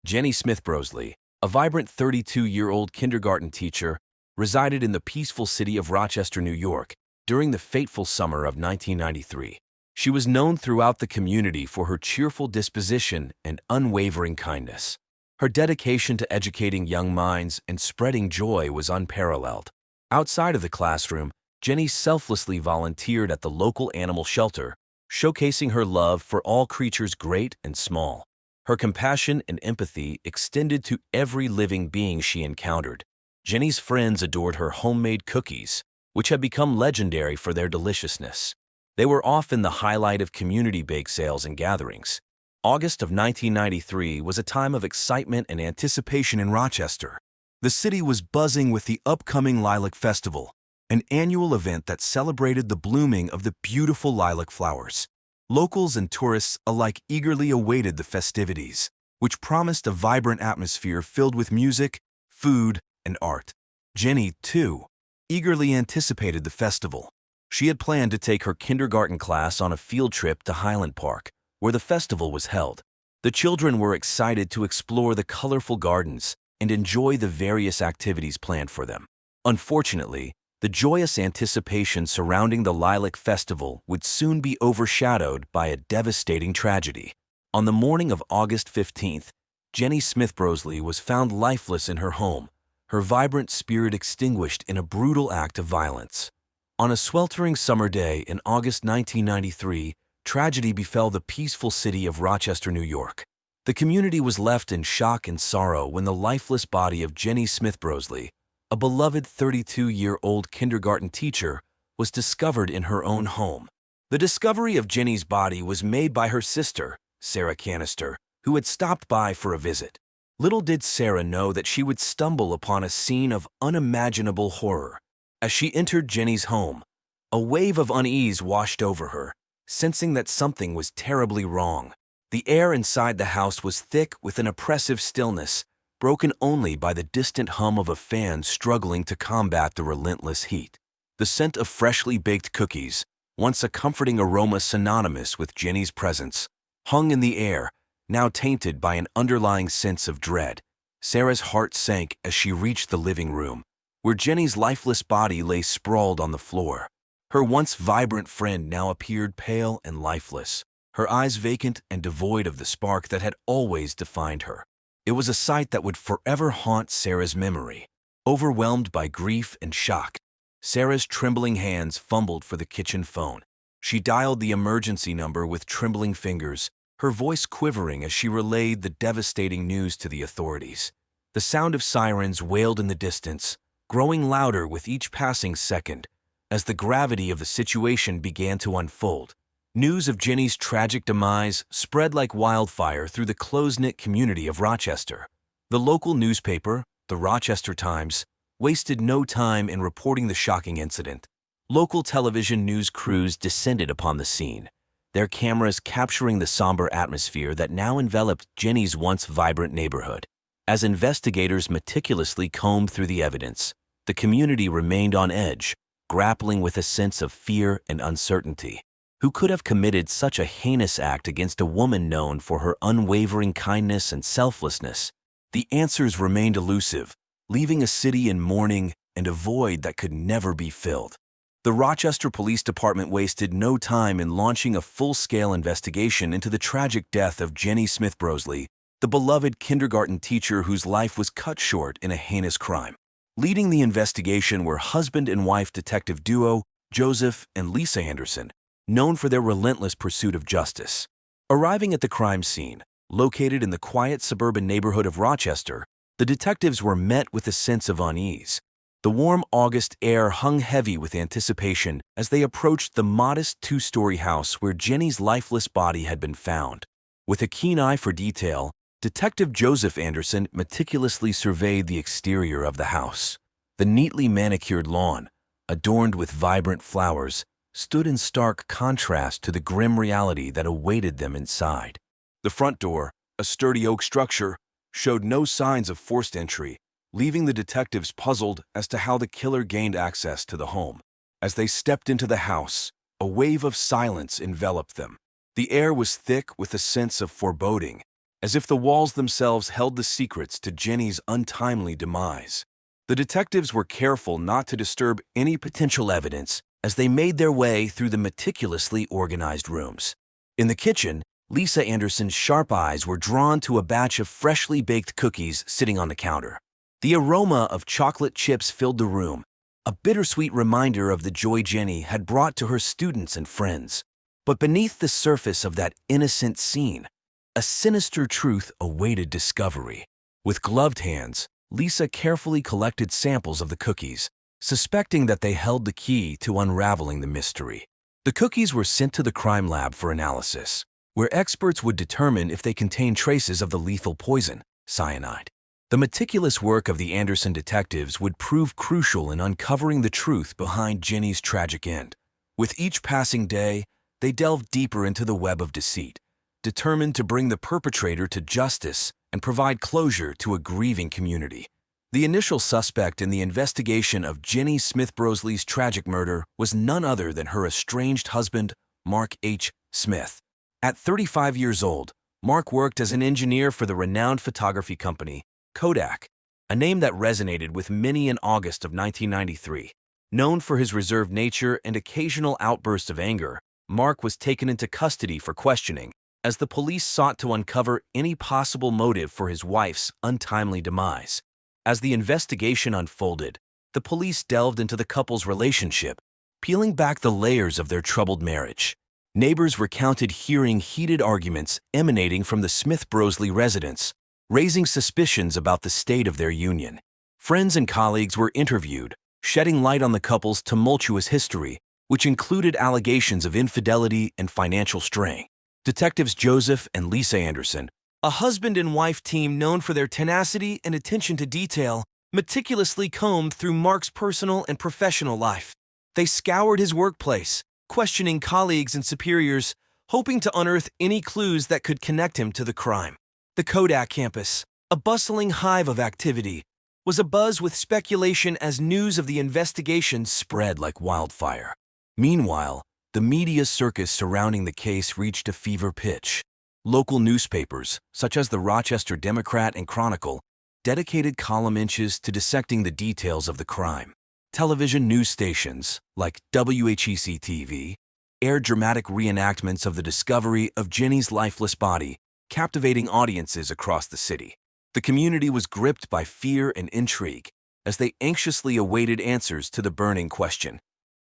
Jenny Smith Brosley, a vibrant 32-year-old kindergarten teacher, resided in the peaceful city of Rochester, New York, during the fateful summer of 1993. She was known throughout the community for her cheerful disposition and unwavering kindness. Her dedication to educating young minds and spreading joy was unparalleled. Outside of the classroom, Jenny selflessly volunteered at the local animal shelter, showcasing her love for all creatures great and small. Her compassion and empathy extended to every living being she encountered. Jenny's friends adored her homemade cookies, which had become legendary for their deliciousness. They were often the highlight of community bake sales and gatherings. August of 1993 was a time of excitement and anticipation in Rochester. The city was buzzing with the upcoming Lilac Festival, an annual event that celebrated the blooming of the beautiful lilac flowers. Locals and tourists alike eagerly awaited the festivities, which promised a vibrant atmosphere filled with music, food, and art. Jenny, too, eagerly anticipated the festival. She had planned to take her kindergarten class on a field trip to Highland Park, where the festival was held. The children were excited to explore the colorful gardens and enjoy the various activities planned for them. Unfortunately, the joyous anticipation surrounding the Lilac Festival would soon be overshadowed by a devastating tragedy. On the morning of August 15th, Jenny Smith Brosley was found lifeless in her home, her vibrant spirit extinguished in a brutal act of violence. On a sweltering summer day in August 1993, tragedy befell the peaceful city of Rochester, New York. The community was left in shock and sorrow when the lifeless body of Jenny Smith Brosley, a beloved 32-year-old kindergarten teacher, was discovered in her own home. The discovery of Jenny's body was made by her sister, Sarah Canister, who had stopped by for a visit. Little did Sarah know that she would stumble upon a scene of unimaginable horror. As she entered Jenny's home, a wave of unease washed over her, sensing that something was terribly wrong. The air inside the house was thick with an oppressive stillness, broken only by the distant hum of a fan struggling to combat the relentless heat. The scent of freshly baked cookies, once a comforting aroma synonymous with Jenny's presence, hung in the air, now tainted by an underlying sense of dread. Sarah's heart sank as she reached the living room, where Jenny's lifeless body lay sprawled on the floor. Her once vibrant friend now appeared pale and lifeless, her eyes vacant and devoid of the spark that had always defined her. It was a sight that would forever haunt Sarah's memory. Overwhelmed by grief and shock, Sarah's trembling hands fumbled for the kitchen phone. She dialed the emergency number with trembling fingers, her voice quivering as she relayed the devastating news to the authorities. The sound of sirens wailed in the distance, growing louder with each passing second. As the gravity of the situation began to unfold, news of Jenny's tragic demise spread like wildfire through the close-knit community of Rochester. The local newspaper, the Rochester Times, wasted no time in reporting the shocking incident. Local television news crews descended upon the scene, their cameras capturing the somber atmosphere that now enveloped Jenny's once vibrant neighborhood. As investigators meticulously combed through the evidence, the community remained on edge, grappling with a sense of fear and uncertainty. Who could have committed such a heinous act against a woman known for her unwavering kindness and selflessness? The answers remained elusive, leaving a city in mourning and a void that could never be filled. The Rochester Police Department wasted no time in launching a full-scale investigation into the tragic death of Jenny Smith Brosley, the beloved kindergarten teacher whose life was cut short in a heinous crime. Leading the investigation were husband and wife detective duo Joseph and Lisa Anderson, known for their relentless pursuit of justice. Arriving at the crime scene, located in the quiet suburban neighborhood of Rochester, the detectives were met with a sense of unease. The warm August air hung heavy with anticipation as they approached the modest two-story house where Jenny's lifeless body had been found. With a keen eye for detail, Detective Joseph Anderson meticulously surveyed the exterior of the house. The neatly manicured lawn, adorned with vibrant flowers, stood in stark contrast to the grim reality that awaited them inside. The front door, a sturdy oak structure, showed no signs of forced entry, leaving the detectives puzzled as to how the killer gained access to the home. As they stepped into the house, a wave of silence enveloped them. The air was thick with a sense of foreboding, as if the walls themselves held the secrets to Jenny's untimely demise. The detectives were careful not to disturb any potential evidence as they made their way through the meticulously organized rooms. In the kitchen, Lisa Anderson's sharp eyes were drawn to a batch of freshly baked cookies sitting on the counter. The aroma of chocolate chips filled the room, a bittersweet reminder of the joy Jenny had brought to her students and friends. But beneath the surface of that innocent scene, a sinister truth awaited discovery. With gloved hands, Lisa carefully collected samples of the cookies, suspecting that they held the key to unraveling the mystery. The cookies were sent to the crime lab for analysis, where experts would determine if they contained traces of the lethal poison, cyanide. The meticulous work of the Anderson detectives would prove crucial in uncovering the truth behind Jenny's tragic end. With each passing day, they delved deeper into the web of deceit, determined to bring the perpetrator to justice and provide closure to a grieving community. The initial suspect in the investigation of Jenny Smith-Brosley's tragic murder was none other than her estranged husband, Mark H. Smith. At 35 years old, Mark worked as an engineer for the renowned photography company, Kodak, a name that resonated with many in August of 1993. Known for his reserved nature and occasional outbursts of anger, Mark was taken into custody for questioning, as the police sought to uncover any possible motive for his wife's untimely demise. As the investigation unfolded, the police delved into the couple's relationship, peeling back the layers of their troubled marriage. Neighbors recounted hearing heated arguments emanating from the Smith-Brosley residence, raising suspicions about the state of their union. Friends and colleagues were interviewed, shedding light on the couple's tumultuous history, which included allegations of infidelity and financial strain. Detectives Joseph and Lisa Anderson, a husband and wife team known for their tenacity and attention to detail, meticulously combed through Mark's personal and professional life. They scoured his workplace, questioning colleagues and superiors, hoping to unearth any clues that could connect him to the crime. The Kodak campus, a bustling hive of activity, was abuzz with speculation as news of the investigation spread like wildfire. Meanwhile, the media circus surrounding the case reached a fever pitch. Local newspapers, such as the Rochester Democrat and Chronicle, dedicated column inches to dissecting the details of the crime. Television news stations, like WHEC-TV, aired dramatic reenactments of the discovery of Jenny's lifeless body, captivating audiences across the city. The community was gripped by fear and intrigue as they anxiously awaited answers to the burning question: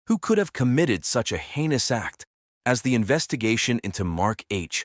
who could have committed such a heinous act? As the investigation into Mark H.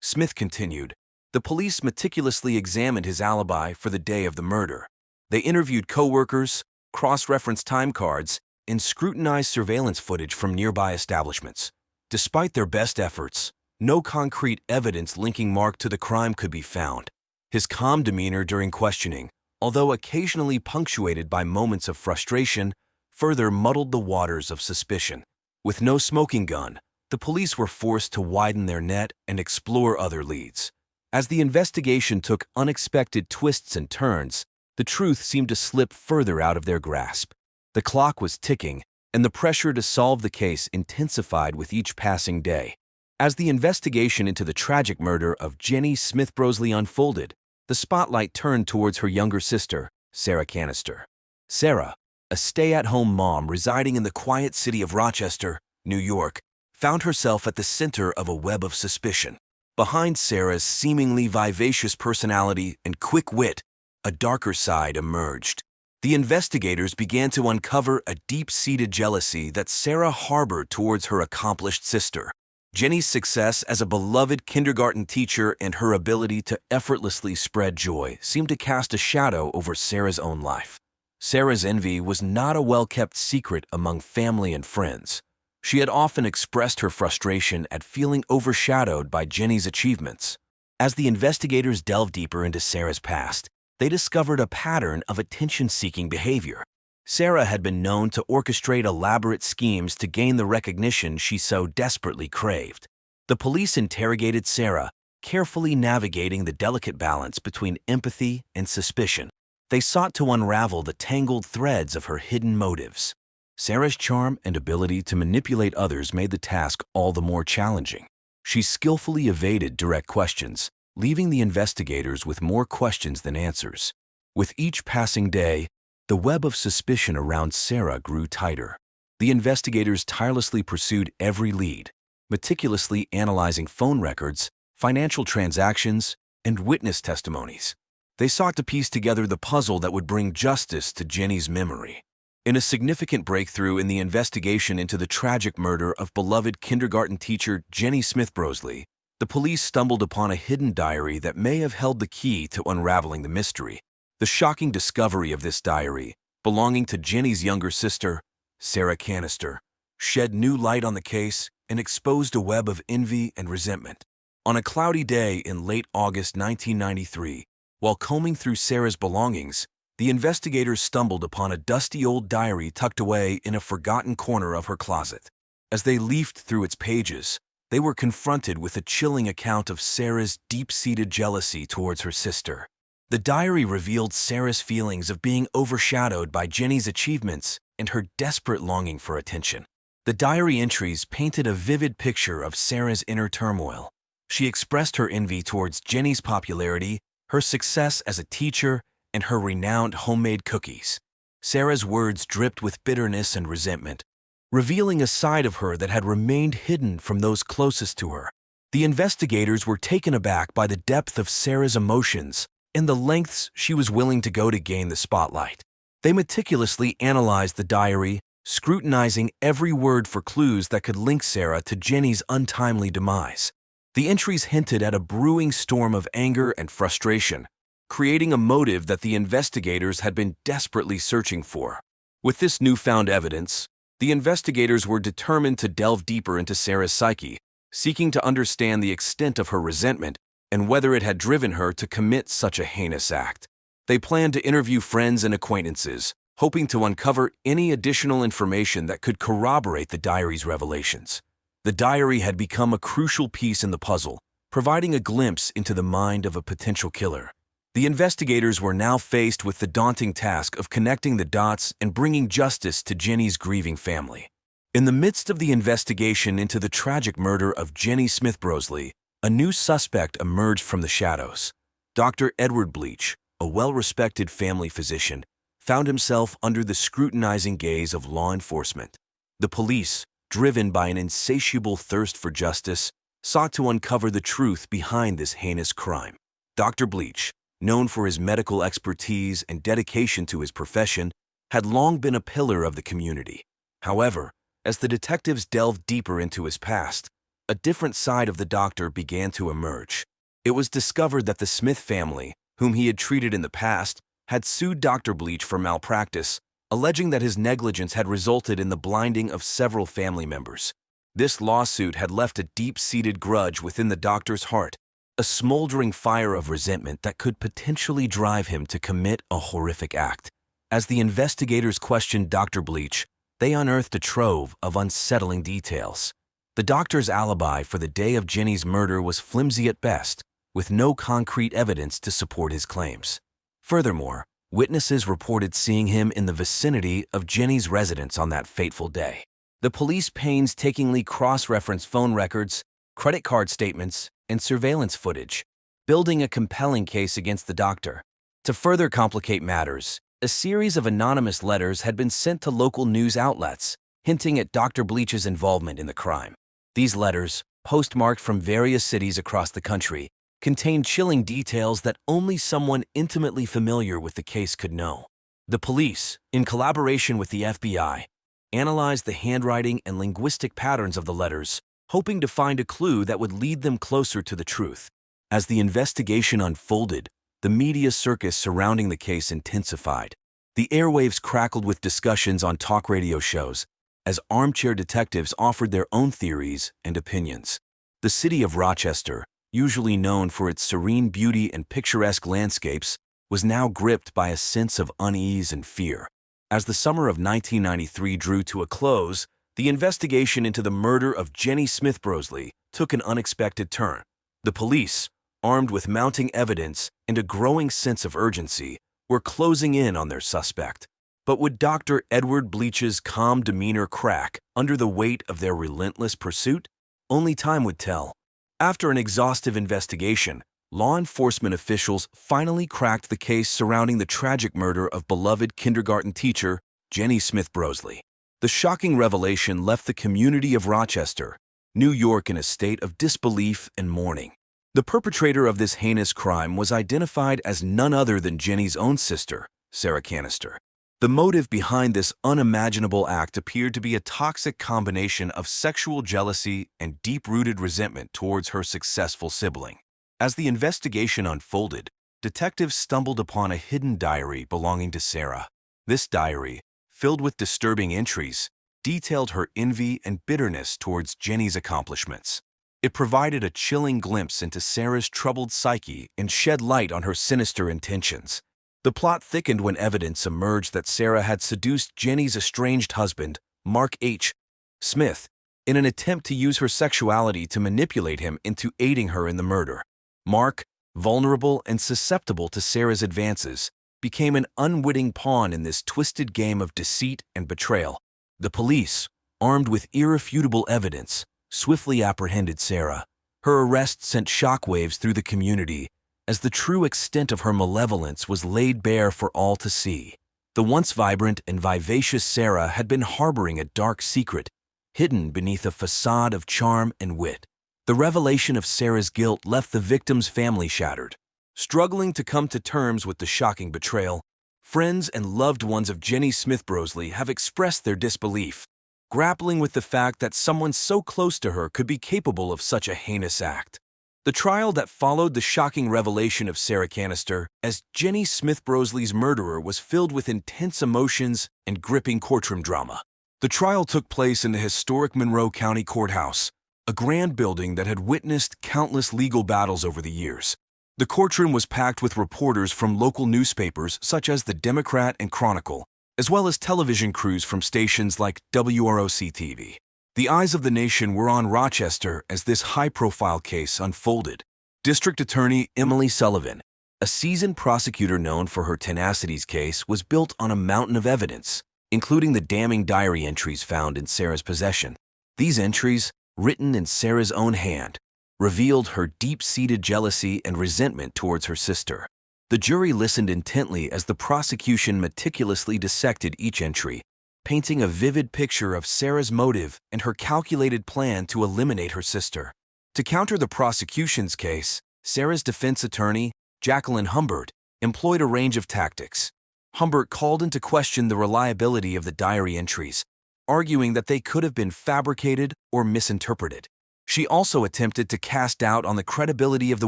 Smith continued, the police meticulously examined his alibi for the day of the murder. They interviewed co-workers, cross-referenced time cards, and scrutinized surveillance footage from nearby establishments. Despite their best efforts, no concrete evidence linking Mark to the crime could be found. His calm demeanor during questioning, although occasionally punctuated by moments of frustration, further muddled the waters of suspicion. With no smoking gun, the police were forced to widen their net and explore other leads. As the investigation took unexpected twists and turns, the truth seemed to slip further out of their grasp. The clock was ticking, and the pressure to solve the case intensified with each passing day. As the investigation into the tragic murder of Jenny Smith-Brosley unfolded, the spotlight turned towards her younger sister, Sarah Canister. Sarah, a stay-at-home mom residing in the quiet city of Rochester, New York, found herself at the center of a web of suspicion. Behind Sarah's seemingly vivacious personality and quick wit, a darker side emerged. The investigators began to uncover a deep-seated jealousy that Sarah harbored towards her accomplished sister. Jenny's success as a beloved kindergarten teacher and her ability to effortlessly spread joy seemed to cast a shadow over Sarah's own life. Sarah's envy was not a well-kept secret among family and friends. She had often expressed her frustration at feeling overshadowed by Jenny's achievements. As the investigators delved deeper into Sarah's past, they discovered a pattern of attention-seeking behavior. Sarah had been known to orchestrate elaborate schemes to gain the recognition she so desperately craved. The police interrogated Sarah, carefully navigating the delicate balance between empathy and suspicion. They sought to unravel the tangled threads of her hidden motives. Sarah's charm and ability to manipulate others made the task all the more challenging. She skillfully evaded direct questions, leaving the investigators with more questions than answers. With each passing day, the web of suspicion around Sarah grew tighter. The investigators tirelessly pursued every lead, meticulously analyzing phone records, financial transactions, and witness testimonies. They sought to piece together the puzzle that would bring justice to Jenny's memory. In a significant breakthrough in the investigation into the tragic murder of beloved kindergarten teacher Jenny Smith-Brosley, the police stumbled upon a hidden diary that may have held the key to unraveling the mystery. The shocking discovery of this diary, belonging to Jenny's younger sister, Sarah Canister, shed new light on the case and exposed a web of envy and resentment. On a cloudy day in late August 1993, while combing through Sarah's belongings, the investigators stumbled upon a dusty old diary tucked away in a forgotten corner of her closet. As they leafed through its pages, they were confronted with a chilling account of Sarah's deep-seated jealousy towards her sister. The diary revealed Sarah's feelings of being overshadowed by Jenny's achievements and her desperate longing for attention. The diary entries painted a vivid picture of Sarah's inner turmoil. She expressed her envy towards Jenny's popularity, her success as a teacher, and her renowned homemade cookies. Sarah's words dripped with bitterness and resentment, revealing a side of her that had remained hidden from those closest to her. The investigators were taken aback by the depth of Sarah's emotions and the lengths she was willing to go to gain the spotlight. They meticulously analyzed the diary, scrutinizing every word for clues that could link Sarah to Jenny's untimely demise. The entries hinted at a brewing storm of anger and frustration, creating a motive that the investigators had been desperately searching for. With this newfound evidence, the investigators were determined to delve deeper into Sarah's psyche, seeking to understand the extent of her resentment and whether it had driven her to commit such a heinous act. They planned to interview friends and acquaintances, hoping to uncover any additional information that could corroborate the diary's revelations. The diary had become a crucial piece in the puzzle, providing a glimpse into the mind of a potential killer. The investigators were now faced with the daunting task of connecting the dots and bringing justice to Jenny's grieving family. In the midst of the investigation into the tragic murder of Jenny Smith-Brosley, a new suspect emerged from the shadows. Dr. Edward Bleach, a well-respected family physician, found himself under the scrutinizing gaze of law enforcement. The police, driven by an insatiable thirst for justice, sought to uncover the truth behind this heinous crime. Dr. Bleach, known for his medical expertise and dedication to his profession, had long been a pillar of the community. However, as the detectives delved deeper into his past, a different side of the doctor began to emerge. It was discovered that the Smith family, whom he had treated in the past, had sued Dr. Bleach for malpractice, alleging that his negligence had resulted in the blinding of several family members. This lawsuit had left a deep-seated grudge within the doctor's heart, a smoldering fire of resentment that could potentially drive him to commit a horrific act. As the investigators questioned Dr. Bleach, they unearthed a trove of unsettling details. The doctor's alibi for the day of Jenny's murder was flimsy at best, with no concrete evidence to support his claims. Furthermore, witnesses reported seeing him in the vicinity of Jenny's residence on that fateful day. The police painstakingly cross-referenced phone records, credit card statements, and surveillance footage, building a compelling case against the doctor. To further complicate matters, a series of anonymous letters had been sent to local news outlets, hinting at Dr. Bleach's involvement in the crime. These letters, postmarked from various cities across the country, contained chilling details that only someone intimately familiar with the case could know. The police, in collaboration with the FBI, analyzed the handwriting and linguistic patterns of the letters, hoping to find a clue that would lead them closer to the truth. As the investigation unfolded, the media circus surrounding the case intensified. The airwaves crackled with discussions on talk radio shows, as armchair detectives offered their own theories and opinions. The city of Rochester, usually known for its serene beauty and picturesque landscapes, was now gripped by a sense of unease and fear. As the summer of 1993 drew to a close, the investigation into the murder of Jenny Smith-Brosley took an unexpected turn. The police, armed with mounting evidence and a growing sense of urgency, were closing in on their suspect. But would Dr. Edward Bleach's calm demeanor crack under the weight of their relentless pursuit? Only time would tell. After an exhaustive investigation, law enforcement officials finally cracked the case surrounding the tragic murder of beloved kindergarten teacher Jenny Smith Brosley. The shocking revelation left the community of Rochester, New York, in a state of disbelief and mourning. The perpetrator of this heinous crime was identified as none other than Jenny's own sister, Sarah Canister. The motive behind this unimaginable act appeared to be a toxic combination of sexual jealousy and deep-rooted resentment towards her successful sibling. As the investigation unfolded, detectives stumbled upon a hidden diary belonging to Sarah. This diary, filled with disturbing entries, detailed her envy and bitterness towards Jenny's accomplishments. It provided a chilling glimpse into Sarah's troubled psyche and shed light on her sinister intentions. The plot thickened when evidence emerged that Sarah had seduced Jenny's estranged husband, Mark H. Smith, in an attempt to use her sexuality to manipulate him into aiding her in the murder. Mark, vulnerable and susceptible to Sarah's advances, became an unwitting pawn in this twisted game of deceit and betrayal. The police, armed with irrefutable evidence, swiftly apprehended Sarah. Her arrest sent shockwaves through the community as the true extent of her malevolence was laid bare for all to see. The once vibrant and vivacious Sarah had been harboring a dark secret, hidden beneath a facade of charm and wit. The revelation of Sarah's guilt left the victim's family shattered. Struggling to come to terms with the shocking betrayal, friends and loved ones of Jenny Smith Brosley have expressed their disbelief, grappling with the fact that someone so close to her could be capable of such a heinous act. The trial that followed the shocking revelation of Sarah Canister as Jenny Smith Brosley's murderer was filled with intense emotions and gripping courtroom drama. The trial took place in the historic Monroe County Courthouse, a grand building that had witnessed countless legal battles over the years. The courtroom was packed with reporters from local newspapers such as the Democrat and Chronicle, as well as television crews from stations like WROC-TV. The eyes of the nation were on Rochester as this high-profile case unfolded. District Attorney Emily Sullivan, a seasoned prosecutor known for her tenacity's case, was built on a mountain of evidence, including the damning diary entries found in Sarah's possession. These entries, written in Sarah's own hand, revealed her deep-seated jealousy and resentment towards her sister. The jury listened intently as the prosecution meticulously dissected each entry, painting a vivid picture of Sarah's motive and her calculated plan to eliminate her sister. To counter the prosecution's case, Sarah's defense attorney, Jacqueline Humbert, employed a range of tactics. Humbert called into question the reliability of the diary entries, arguing that they could have been fabricated or misinterpreted. She also attempted to cast doubt on the credibility of the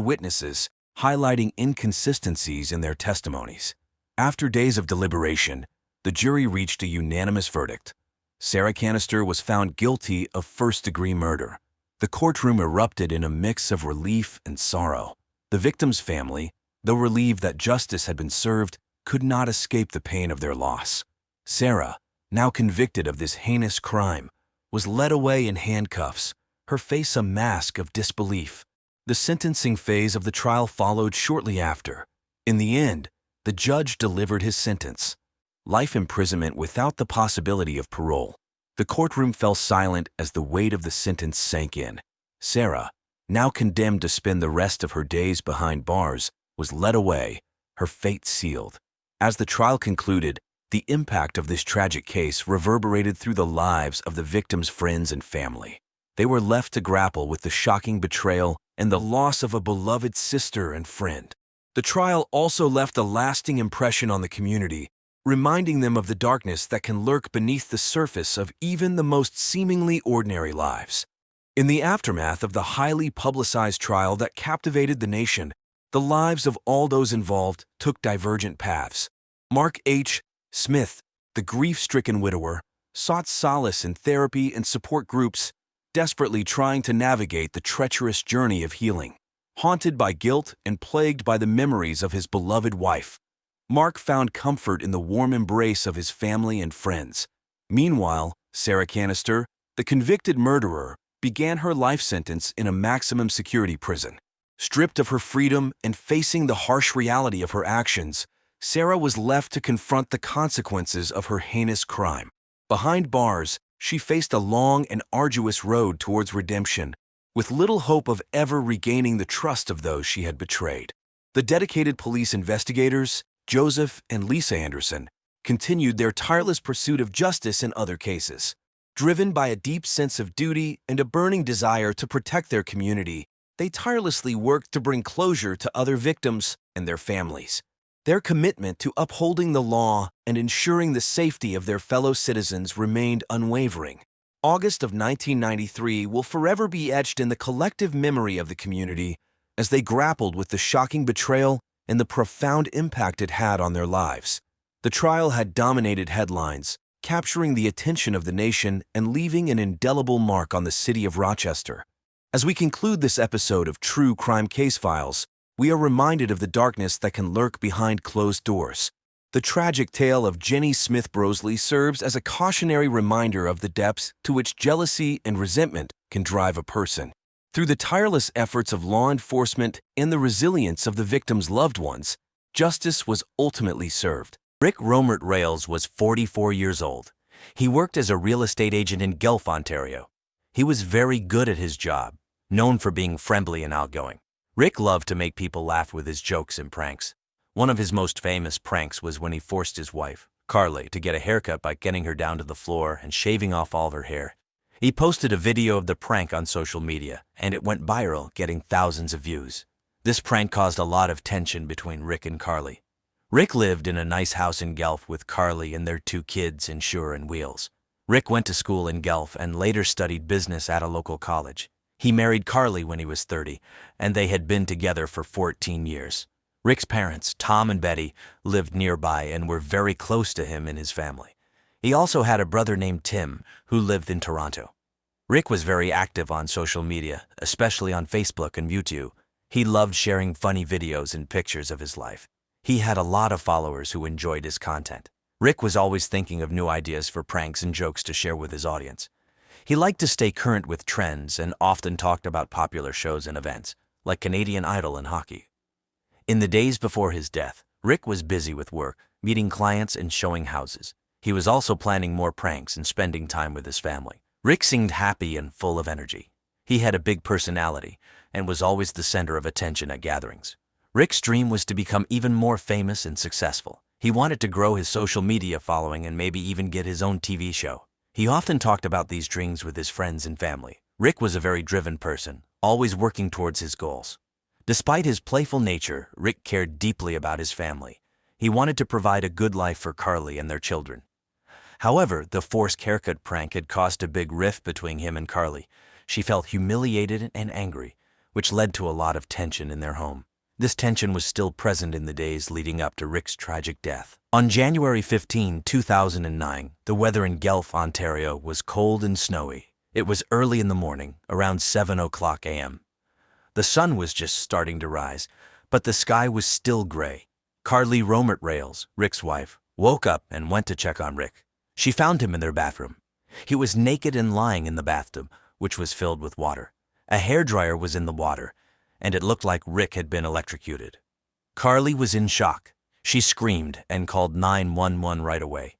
witnesses, highlighting inconsistencies in their testimonies. After days of deliberation, the jury reached a unanimous verdict. Sarah Canister was found guilty of first-degree murder. The courtroom erupted in a mix of relief and sorrow. The victim's family, though relieved that justice had been served, could not escape the pain of their loss. Sarah, now convicted of this heinous crime, was led away in handcuffs, her face a mask of disbelief. The sentencing phase of the trial followed shortly after. In the end, the judge delivered his sentence: life imprisonment without the possibility of parole. The courtroom fell silent as the weight of the sentence sank in. Sarah, now condemned to spend the rest of her days behind bars, was led away, her fate sealed. As the trial concluded, the impact of this tragic case reverberated through the lives of the victim's friends and family. They were left to grapple with the shocking betrayal and the loss of a beloved sister and friend. The trial also left a lasting impression on the community, reminding them of the darkness that can lurk beneath the surface of even the most seemingly ordinary lives. In the aftermath of the highly publicized trial that captivated the nation, the lives of all those involved took divergent paths. Mark H. Smith, the grief-stricken widower, sought solace in therapy and support groups, desperately trying to navigate the treacherous journey of healing. Haunted by guilt and plagued by the memories of his beloved wife, Mark found comfort in the warm embrace of his family and friends. Meanwhile, Sarah Canister, the convicted murderer, began her life sentence in a maximum security prison. Stripped of her freedom and facing the harsh reality of her actions, Sarah was left to confront the consequences of her heinous crime. Behind bars, she faced a long and arduous road towards redemption, with little hope of ever regaining the trust of those she had betrayed. The dedicated police investigators, Joseph and Lisa Anderson, continued their tireless pursuit of justice in other cases. Driven by a deep sense of duty and a burning desire to protect their community, they tirelessly worked to bring closure to other victims and their families. Their commitment to upholding the law and ensuring the safety of their fellow citizens remained unwavering. August of 1993 will forever be etched in the collective memory of the community as they grappled with the shocking betrayal and the profound impact it had on their lives. The trial had dominated headlines, capturing the attention of the nation and leaving an indelible mark on the city of Rochester. As we conclude this episode of True Crime Case Files, we are reminded of the darkness that can lurk behind closed doors. The tragic tale of Jenny Smith Brosley serves as a cautionary reminder of the depths to which jealousy and resentment can drive a person. Through the tireless efforts of law enforcement and the resilience of the victim's loved ones, justice was ultimately served. Rick Romert Rales was 44 years old. He worked as a real estate agent in Guelph, Ontario. He was very good at his job, known for being friendly and outgoing. Rick loved to make people laugh with his jokes and pranks. One of his most famous pranks was when he forced his wife, Carly, to get a haircut by getting her down to the floor and shaving off all of her hair. He posted a video of the prank on social media, and it went viral, getting thousands of views. This prank caused a lot of tension between Rick and Carly. Rick lived in a nice house in Guelph with Carly and their 2 kids, Insure and Wheels. Rick went to school in Guelph and later studied business at a local college. He married Carly when he was 30, and they had been together for 14 years. Rick's parents, Tom and Betty, lived nearby and were very close to him and his family. He also had a brother named Tim, who lived in Toronto. Rick was very active on social media, especially on Facebook and YouTube. He loved sharing funny videos and pictures of his life. He had a lot of followers who enjoyed his content. Rick was always thinking of new ideas for pranks and jokes to share with his audience. He liked to stay current with trends and often talked about popular shows and events, like Canadian Idol and hockey. In the days before his death, Rick was busy with work, meeting clients and showing houses. He was also planning more pranks and spending time with his family. Rick seemed happy and full of energy. He had a big personality and was always the center of attention at gatherings. Rick's dream was to become even more famous and successful. He wanted to grow his social media following and maybe even get his own TV show. He often talked about these dreams with his friends and family. Rick was a very driven person, always working towards his goals. Despite his playful nature, Rick cared deeply about his family. He wanted to provide a good life for Carly and their children. However, the forced haircut prank had caused a big rift between him and Carly. She felt humiliated and angry, which led to a lot of tension in their home. This tension was still present in the days leading up to Rick's tragic death. On January 15, 2009, the weather in Guelph, Ontario was cold and snowy. It was early in the morning, around 7:00 a.m. The sun was just starting to rise, but the sky was still gray. Carly Romert Rales, Rick's wife, woke up and went to check on Rick. She found him in their bathroom. He was naked and lying in the bathtub, which was filled with water. A hairdryer was in the water, and it looked like Rick had been electrocuted. Carly was in shock. She screamed and called 911 right away.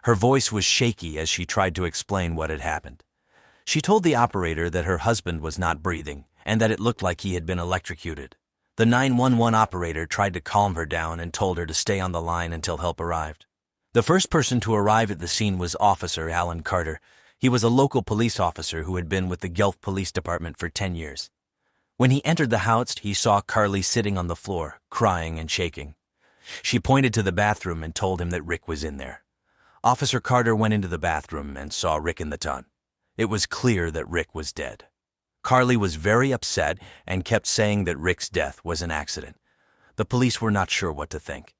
Her voice was shaky as she tried to explain what had happened. She told the operator that her husband was not breathing and that it looked like he had been electrocuted. The 911 operator tried to calm her down and told her to stay on the line until help arrived. The first person to arrive at the scene was Officer Alan Carter. He was a local police officer who had been with the Guelph Police Department for 10 years. When he entered the house, he saw Carly sitting on the floor, crying and shaking. She pointed to the bathroom and told him that Rick was in there. Officer Carter went into the bathroom and saw Rick in the tub. It was clear that Rick was dead. Carly was very upset and kept saying that Rick's death was an accident. The police were not sure what to think.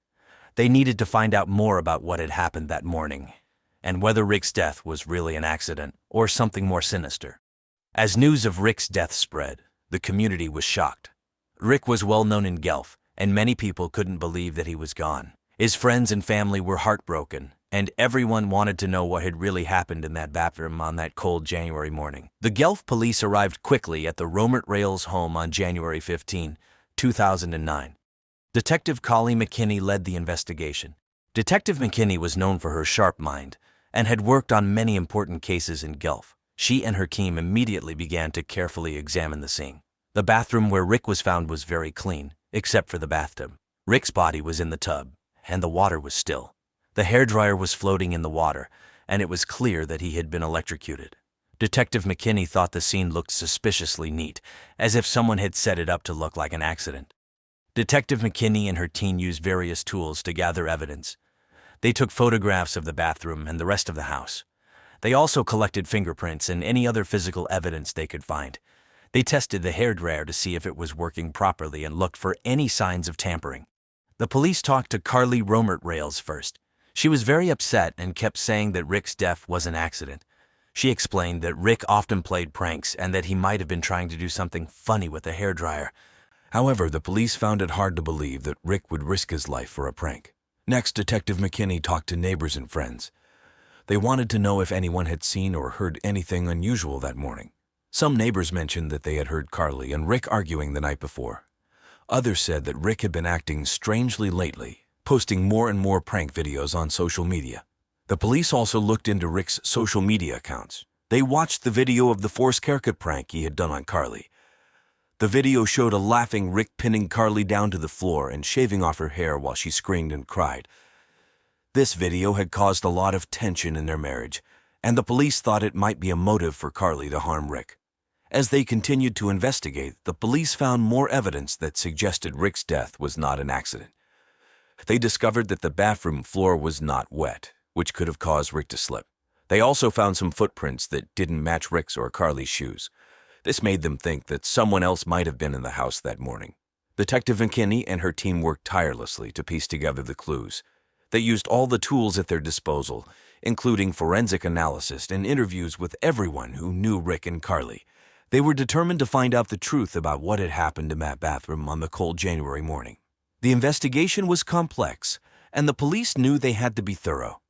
They needed to find out more about what had happened that morning, and whether Rick's death was really an accident or something more sinister. As news of Rick's death spread, the community was shocked. Rick was well known in Guelph, and many people couldn't believe that he was gone. His friends and family were heartbroken, and everyone wanted to know what had really happened in that bathroom on that cold January morning. The Guelph police arrived quickly at the Romert Rales home on January 15, 2009. Detective Collie McKinney led the investigation. Detective McKinney was known for her sharp mind and had worked on many important cases in Guelph. She and her team immediately began to carefully examine the scene. The bathroom where Rick was found was very clean, except for the bathtub. Rick's body was in the tub, and the water was still. The hairdryer was floating in the water, and it was clear that he had been electrocuted. Detective McKinney thought the scene looked suspiciously neat, as if someone had set it up to look like an accident. Detective McKinney and her team used various tools to gather evidence. They took photographs of the bathroom and the rest of the house. They also collected fingerprints and any other physical evidence they could find. They tested the hairdryer to see if it was working properly and looked for any signs of tampering. The police talked to Carly Romert-Rales first. She was very upset and kept saying that Rick's death was an accident. She explained that Rick often played pranks and that he might have been trying to do something funny with the hairdryer. However, the police found it hard to believe that Rick would risk his life for a prank. Next, Detective McKinney talked to neighbors and friends. They wanted to know if anyone had seen or heard anything unusual that morning. Some neighbors mentioned that they had heard Carly and Rick arguing the night before. Others said that Rick had been acting strangely lately, posting more and more prank videos on social media. The police also looked into Rick's social media accounts. They watched the video of the forced haircut prank he had done on Carly. The video showed a laughing Rick pinning Carly down to the floor and shaving off her hair while she screamed and cried. This video had caused a lot of tension in their marriage, and the police thought it might be a motive for Carly to harm Rick. As they continued to investigate, the police found more evidence that suggested Rick's death was not an accident. They discovered that the bathroom floor was not wet, which could have caused Rick to slip. They also found some footprints that didn't match Rick's or Carly's shoes. This made them think that someone else might have been in the house that morning. Detective McKinney and her team worked tirelessly to piece together the clues. They used all the tools at their disposal, including forensic analysis and interviews with everyone who knew Rick and Carly. They were determined to find out the truth about what had happened in that bathroom on the cold January morning. The investigation was complex, and the police knew they had to be thorough.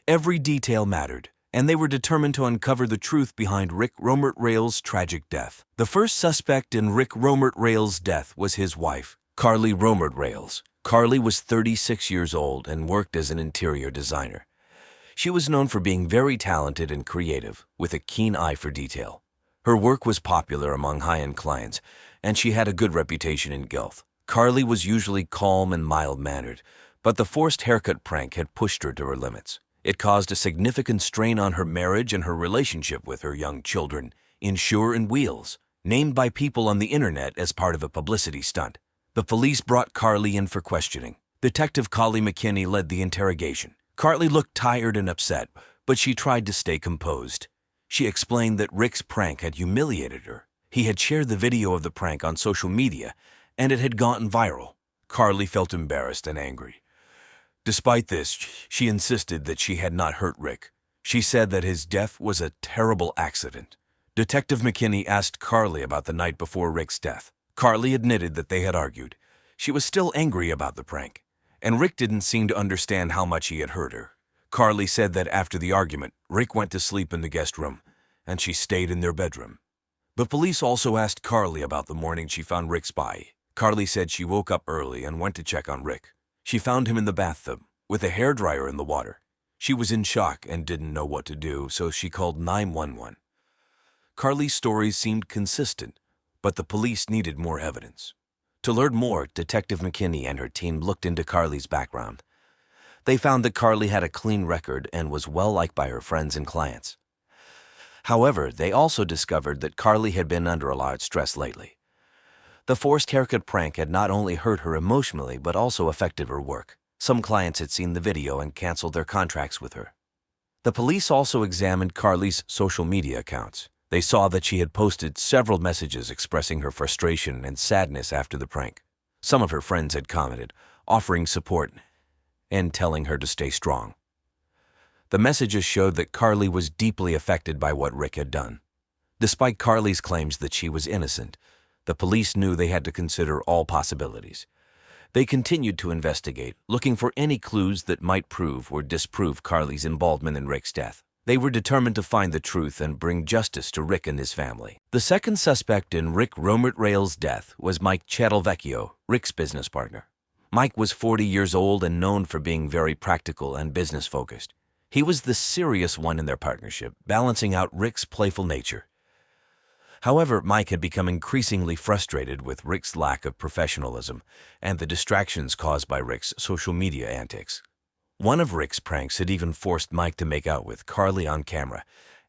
Every detail mattered, and they were determined to uncover the truth behind Rick Romert-Rales' tragic death. The first suspect in Rick Romert-Rales' death was his wife, Carly Romert-Rales. Carly was 36 years old and worked as an interior designer. She was known for being very talented and creative, with a keen eye for detail. Her work was popular among high-end clients, and she had a good reputation in Guelph. Carly was usually calm and mild-mannered, but the forced haircut prank had pushed her to her limits. It caused a significant strain on her marriage and her relationship with her young children, Insure and Wheels, named by people on the internet as part of a publicity stunt. The police brought Carly in for questioning. Detective Carly McKinney led the interrogation. Carly looked tired and upset, but she tried to stay composed. She explained that Rick's prank had humiliated her. He had shared the video of the prank on social media, and it had gone viral. Carly felt embarrassed and angry. Despite this, she insisted that she had not hurt Rick. She said that his death was a terrible accident. Detective McKinney asked Carly about the night before Rick's death. Carly admitted that they had argued. She was still angry about the prank, and Rick didn't seem to understand how much he had hurt her. Carly said that after the argument, Rick went to sleep in the guest room, and she stayed in their bedroom. The police also asked Carly about the morning she found Rick's body. Carly said she woke up early and went to check on Rick. She found him in the bathtub, with a hairdryer in the water. She was in shock and didn't know what to do, so she called 911. Carly's stories seemed consistent, but the police needed more evidence. To learn more, Detective McKinney and her team looked into Carly's background. They found that Carly had a clean record and was well-liked by her friends and clients. However, they also discovered that Carly had been under a lot of stress lately. The forced haircut prank had not only hurt her emotionally but also affected her work. Some clients had seen the video and canceled their contracts with her. The police also examined Carly's social media accounts. They saw that she had posted several messages expressing her frustration and sadness after the prank. Some of her friends had commented, offering support and telling her to stay strong. The messages showed that Carly was deeply affected by what Rick had done. Despite Carly's claims that she was innocent, the police knew they had to consider all possibilities. They continued to investigate, looking for any clues that might prove or disprove Carly's involvement in Rick's death. They were determined to find the truth and bring justice to Rick and his family. The second suspect in Rick Romert-Rales' death was Mike Chattelvecchio, Rick's business partner. Mike was 40 years old and known for being very practical and business-focused. He was the serious one in their partnership, balancing out Rick's playful nature. However, Mike had become increasingly frustrated with Rick's lack of professionalism and the distractions caused by Rick's social media antics. One of Rick's pranks had even forced Mike to make out with Carly on camera,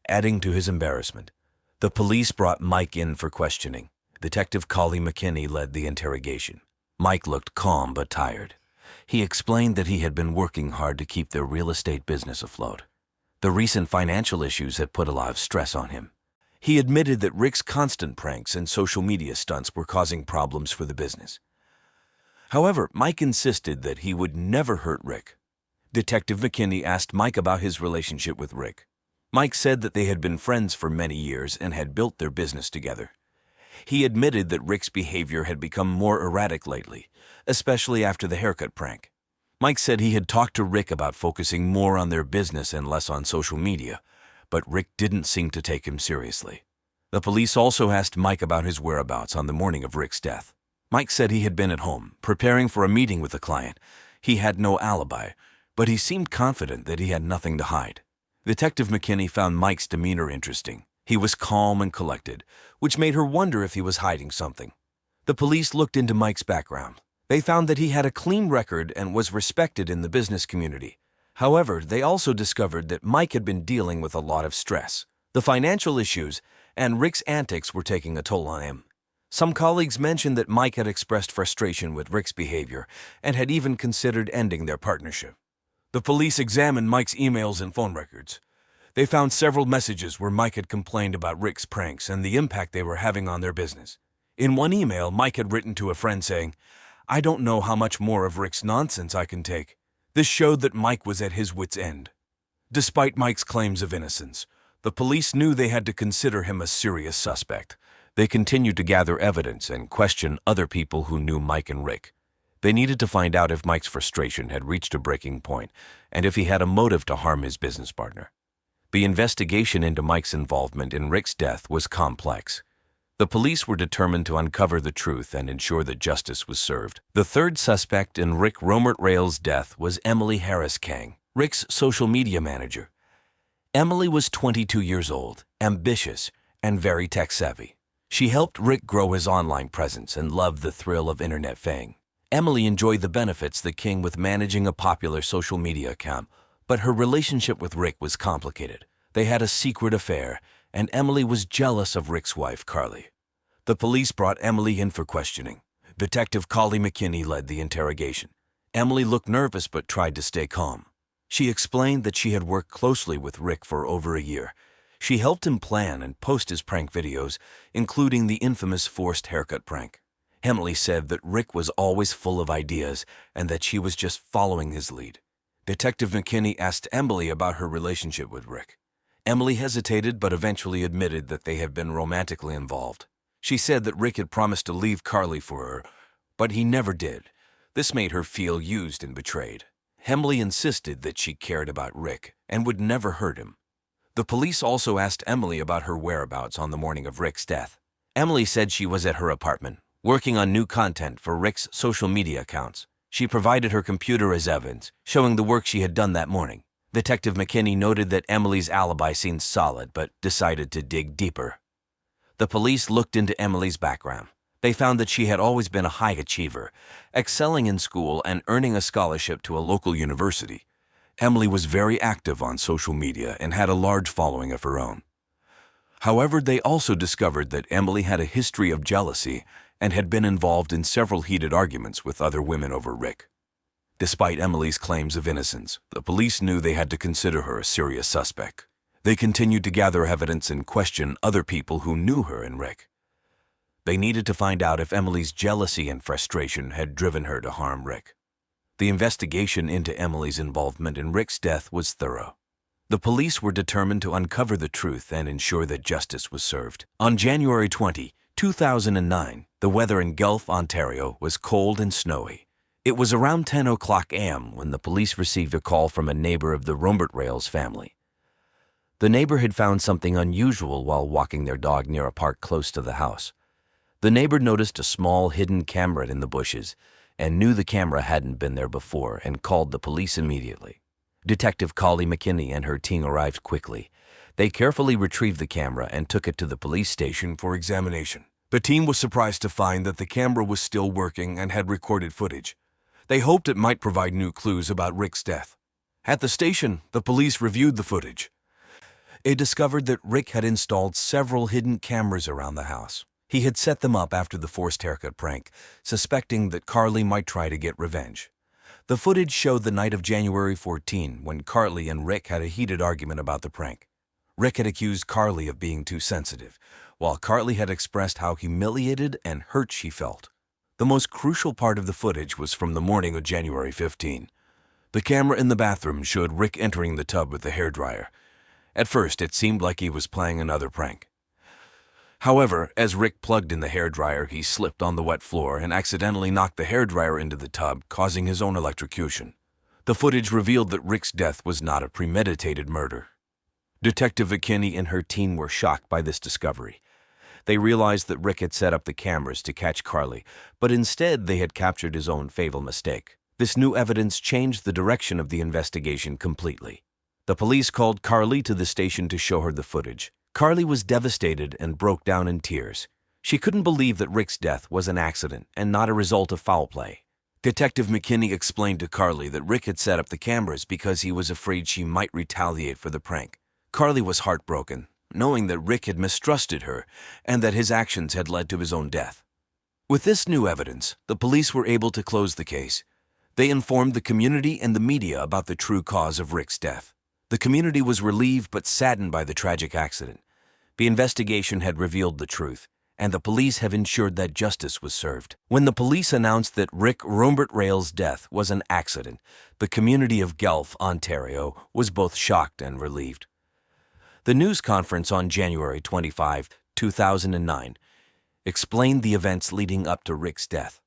adding to his embarrassment. The police brought Mike in for questioning. Detective Collie McKinney led the interrogation. Mike looked calm but tired. He explained that he had been working hard to keep their real estate business afloat. The recent financial issues had put a lot of stress on him. He admitted that Rick's constant pranks and social media stunts were causing problems for the business. However, Mike insisted that he would never hurt Rick. Detective McKinney asked Mike about his relationship with Rick. Mike said that they had been friends for many years and had built their business together. He admitted that Rick's behavior had become more erratic lately, especially after the haircut prank. Mike said he had talked to Rick about focusing more on their business and less on social media, but Rick didn't seem to take him seriously. The police also asked Mike about his whereabouts on the morning of Rick's death. Mike said he had been at home, preparing for a meeting with a client. He had no alibi, but he seemed confident that he had nothing to hide. Detective McKinney found Mike's demeanor interesting. He was calm and collected, which made her wonder if he was hiding something. The police looked into Mike's background. They found that he had a clean record and was respected in the business community. However, they also discovered that Mike had been dealing with a lot of stress. The financial issues and Rick's antics were taking a toll on him. Some colleagues mentioned that Mike had expressed frustration with Rick's behavior and had even considered ending their partnership. The police examined Mike's emails and phone records. They found several messages where Mike had complained about Rick's pranks and the impact they were having on their business. In one email, Mike had written to a friend saying, "I don't know how much more of Rick's nonsense I can take." This showed that Mike was at his wit's end. Despite Mike's claims of innocence, the police knew they had to consider him a serious suspect. They continued to gather evidence and question other people who knew Mike and Rick. They needed to find out if Mike's frustration had reached a breaking point and if he had a motive to harm his business partner. The investigation into Mike's involvement in Rick's death was complex. The police were determined to uncover the truth and ensure that justice was served. The third suspect in Rick Romertrail's death was Emily Harris Kang, Rick's social media manager. Emily was 22 years old, ambitious, and very tech-savvy. She helped Rick grow his online presence and loved the thrill of internet fame. Emily enjoyed the benefits that came with managing a popular social media account, but her relationship with Rick was complicated. They had a secret affair, and Emily was jealous of Rick's wife, Carly. The police brought Emily in for questioning. Detective Collie McKinney led the interrogation. Emily looked nervous but tried to stay calm. She explained that she had worked closely with Rick for over a year. She helped him plan and post his prank videos, including the infamous forced haircut prank. Emily said that Rick was always full of ideas and that she was just following his lead. Detective McKinney asked Emily about her relationship with Rick. Emily hesitated but eventually admitted that they had been romantically involved. She said that Rick had promised to leave Carly for her, but he never did. This made her feel used and betrayed. Emily insisted that she cared about Rick and would never hurt him. The police also asked Emily about her whereabouts on the morning of Rick's death. Emily said she was at her apartment, working on new content for Rick's social media accounts. She provided her computer as evidence, showing the work she had done that morning. Detective McKinney noted that Emily's alibi seemed solid, but decided to dig deeper. The police looked into Emily's background. They found that she had always been a high achiever, excelling in school and earning a scholarship to a local university. Emily was very active on social media and had a large following of her own. However, they also discovered that Emily had a history of jealousy and had been involved in several heated arguments with other women over Rick. Despite Emily's claims of innocence, the police knew they had to consider her a serious suspect. They continued to gather evidence and question other people who knew her and Rick. They needed to find out if Emily's jealousy and frustration had driven her to harm Rick. The investigation into Emily's involvement in Rick's death was thorough. The police were determined to uncover the truth and ensure that justice was served. On January 20, 2009, the weather in Guelph, Ontario was cold and snowy. It was around 10 o'clock a.m. when the police received a call from a neighbor of the Romertrail's family. The neighbor had found something unusual while walking their dog near a park close to the house. The neighbor noticed a small hidden camera in the bushes and knew the camera hadn't been there before and called the police immediately. Detective Carly McKinney and her team arrived quickly. They carefully retrieved the camera and took it to the police station for examination. The team was surprised to find that the camera was still working and had recorded footage. They hoped it might provide new clues about Rick's death. At the station, the police reviewed the footage. They discovered that Rick had installed several hidden cameras around the house. He had set them up after the forced haircut prank, suspecting that Carly might try to get revenge. The footage showed the night of January 14 when Carly and Rick had a heated argument about the prank. Rick had accused Carly of being too sensitive, while Carly had expressed how humiliated and hurt she felt. The most crucial part of the footage was from the morning of January 15. The camera in the bathroom showed Rick entering the tub with the hairdryer. At first, it seemed like he was playing another prank. However, as Rick plugged in the hairdryer, he slipped on the wet floor and accidentally knocked the hairdryer into the tub, causing his own electrocution. The footage revealed that Rick's death was not a premeditated murder. Detective McKinney and her team were shocked by this discovery. They realized that Rick had set up the cameras to catch Carly, but instead they had captured his own fatal mistake. This new evidence changed the direction of the investigation completely. The police called Carly to the station to show her the footage. Carly was devastated and broke down in tears. She couldn't believe that Rick's death was an accident and not a result of foul play. Detective McKinney explained to Carly that Rick had set up the cameras because he was afraid she might retaliate for the prank. Carly was heartbroken, knowing that Rick had mistrusted her and that his actions had led to his own death. With this new evidence, the police were able to close the case. They informed the community and the media about the true cause of Rick's death. The community was relieved but saddened by the tragic accident. The investigation had revealed the truth, and the police have ensured that justice was served. When the police announced that Rick Rayle's death was an accident, the community of Guelph, Ontario, was both shocked and relieved. The news conference on January 25, 2009, explained the events leading up to Rick's death.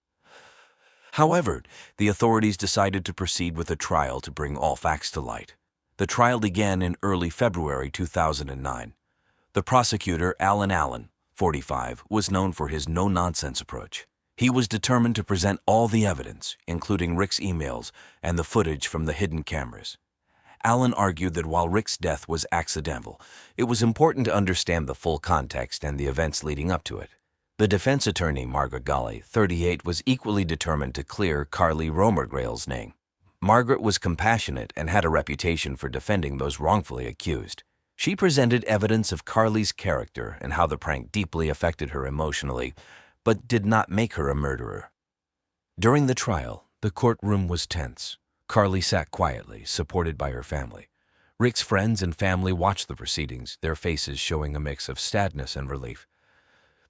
However, the authorities decided to proceed with a trial to bring all facts to light. The trial began in early February 2009. The prosecutor, Alan Allen, 45, was known for his no-nonsense approach. He was determined to present all the evidence, including Rick's emails and the footage from the hidden cameras. Allen argued that while Rick's death was accidental, it was important to understand the full context and the events leading up to it. The defense attorney, Margaret Golly, 38, was equally determined to clear Carly Rayle's name. Margaret was compassionate and had a reputation for defending those wrongfully accused. She presented evidence of Carly's character and how the prank deeply affected her emotionally, but did not make her a murderer. During the trial, the courtroom was tense. Carly sat quietly, supported by her family. Rick's friends and family watched the proceedings, their faces showing a mix of sadness and relief.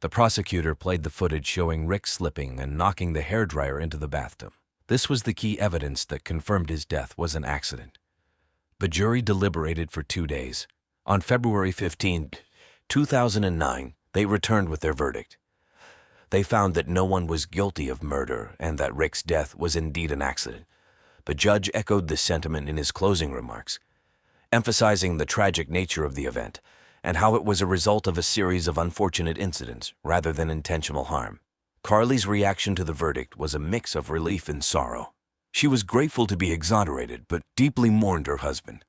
The prosecutor played the footage showing Rick slipping and knocking the hairdryer into the bathtub. This was the key evidence that confirmed his death was an accident. The jury deliberated for 2 days. On February 15, 2009, they returned with their verdict. They found that no one was guilty of murder and that Rick's death was indeed an accident. The judge echoed this sentiment in his closing remarks, emphasizing the tragic nature of the event and how it was a result of a series of unfortunate incidents rather than intentional harm. Carly's reaction to the verdict was a mix of relief and sorrow. She was grateful to be exonerated, but deeply mourned her husband.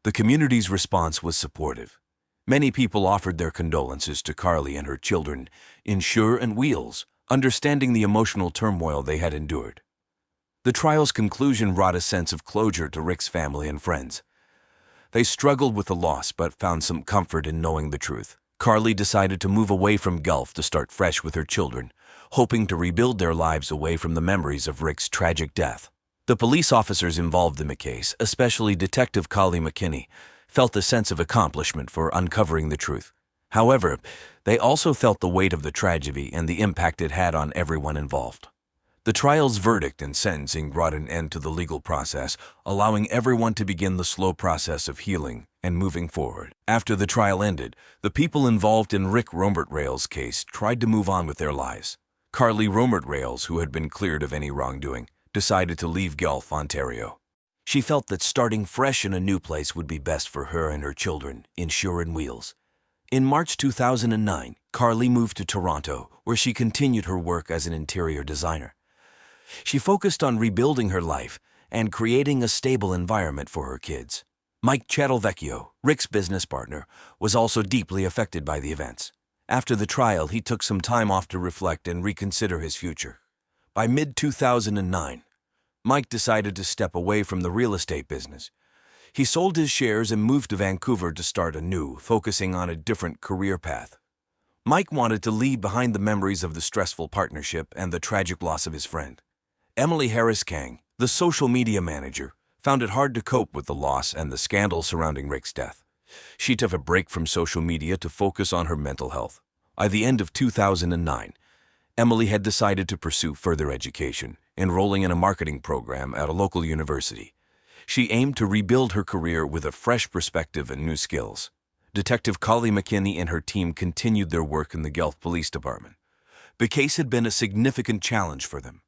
The community's response was supportive. Many people offered their condolences to Carly and her children, Insure and Wheels, understanding the emotional turmoil they had endured. The trial's conclusion brought a sense of closure to Rick's family and friends. They struggled with the loss but found some comfort in knowing the truth. Carly decided to move away from Guelph to start fresh with her children, hoping to rebuild their lives away from the memories of Rick's tragic death. The police officers involved in the case, especially Detective Carly McKinney, felt a sense of accomplishment for uncovering the truth. However, they also felt the weight of the tragedy and the impact it had on everyone involved. The trial's verdict and sentencing brought an end to the legal process, allowing everyone to begin the slow process of healing and moving forward. After the trial ended, the people involved in Rick Rayle's case tried to move on with their lives. Carly Rayles, who had been cleared of any wrongdoing, decided to leave Guelph, Ontario. She felt that starting fresh in a new place would be best for her and her children, Insure and Wheels. In March 2009, Carly moved to Toronto, where she continued her work as an interior designer. She focused on rebuilding her life and creating a stable environment for her kids. Mike Chattelvecchio, Rick's business partner, was also deeply affected by the events. After the trial, he took some time off to reflect and reconsider his future. By mid-2009, Mike decided to step away from the real estate business. He sold his shares and moved to Vancouver to start anew, focusing on a different career path. Mike wanted to leave behind the memories of the stressful partnership and the tragic loss of his friend. Emily Harris Kang, the social media manager, found it hard to cope with the loss and the scandal surrounding Rick's death. She took a break from social media to focus on her mental health. By the end of 2009, Emily had decided to pursue further education, enrolling in a marketing program at a local university. She aimed to rebuild her career with a fresh perspective and new skills. Detective Collie McKinney and her team continued their work in the Guelph Police Department. The case had been a significant challenge for them,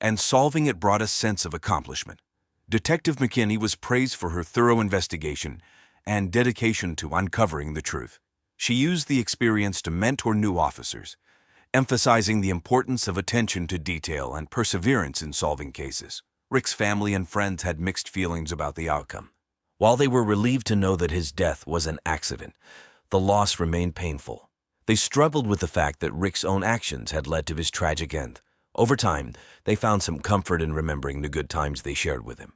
and solving it brought a sense of accomplishment. Detective McKinney was praised for her thorough investigation and dedication to uncovering the truth. She used the experience to mentor new officers, emphasizing the importance of attention to detail and perseverance in solving cases. Rick's family and friends had mixed feelings about the outcome. While they were relieved to know that his death was an accident, the loss remained painful. They struggled with the fact that Rick's own actions had led to his tragic end. Over time, they found some comfort in remembering the good times they shared with him.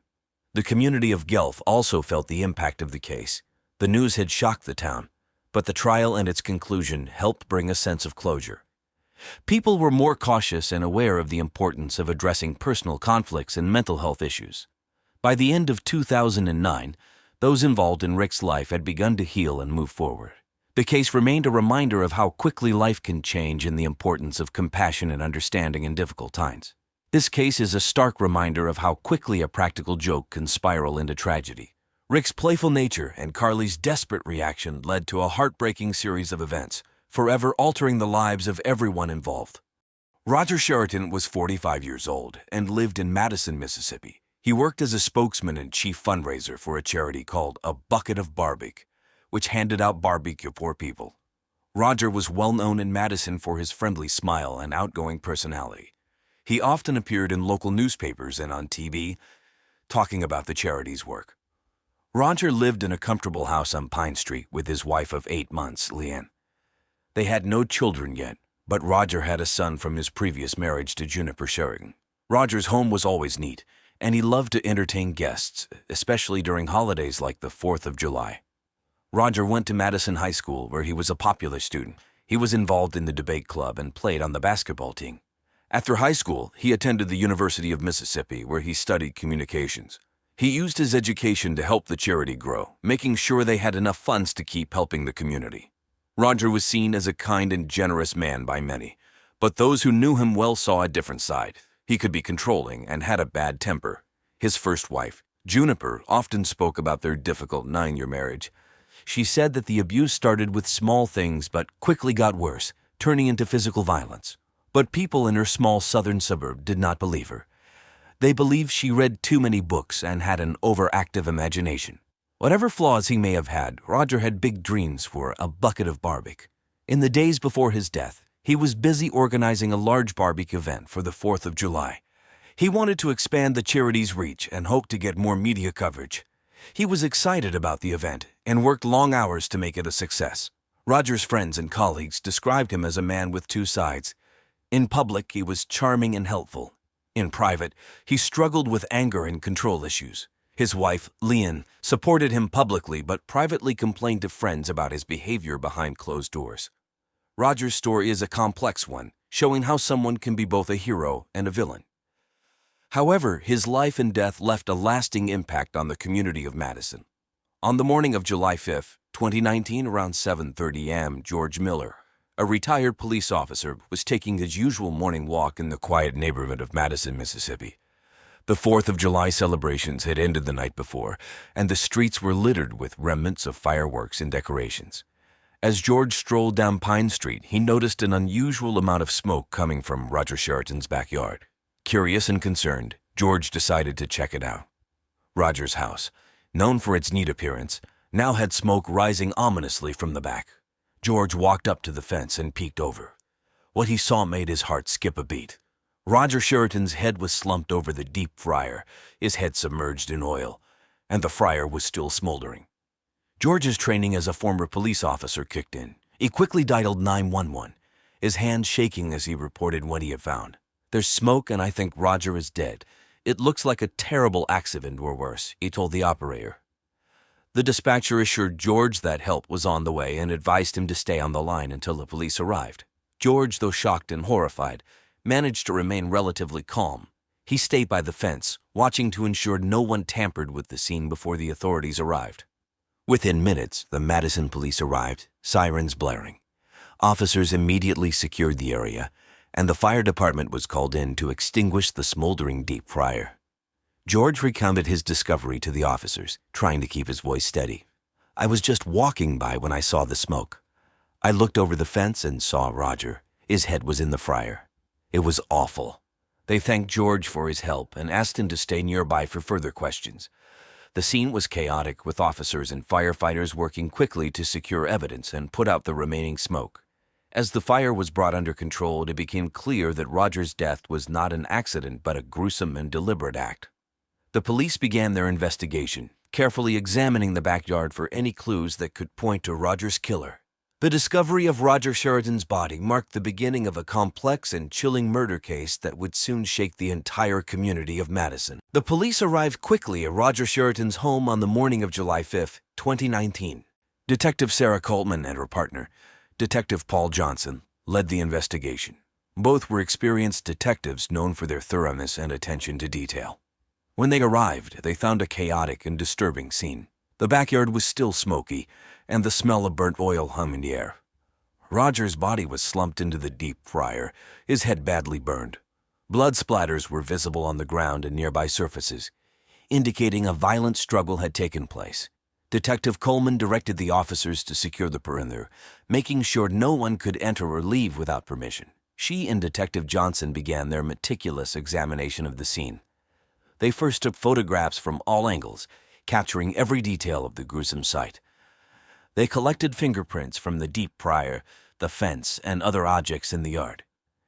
The community of Guelph also felt the impact of the case. The news had shocked the town, but the trial and its conclusion helped bring a sense of closure. People were more cautious and aware of the importance of addressing personal conflicts and mental health issues. By the end of 2009, those involved in Rick's life had begun to heal and move forward. The case remained a reminder of how quickly life can change and the importance of compassion and understanding in difficult times. This case is a stark reminder of how quickly a practical joke can spiral into tragedy. Rick's playful nature and Carly's desperate reaction led to a heartbreaking series of events, forever altering the lives of everyone involved. Roger Sheraton was 45 years old and lived in Madison, Mississippi. He worked as a spokesman and chief fundraiser for a charity called A Bucket of Barbecue, which handed out barbecue to poor people. Roger was well known in Madison for his friendly smile and outgoing personality. He often appeared in local newspapers and on TV, talking about the charity's work. Roger lived in a comfortable house on Pine Street with his wife of 8 months, Leanne. They had no children yet, but Roger had a son from his previous marriage to Juniper Sheridan. Roger's home was always neat, and he loved to entertain guests, especially during holidays like the 4th of July. Roger went to Madison High School, where he was a popular student. He was involved in the debate club and played on the basketball team. After high school, he attended the University of Mississippi, where he studied communications. He used his education to help the charity grow, making sure they had enough funds to keep helping the community. Roger was seen as a kind and generous man by many, but those who knew him well saw a different side. He could be controlling and had a bad temper. His first wife, Juniper, often spoke about their difficult 9-year marriage. She said that the abuse started with small things but quickly got worse, turning into physical violence. But people in her small southern suburb did not believe her. They believed she read too many books and had an overactive imagination. Whatever flaws he may have had, Roger had big dreams for A Bucket of Barbecue. In the days before his death, he was busy organizing a large barbecue event for the 4th of July. He wanted to expand the charity's reach and hoped to get more media coverage. He was excited about the event and worked long hours to make it a success. Roger's friends and colleagues described him as a man with two sides. In public, he was charming and helpful. In private, he struggled with anger and control issues. His wife, Leanne, supported him publicly but privately complained to friends about his behavior behind closed doors. Roger's story is a complex one, showing how someone can be both a hero and a villain. However, his life and death left a lasting impact on the community of Madison. On the morning of July 5, 2019, around 7:30 a.m., George Miller, a retired police officer, was taking his usual morning walk in the quiet neighborhood of Madison, Mississippi. The 4th of July celebrations had ended the night before, and the streets were littered with remnants of fireworks and decorations. As George strolled down Pine Street, he noticed an unusual amount of smoke coming from Roger Sheraton's backyard. Curious and concerned, George decided to check it out. Roger's house, known for its neat appearance, now had smoke rising ominously from the back. George walked up to the fence and peeked over. What he saw made his heart skip a beat. Roger Sheraton's head was slumped over the deep fryer, his head submerged in oil, and the fryer was still smoldering. George's training as a former police officer kicked in. He quickly dialed 911, his hand shaking as he reported what he had found. "There's smoke and I think Roger is dead. It looks like a terrible accident or worse," he told the operator. The dispatcher assured George that help was on the way and advised him to stay on the line until the police arrived. George, though shocked and horrified, managed to remain relatively calm. He stayed by the fence, watching to ensure no one tampered with the scene before the authorities arrived. Within minutes, the Madison police arrived, sirens blaring. Officers immediately secured the area, and the fire department was called in to extinguish the smoldering deep fryer. George recounted his discovery to the officers, trying to keep his voice steady. "I was just walking by when I saw the smoke. I looked over the fence and saw Roger. His head was in the fryer. It was awful." They thanked George for his help and asked him to stay nearby for further questions. The scene was chaotic, with officers and firefighters working quickly to secure evidence and put out the remaining smoke. As the fire was brought under control, it became clear that Roger's death was not an accident but a gruesome and deliberate act. The police began their investigation, carefully examining the backyard for any clues that could point to Roger's killer. The discovery of Roger Sheraton's body marked the beginning of a complex and chilling murder case that would soon shake the entire community of Madison. The police arrived quickly at Roger Sheraton's home on the morning of July 5, 2019. Detective Sarah Coleman and her partner, Detective Paul Johnson, led the investigation. Both were experienced detectives known for their thoroughness and attention to detail. When they arrived, they found a chaotic and disturbing scene. The backyard was still smoky, and the smell of burnt oil hung in the air. Roger's body was slumped into the deep fryer, his head badly burned. Blood splatters were visible on the ground and nearby surfaces, indicating a violent struggle had taken place. Detective Coleman directed the officers to secure the perimeter, making sure no one could enter or leave without permission. She and Detective Johnson began their meticulous examination of the scene. They first took photographs from all angles, capturing every detail of the gruesome sight. They collected fingerprints from the deep fryer, the fence, and other objects in the yard.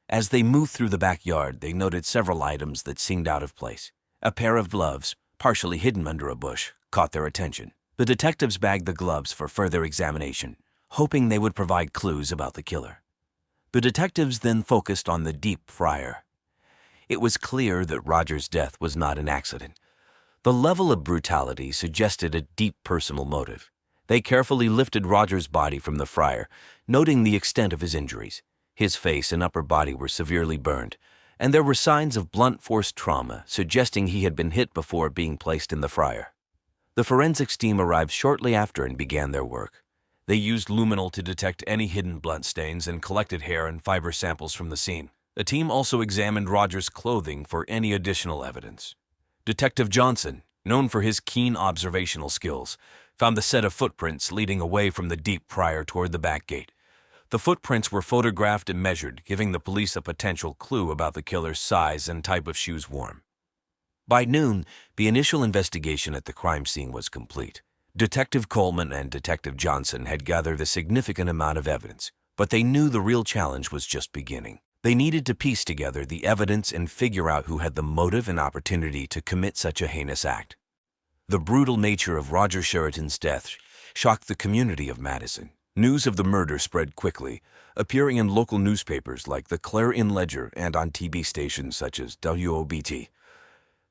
As they moved through the backyard, they noted several items that seemed out of place. A pair of gloves, partially hidden under a bush, caught their attention. The detectives bagged the gloves for further examination, hoping they would provide clues about the killer. The detectives then focused on the deep fryer. It was clear that Roger's death was not an accident. The level of brutality suggested a deep personal motive. They carefully lifted Roger's body from the fryer, noting the extent of his injuries. His face and upper body were severely burned, and there were signs of blunt force trauma, suggesting he had been hit before being placed in the fryer. The forensics team arrived shortly after and began their work. They used luminol to detect any hidden blunt stains and collected hair and fiber samples from the scene. The team also examined Roger's clothing for any additional evidence. Detective Johnson, known for his keen observational skills, found the set of footprints leading away from the deep fryer toward the back gate. The footprints were photographed and measured, giving the police a potential clue about the killer's size and type of shoes worn. By noon, the initial investigation at the crime scene was complete. Detective Coleman and Detective Johnson had gathered a significant amount of evidence, but they knew the real challenge was just beginning. They needed to piece together the evidence and figure out who had the motive and opportunity to commit such a heinous act. The brutal nature of Roger Sheraton's death shocked the community of Madison. News of the murder spread quickly, appearing in local newspapers like the Clarion Ledger and on TV stations such as WOBT.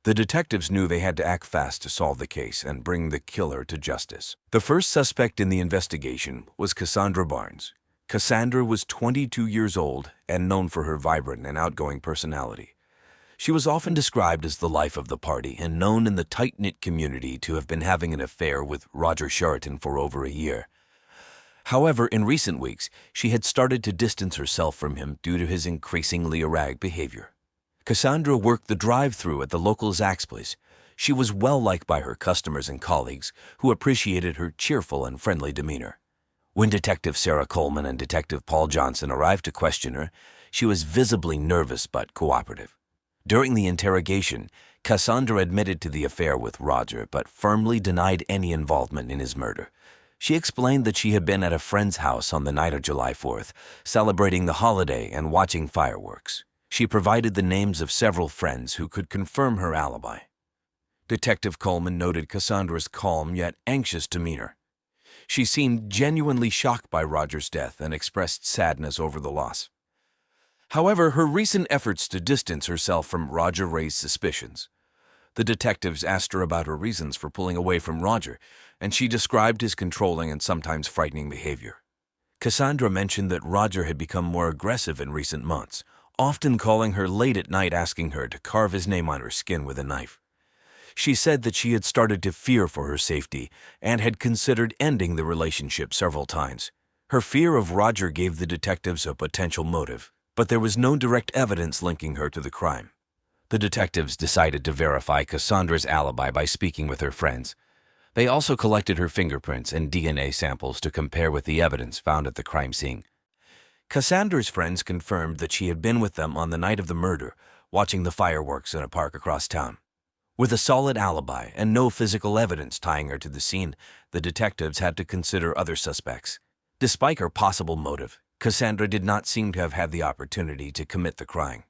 The detectives knew they had to act fast to solve the case and bring the killer to justice. The first suspect in the investigation was Cassandra Barnes. Cassandra was 22 years old and known for her vibrant and outgoing personality. She was often described as the life of the party and known in the tight-knit community to have been having an affair with Roger Sheraton for over a year. However, in recent weeks, she had started to distance herself from him due to his increasingly erratic behavior. Cassandra worked the drive-thru at the local Zaxby's. She was well-liked by her customers and colleagues, who appreciated her cheerful and friendly demeanor. When Detective Sarah Coleman and Detective Paul Johnson arrived to question her, she was visibly nervous but cooperative. During the interrogation, Cassandra admitted to the affair with Roger but firmly denied any involvement in his murder. She explained that she had been at a friend's house on the night of July 4th, celebrating the holiday and watching fireworks. She provided the names of several friends who could confirm her alibi. Detective Coleman noted Cassandra's calm yet anxious demeanor. She seemed genuinely shocked by Roger's death and expressed sadness over the loss. However, her recent efforts to distance herself from Roger raised suspicions. The detectives asked her about her reasons for pulling away from Roger, and she described his controlling and sometimes frightening behavior. Cassandra mentioned that Roger had become more aggressive in recent months, often calling her late at night asking her to carve his name on her skin with a knife. She said that she had started to fear for her safety and had considered ending the relationship several times. Her fear of Roger gave the detectives a potential motive, but there was no direct evidence linking her to the crime. The detectives decided to verify Cassandra's alibi by speaking with her friends. They also collected her fingerprints and DNA samples to compare with the evidence found at the crime scene. Cassandra's friends confirmed that she had been with them on the night of the murder, watching the fireworks in a park across town. With a solid alibi and no physical evidence tying her to the scene, the detectives had to consider other suspects. Despite her possible motive, Cassandra did not seem to have had the opportunity to commit the crime.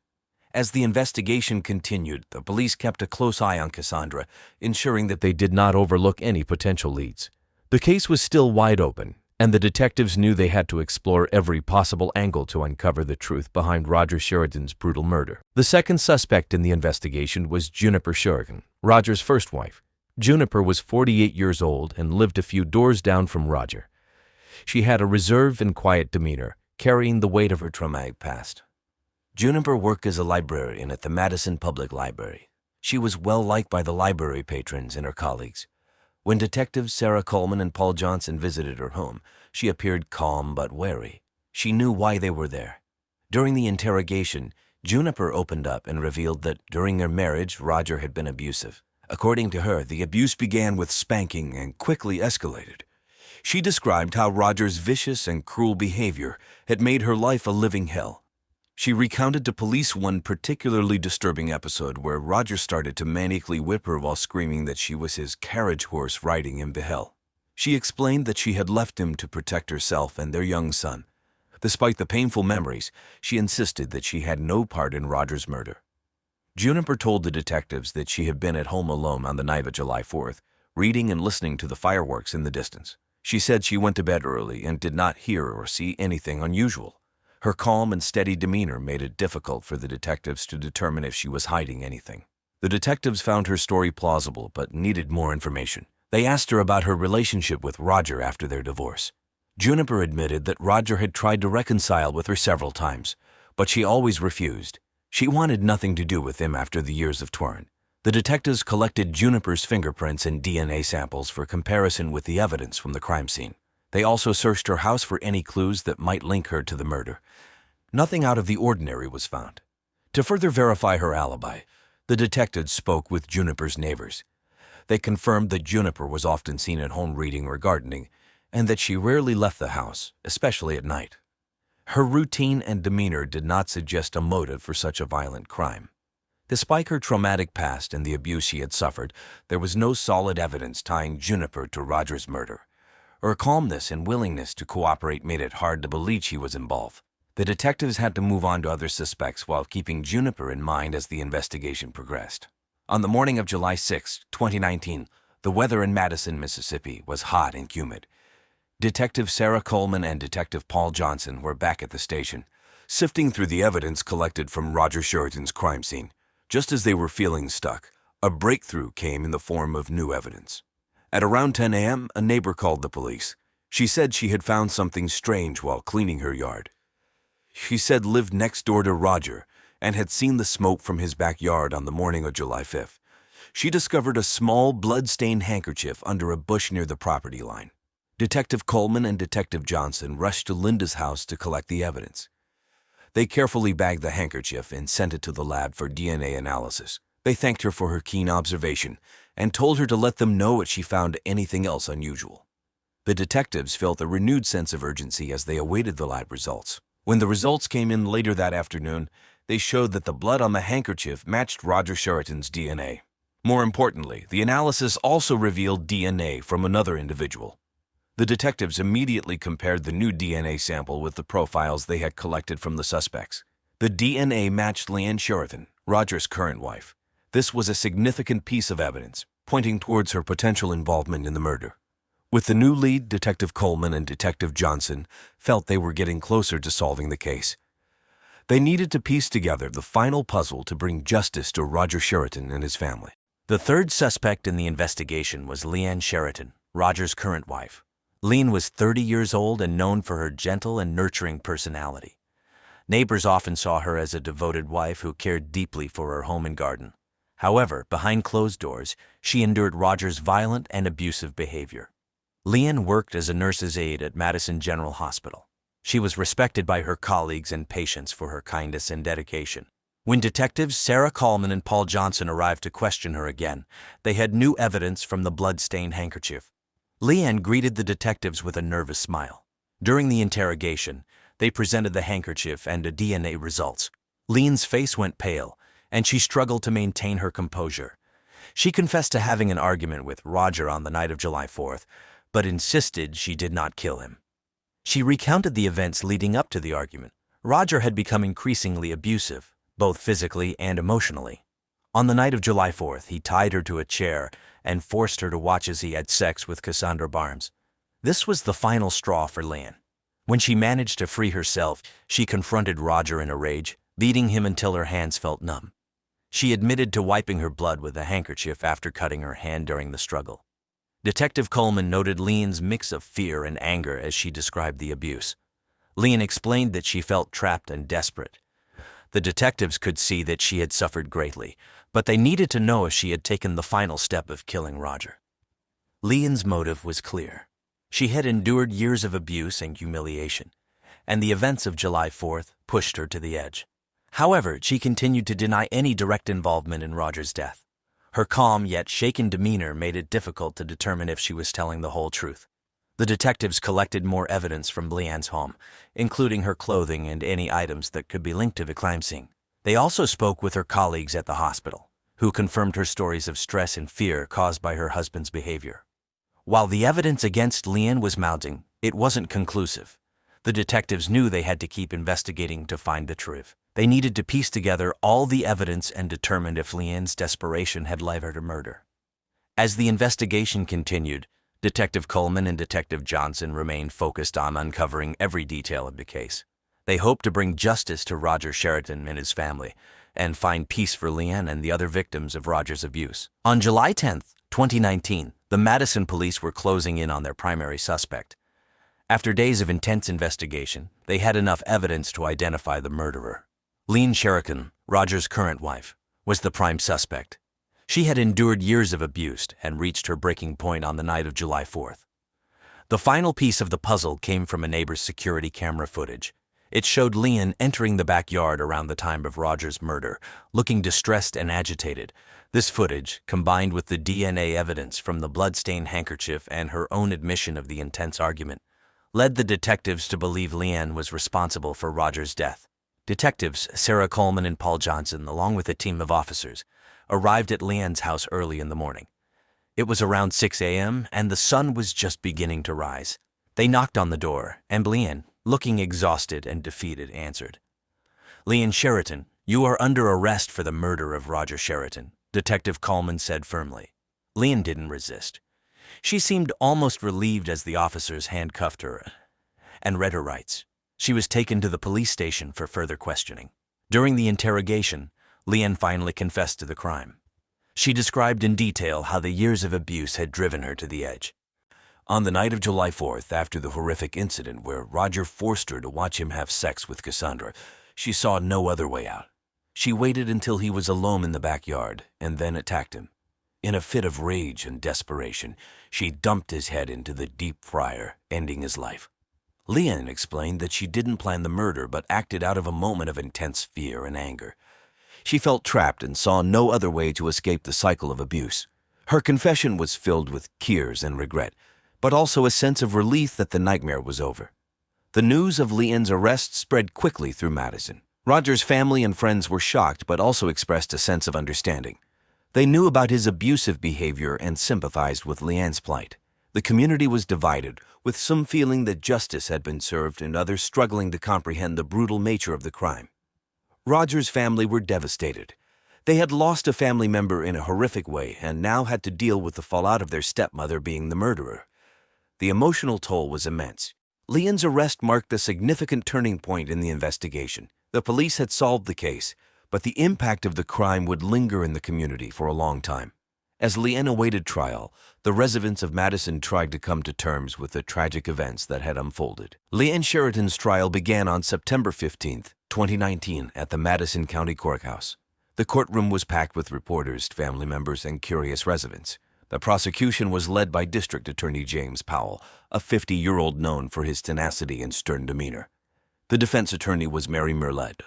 As the investigation continued, the police kept a close eye on Cassandra, ensuring that they did not overlook any potential leads. The case was still wide open, and the detectives knew they had to explore every possible angle to uncover the truth behind Roger Sheridan's brutal murder. The second suspect in the investigation was Juniper Sheridan, Roger's first wife. Juniper was 48 years old and lived a few doors down from Roger. She had a reserved and quiet demeanor, carrying the weight of her traumatic past. Juniper worked as a librarian at the Madison Public Library. She was well-liked by the library patrons and her colleagues. When detectives Sarah Coleman and Paul Johnson visited her home, she appeared calm but wary. She knew why they were there. During the interrogation, Juniper opened up and revealed that during their marriage, Roger had been abusive. According to her, the abuse began with spanking and quickly escalated. She described how Roger's vicious and cruel behavior had made her life a living hell. She recounted to police one particularly disturbing episode where Roger started to manically whip her while screaming that she was his carriage horse riding him to hell. She explained that she had left him to protect herself and their young son. Despite the painful memories, she insisted that she had no part in Roger's murder. Juniper told the detectives that she had been at home alone on the night of July 4th, reading and listening to the fireworks in the distance. She said she went to bed early and did not hear or see anything unusual. Her calm and steady demeanor made it difficult for the detectives to determine if she was hiding anything. The detectives found her story plausible but needed more information. They asked her about her relationship with Roger after their divorce. Juniper admitted that Roger had tried to reconcile with her several times, but she always refused. She wanted nothing to do with him after the years of touring. The detectives collected Juniper's fingerprints and DNA samples for comparison with the evidence from the crime scene. They also searched her house for any clues that might link her to the murder. Nothing out of the ordinary was found. To further verify her alibi, the detectives spoke with Juniper's neighbors. They confirmed that Juniper was often seen at home reading or gardening, and that she rarely left the house, especially at night. Her routine and demeanor did not suggest a motive for such a violent crime. Despite her traumatic past and the abuse she had suffered, there was no solid evidence tying Juniper to Roger's murder. Her calmness and willingness to cooperate made it hard to believe she was involved. The detectives had to move on to other suspects while keeping Juniper in mind as the investigation progressed. On the morning of July 6, 2019, the weather in Madison, Mississippi was hot and humid. Detective Sarah Coleman and Detective Paul Johnson were back at the station, sifting through the evidence collected from Roger Sheridan's crime scene. Just as they were feeling stuck, a breakthrough came in the form of new evidence. At around 10 a.m., a neighbor called the police. She said she had found something strange while cleaning her yard. She said lived next door to Roger and had seen the smoke from his backyard on the morning of July 5th. She discovered a small blood-stained handkerchief under a bush near the property line. Detective Coleman and Detective Johnson rushed to Linda's house to collect the evidence. They carefully bagged the handkerchief and sent it to the lab for DNA analysis. They thanked her for her keen observation and told her to let them know if she found anything else unusual. The detectives felt a renewed sense of urgency as they awaited the lab results. When the results came in later that afternoon, they showed that the blood on the handkerchief matched Roger Sheridan's DNA. More importantly, the analysis also revealed DNA from another individual. The detectives immediately compared the new DNA sample with the profiles they had collected from the suspects. The DNA matched Leanne Sheraton, Roger's current wife. This was a significant piece of evidence, pointing towards her potential involvement in the murder. With the new lead, Detective Coleman and Detective Johnson felt they were getting closer to solving the case. They needed to piece together the final puzzle to bring justice to Roger Sheraton and his family. The third suspect in the investigation was Leanne Sheraton, Roger's current wife. Leanne was 30 years old and known for her gentle and nurturing personality. Neighbors often saw her as a devoted wife who cared deeply for her home and garden. However, behind closed doors, she endured Roger's violent and abusive behavior. Leanne worked as a nurse's aide at Madison General Hospital. She was respected by her colleagues and patients for her kindness and dedication. When detectives Sarah Coleman and Paul Johnson arrived to question her again, they had new evidence from the blood-stained handkerchief. Leanne greeted the detectives with a nervous smile. During the interrogation, they presented the handkerchief and the DNA results. Leanne's face went pale, and she struggled to maintain her composure. She confessed to having an argument with Roger on the night of July 4th, but insisted she did not kill him. She recounted the events leading up to the argument. Roger had become increasingly abusive, both physically and emotionally. On the night of July 4th, he tied her to a chair and forced her to watch as he had sex with Cassandra Barnes. This was the final straw for Leanne. When she managed to free herself, she confronted Roger in a rage, beating him until her hands felt numb. She admitted to wiping her blood with a handkerchief after cutting her hand during the struggle. Detective Coleman noted Leanne's mix of fear and anger as she described the abuse. Leanne explained that she felt trapped and desperate. The detectives could see that she had suffered greatly, but they needed to know if she had taken the final step of killing Roger. Leanne's motive was clear. She had endured years of abuse and humiliation, and the events of July 4th pushed her to the edge. However, she continued to deny any direct involvement in Roger's death. Her calm yet shaken demeanor made it difficult to determine if she was telling the whole truth. The detectives collected more evidence from Leanne's home, including her clothing and any items that could be linked to the crime scene. They also spoke with her colleagues at the hospital, who confirmed her stories of stress and fear caused by her husband's behavior. While the evidence against Leanne was mounting, it wasn't conclusive. The detectives knew they had to keep investigating to find the truth. They needed to piece together all the evidence and determine if Leanne's desperation had led her to murder. As the investigation continued, Detective Coleman and Detective Johnson remained focused on uncovering every detail of the case. They hoped to bring justice to Roger Sheraton and his family, and find peace for Leanne and the other victims of Roger's abuse. On July 10, 2019, the Madison police were closing in on their primary suspect. After days of intense investigation, they had enough evidence to identify the murderer. Leanne Sheraton, Roger's current wife, was the prime suspect. She had endured years of abuse and reached her breaking point on the night of July 4th. The final piece of the puzzle came from a neighbor's security camera footage. It showed Leanne entering the backyard around the time of Roger's murder, looking distressed and agitated. This footage, combined with the DNA evidence from the blood-stained handkerchief and her own admission of the intense argument, led the detectives to believe Leanne was responsible for Roger's death. Detectives Sarah Coleman and Paul Johnson, along with a team of officers, arrived at Leanne's house early in the morning. It was around 6 a.m., and the sun was just beginning to rise. They knocked on the door, and Leanne, looking exhausted and defeated, answered. "Leanne Sheraton, you are under arrest for the murder of Roger Sheraton," Detective Coleman said firmly. Leanne didn't resist. She seemed almost relieved as the officers handcuffed her and read her rights. She was taken to the police station for further questioning. During the interrogation, Leanne finally confessed to the crime. She described in detail how the years of abuse had driven her to the edge. On the night of July 4th, after the horrific incident where Roger forced her to watch him have sex with Cassandra, she saw no other way out. She waited until he was alone in the backyard and then attacked him. In a fit of rage and desperation, she dumped his head into the deep fryer, ending his life. Leanne explained that she didn't plan the murder but acted out of a moment of intense fear and anger. She felt trapped and saw no other way to escape the cycle of abuse. Her confession was filled with tears and regret, but also a sense of relief that the nightmare was over. The news of Leanne's arrest spread quickly through Madison. Roger's family and friends were shocked but also expressed a sense of understanding. They knew about his abusive behavior and sympathized with Leanne's plight. The community was divided, with some feeling that justice had been served and others struggling to comprehend the brutal nature of the crime. Roger's family were devastated. They had lost a family member in a horrific way and now had to deal with the fallout of their stepmother being the murderer. The emotional toll was immense. Leon's arrest marked a significant turning point in the investigation. The police had solved the case, but the impact of the crime would linger in the community for a long time. As Leanne awaited trial, the residents of Madison tried to come to terms with the tragic events that had unfolded. Leanne Sheridan's trial began on September 15, 2019, at the Madison County Courthouse. The courtroom was packed with reporters, family members, and curious residents. The prosecution was led by District Attorney James Powell, a 50-year-old known for his tenacity and stern demeanor. The defense attorney was Mary Merlette,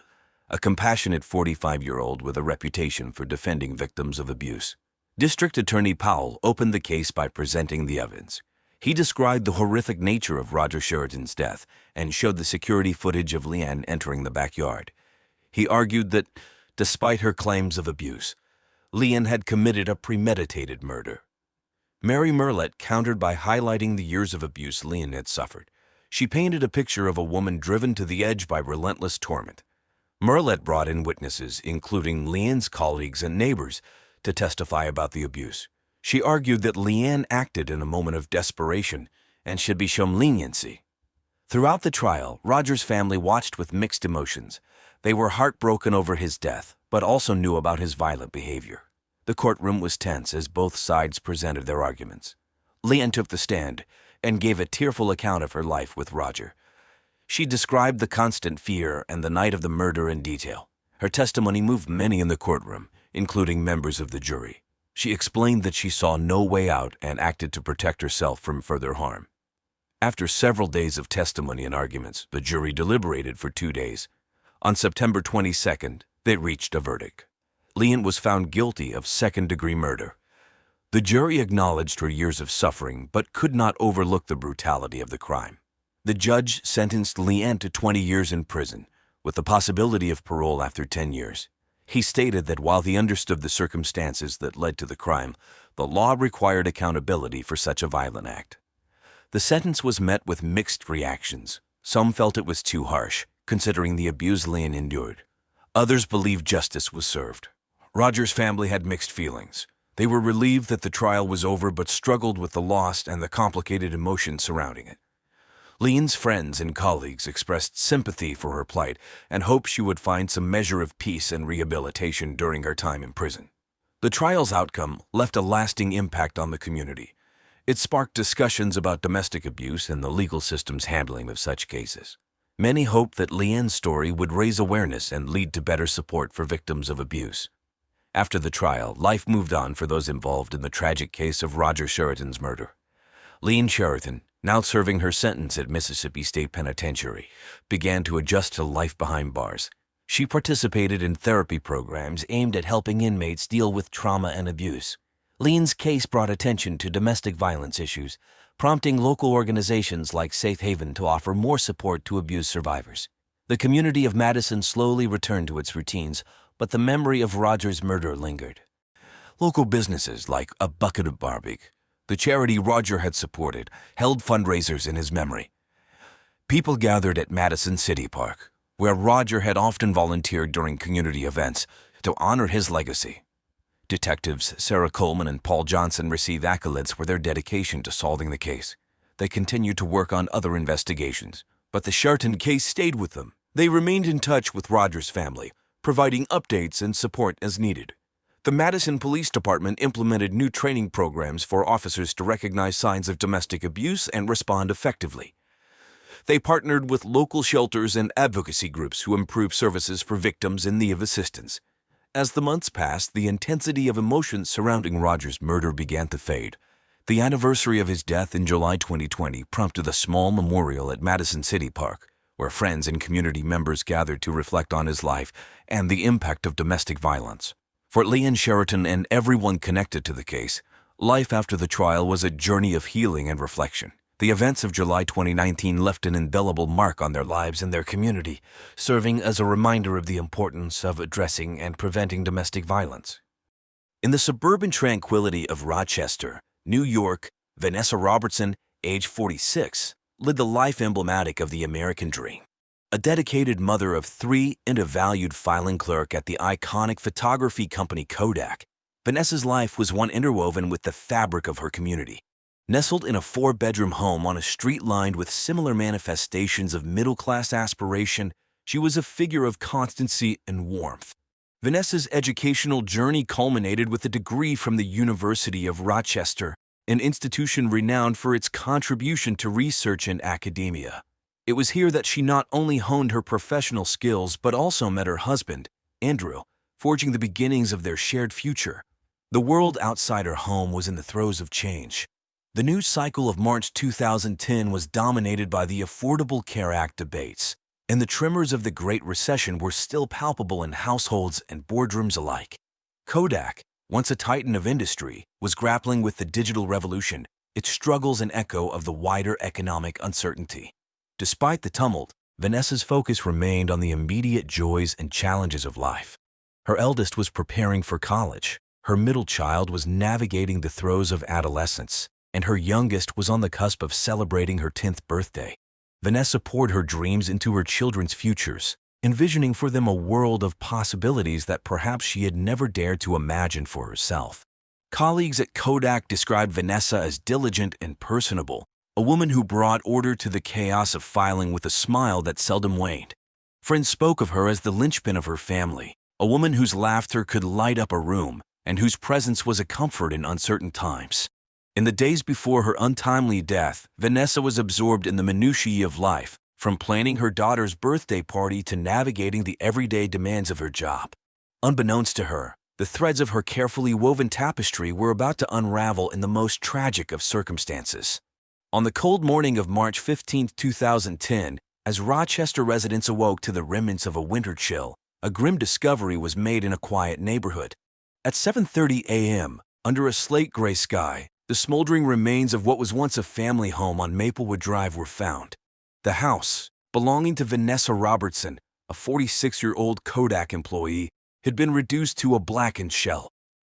a compassionate 45-year-old with a reputation for defending victims of abuse. District Attorney Powell opened the case by presenting the evidence. He described the horrific nature of Roger Sheridan's death and showed the security footage of Leanne entering the backyard. He argued that, despite her claims of abuse, Leanne had committed a premeditated murder. Mary Merlette countered by highlighting the years of abuse Leanne had suffered. She painted a picture of a woman driven to the edge by relentless torment. Merlette brought in witnesses, including Leanne's colleagues and neighbors, to testify about the abuse. She argued that Leanne acted in a moment of desperation and should be shown leniency. Throughout the trial, Roger's family watched with mixed emotions. They were heartbroken over his death, but also knew about his violent behavior. The courtroom was tense as both sides presented their arguments. Leanne took the stand and gave a tearful account of her life with Roger. She described the constant fear and the night of the murder in detail. Her testimony moved many in the courtroom, including members of the jury. She explained that she saw no way out and acted to protect herself from further harm. After several days of testimony and arguments, the jury deliberated for 2 days. On September 22nd, they reached a verdict. Leanne was found guilty of second-degree murder. The jury acknowledged her years of suffering but could not overlook the brutality of the crime. The judge sentenced Leanne to 20 years in prison, with the possibility of parole after 10 years. He stated that while he understood the circumstances that led to the crime, the law required accountability for such a violent act. The sentence was met with mixed reactions. Some felt it was too harsh, considering the abuse Leanne endured. Others believed justice was served. Roger's family had mixed feelings. They were relieved that the trial was over but struggled with the loss and the complicated emotions surrounding it. Leanne's friends and colleagues expressed sympathy for her plight and hoped she would find some measure of peace and rehabilitation during her time in prison. The trial's outcome left a lasting impact on the community. It sparked discussions about domestic abuse and the legal system's handling of such cases. Many hoped that Leanne's story would raise awareness and lead to better support for victims of abuse. After the trial, life moved on for those involved in the tragic case of Roger Sheridan's murder. Leanne Sheridan, now serving her sentence at Mississippi State Penitentiary, began to adjust to life behind bars. She participated in therapy programs aimed at helping inmates deal with trauma and abuse. Leanne's case brought attention to domestic violence issues, prompting local organizations like Safe Haven to offer more support to abuse survivors. The community of Madison slowly returned to its routines, but the memory of Roger's murder lingered. Local businesses like A Bucket of Barbecue, the charity Roger had supported, held fundraisers in his memory. People gathered at Madison City Park, where Roger had often volunteered during community events, to honor his legacy. Detectives Sarah Coleman and Paul Johnson received accolades for their dedication to solving the case. They continued to work on other investigations, but the Sheridan case stayed with them. They remained in touch with Roger's family, providing updates and support as needed. The Madison Police Department implemented new training programs for officers to recognize signs of domestic abuse and respond effectively. They partnered with local shelters and advocacy groups who improved services for victims in need of assistance. As the months passed, the intensity of emotions surrounding Roger's murder began to fade. The anniversary of his death in July 2020 prompted a small memorial at Madison City Park, where friends and community members gathered to reflect on his life and the impact of domestic violence. For Leanne Sheridan and everyone connected to the case, life after the trial was a journey of healing and reflection. The events of July 2019 left an indelible mark on their lives and their community, serving as a reminder of the importance of addressing and preventing domestic violence. In the suburban tranquility of Rochester, New York, Vanessa Robertson, age 46, lived the life emblematic of the American dream. A dedicated mother of three and a valued filing clerk at the iconic photography company Kodak, Vanessa's life was one interwoven with the fabric of her community. Nestled in a four-bedroom home on a street lined with similar manifestations of middle-class aspiration, she was a figure of constancy and warmth. Vanessa's educational journey culminated with a degree from the University of Rochester, an institution renowned for its contribution to research and academia. It was here that she not only honed her professional skills but also met her husband, Andrew, forging the beginnings of their shared future. The world outside her home was in the throes of change. The news cycle of March 2010 was dominated by the Affordable Care Act debates, and the tremors of the Great Recession were still palpable in households and boardrooms alike. Kodak, once a titan of industry, was grappling with the digital revolution, its struggles an echo of the wider economic uncertainty. Despite the tumult, Vanessa's focus remained on the immediate joys and challenges of life. Her eldest was preparing for college, her middle child was navigating the throes of adolescence, and her youngest was on the cusp of celebrating her 10th birthday. Vanessa poured her dreams into her children's futures, envisioning for them a world of possibilities that perhaps she had never dared to imagine for herself. Colleagues at Kodak described Vanessa as diligent and personable, a woman who brought order to the chaos of filing with a smile that seldom waned. Friends spoke of her as the linchpin of her family, a woman whose laughter could light up a room and whose presence was a comfort in uncertain times. In the days before her untimely death, Vanessa was absorbed in the minutiae of life, from planning her daughter's birthday party to navigating the everyday demands of her job. Unbeknownst to her, the threads of her carefully woven tapestry were about to unravel in the most tragic of circumstances. On the cold morning of March 15, 2010, as Rochester residents awoke to the remnants of a winter chill, a grim discovery was made in a quiet neighborhood. At 7:30 a.m., under a slate-gray sky, the smoldering remains of what was once a family home on Maplewood Drive were found. The house, belonging to Vanessa Robertson, a 46-year-old Kodak employee, had been reduced to a blackened shell.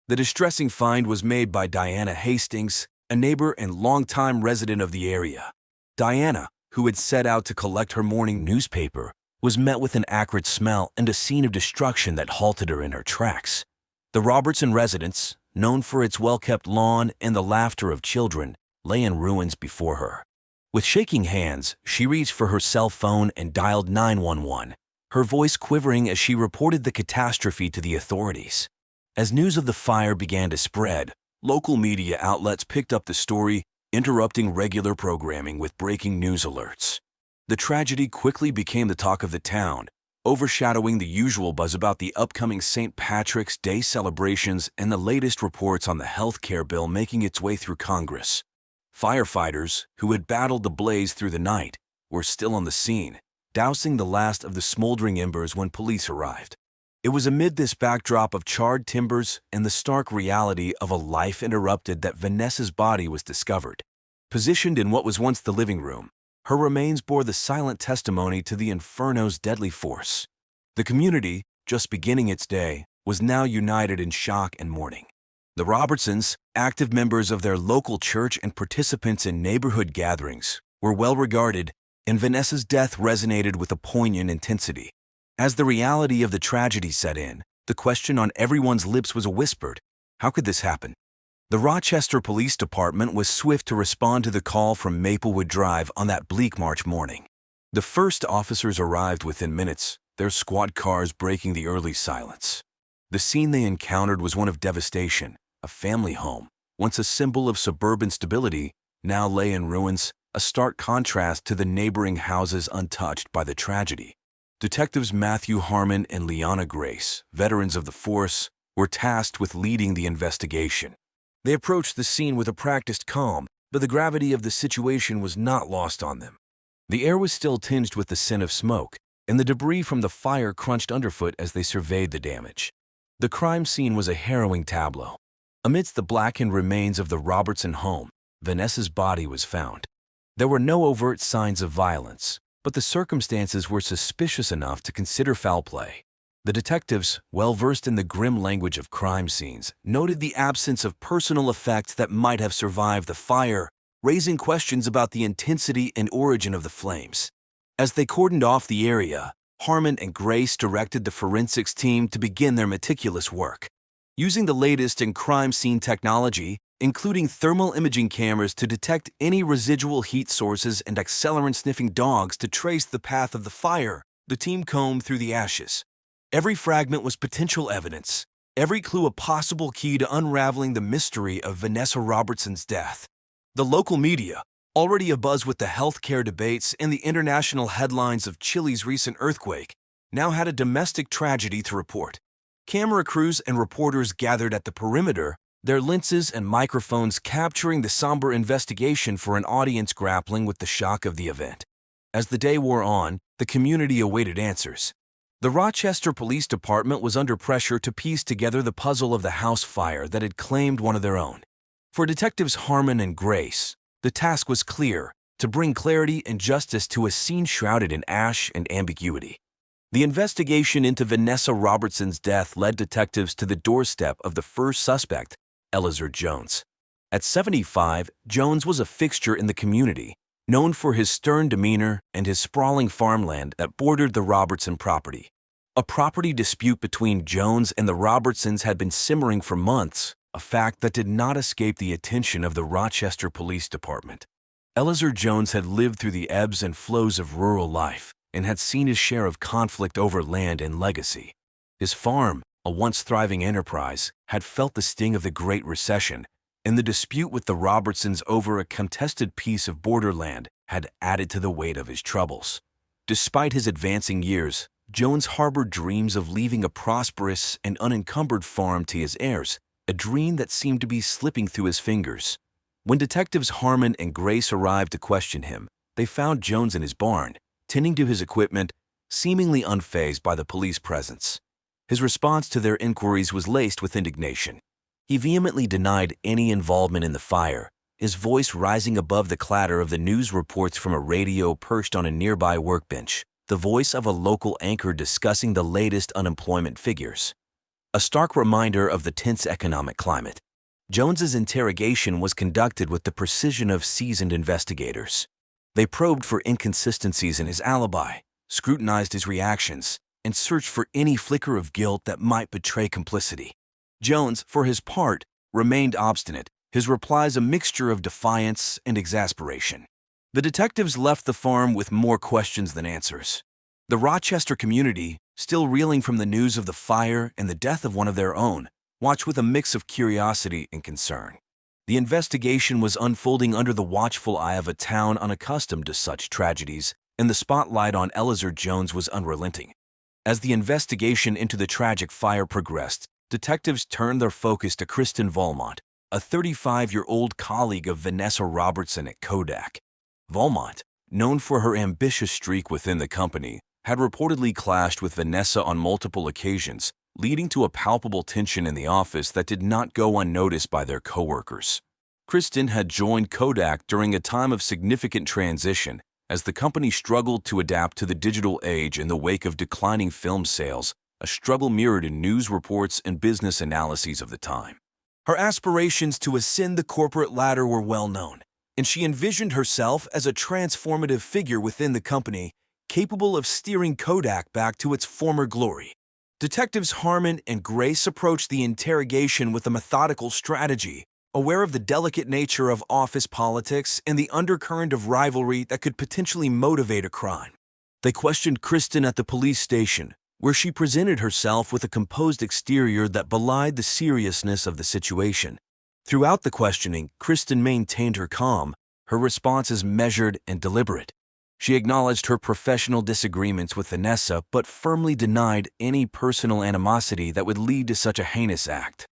The distressing find was made by Diana Hastings, a neighbor and longtime resident of the area. Diana, who had set out to collect her morning newspaper, was met with an acrid smell and a scene of destruction that halted her in her tracks. The Robertson residence, known for its well-kept lawn and the laughter of children, lay in ruins before her. With shaking hands, she reached for her cell phone and dialed 911, her voice quivering as she reported the catastrophe to the authorities. As news of the fire began to spread, local media outlets picked up the story, interrupting regular programming with breaking news alerts. The tragedy quickly became the talk of the town, overshadowing the usual buzz about the upcoming St. Patrick's Day celebrations and the latest reports on the health care bill making its way through Congress. Firefighters, who had battled the blaze through the night, were still on the scene, dousing the last of the smoldering embers when police arrived. It was amid this backdrop of charred timbers and the stark reality of a life interrupted that Vanessa's body was discovered. Positioned in what was once the living room, her remains bore the silent testimony to the inferno's deadly force. The community, just beginning its day, was now united in shock and mourning. The Robertsons, active members of their local church and participants in neighborhood gatherings, were well regarded, and Vanessa's death resonated with a poignant intensity. As the reality of the tragedy set in, the question on everyone's lips was whispered, how could this happen? The Rochester Police Department was swift to respond to the call from Maplewood Drive on that bleak March morning. The first officers arrived within minutes, their squad cars breaking the early silence. The scene they encountered was one of devastation. A family home, once a symbol of suburban stability, now lay in ruins, a stark contrast to the neighboring houses untouched by the tragedy. Detectives Matthew Harmon and Liana Grace, veterans of the force, were tasked with leading the investigation. They approached the scene with a practiced calm, but the gravity of the situation was not lost on them. The air was still tinged with the scent of smoke, and the debris from the fire crunched underfoot as they surveyed the damage. The crime scene was a harrowing tableau. Amidst the blackened remains of the Robertson home, Vanessa's body was found. There were no overt signs of violence, but the circumstances were suspicious enough to consider foul play. The detectives, well versed in the grim language of crime scenes, noted the absence of personal effects that might have survived the fire, raising questions about the intensity and origin of the flames. As they cordoned off the area, Harmon and Grace directed the forensics team to begin their meticulous work. Using the latest in crime scene technology, including thermal imaging cameras to detect any residual heat sources and accelerant-sniffing dogs to trace the path of the fire, the team combed through the ashes. Every fragment was potential evidence, every clue a possible key to unraveling the mystery of Vanessa Robertson's death. The local media, already abuzz with the healthcare debates and the international headlines of Chile's recent earthquake, now had a domestic tragedy to report. Camera crews and reporters gathered at the perimeter, their lenses and microphones capturing the somber investigation for an audience grappling with the shock of the event. As the day wore on, the community awaited answers. The Rochester Police Department was under pressure to piece together the puzzle of the house fire that had claimed one of their own. For Detectives Harmon and Grace, the task was clear: to bring clarity and justice to a scene shrouded in ash and ambiguity. The investigation into Vanessa Robertson's death led detectives to the doorstep of the first suspect, Eliezer Jones. At 75, Jones was a fixture in the community, known for his stern demeanor and his sprawling farmland that bordered the Robertson property. A property dispute between Jones and the Robertsons had been simmering for months, a fact that did not escape the attention of the Rochester Police Department. Eliezer Jones had lived through the ebbs and flows of rural life and had seen his share of conflict over land and legacy. His farm, a once thriving enterprise, had felt the sting of the Great Recession, and the dispute with the Robertsons over a contested piece of borderland had added to the weight of his troubles. Despite his advancing years, Jones harbored dreams of leaving a prosperous and unencumbered farm to his heirs, a dream that seemed to be slipping through his fingers. When Detectives Harmon and Grace arrived to question him, they found Jones in his barn, tending to his equipment, seemingly unfazed by the police presence. His response to their inquiries was laced with indignation. He vehemently denied any involvement in the fire, his voice rising above the clatter of the news reports from a radio perched on a nearby workbench, the voice of a local anchor discussing the latest unemployment figures. A stark reminder of the tense economic climate. Jones's interrogation was conducted with the precision of seasoned investigators. They probed for inconsistencies in his alibi, scrutinized his reactions, and searched for any flicker of guilt that might betray complicity. Jones, for his part, remained obstinate, his replies a mixture of defiance and exasperation. The detectives left the farm with more questions than answers. The Rochester community, still reeling from the news of the fire and the death of one of their own, watched with a mix of curiosity and concern. The investigation was unfolding under the watchful eye of a town unaccustomed to such tragedies, and the spotlight on Eliezer Jones was unrelenting. As the investigation into the tragic fire progressed, detectives turned their focus to Kristen Volmont, a 35-year-old colleague of Vanessa Robertson at Kodak. Volmont, known for her ambitious streak within the company, had reportedly clashed with Vanessa on multiple occasions, leading to a palpable tension in the office that did not go unnoticed by their coworkers. Kristen had joined Kodak during a time of significant transition as the company struggled to adapt to the digital age in the wake of declining film sales, a struggle mirrored in news reports and business analyses of the time. Her aspirations to ascend the corporate ladder were well known, and she envisioned herself as a transformative figure within the company, capable of steering Kodak back to its former glory. Detectives Harmon and Grace approached the interrogation with a methodical strategy, aware of the delicate nature of office politics and the undercurrent of rivalry that could potentially motivate a crime. They questioned Kristen at the police station, where she presented herself with a composed exterior that belied the seriousness of the situation. Throughout the questioning, Kristen maintained her calm, her responses measured and deliberate. She acknowledged her professional disagreements with Vanessa but firmly denied any personal animosity that would lead to such a heinous act.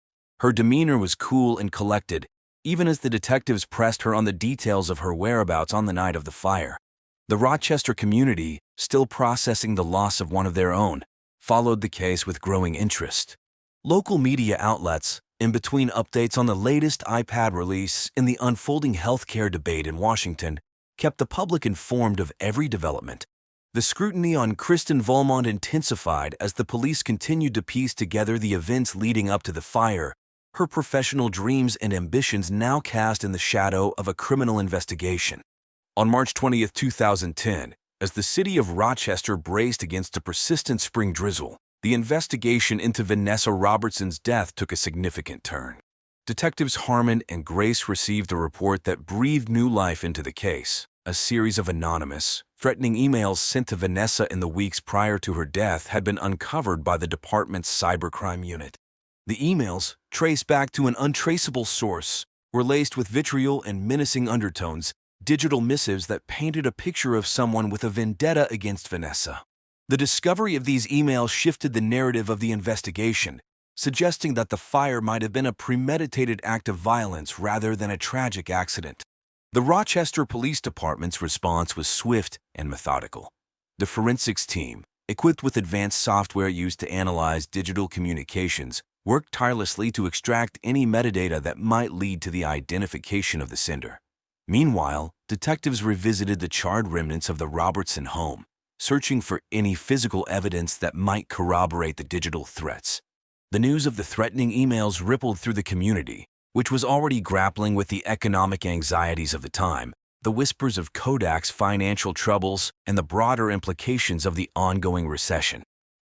Her demeanor was cool and collected, even as the detectives pressed her on the details of her whereabouts on the night of the fire. The Rochester community, still processing the loss of one of their own, followed the case with growing interest. Local media outlets, in between updates on the latest iPad release and the unfolding healthcare debate in Washington, kept the public informed of every development. The scrutiny on Kristen Volmont intensified as the police continued to piece together the events leading up to the fire, her professional dreams and ambitions now cast in the shadow of a criminal investigation. On March 20, 2010, As the city of Rochester braced against a persistent spring drizzle, the investigation into Vanessa Robertson's death took a significant turn. Detectives Harmon and Grace received a report that breathed new life into the case. A series of anonymous, threatening emails sent to Vanessa in the weeks prior to her death had been uncovered by the department's cybercrime unit. The emails, traced back to an untraceable source, were laced with vitriol and menacing undertones, digital missives that painted a picture of someone with a vendetta against Vanessa. The discovery of these emails shifted the narrative of the investigation, suggesting that the fire might have been a premeditated act of violence rather than a tragic accident. The Rochester Police Department's response was swift and methodical. The forensics team, equipped with advanced software used to analyze digital communications, worked tirelessly to extract any metadata that might lead to the identification of the sender. Meanwhile, detectives revisited the charred remnants of the Robertson home, searching for any physical evidence that might corroborate the digital threats. The news of the threatening emails rippled through the community, which was already grappling with the economic anxieties of the time, the whispers of Kodak's financial troubles, and the broader implications of the ongoing recession.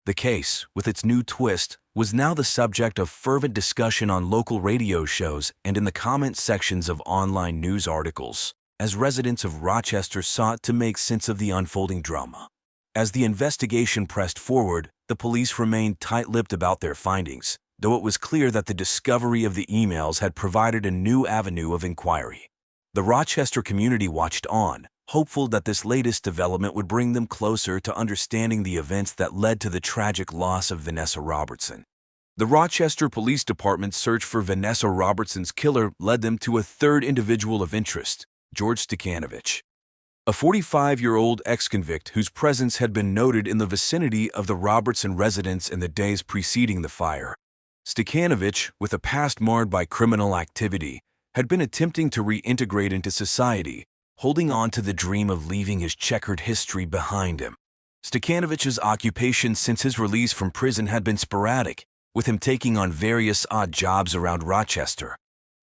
The case, with its new twist, was now the subject of fervent discussion on local radio shows and in the comment sections of online news articles, as residents of Rochester sought to make sense of the unfolding drama. As the investigation pressed forward, the police remained tight-lipped about their findings, though it was clear that the discovery of the emails had provided a new avenue of inquiry. The Rochester community watched on, hopeful that this latest development would bring them closer to understanding the events that led to the tragic loss of Vanessa Robertson. The Rochester Police Department's search for Vanessa Robertson's killer led them to a third individual of interest, George Stekanovich, a 45-year-old ex-convict whose presence had been noted in the vicinity of the Robertson residence in the days preceding the fire. Stekanovich, with a past marred by criminal activity, had been attempting to reintegrate into society, holding on to the dream of leaving his checkered history behind him. Stekanovich's occupation since his release from prison had been sporadic, with him taking on various odd jobs around Rochester.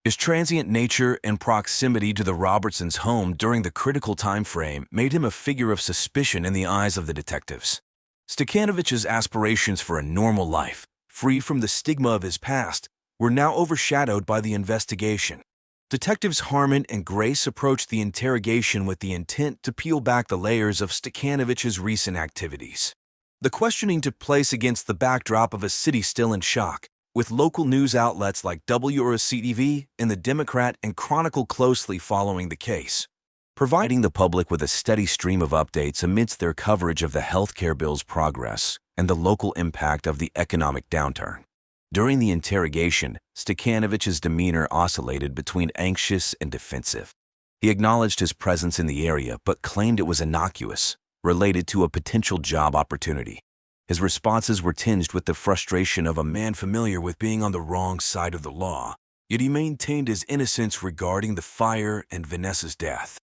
His transient nature and proximity to the Robertsons' home during the critical time frame made him a figure of suspicion in the eyes of the detectives. Stekanovich's aspirations for a normal life, free from the stigma of his past, were now overshadowed by the investigation. Detectives Harmon and Grace approached the interrogation with the intent to peel back the layers of Stekanovich's recent activities. The questioning took place against the backdrop of a city still in shock, with local news outlets like WRCTV and the Democrat and Chronicle closely following the case, providing the public with a steady stream of updates amidst their coverage of the healthcare bill's progress and the local impact of the economic downturn. During the interrogation, Stekanovich's demeanor oscillated between anxious and defensive. He acknowledged his presence in the area but claimed it was innocuous, related to a potential job opportunity. His responses were tinged with the frustration of a man familiar with being on the wrong side of the law, yet he maintained his innocence regarding the fire and Vanessa's death.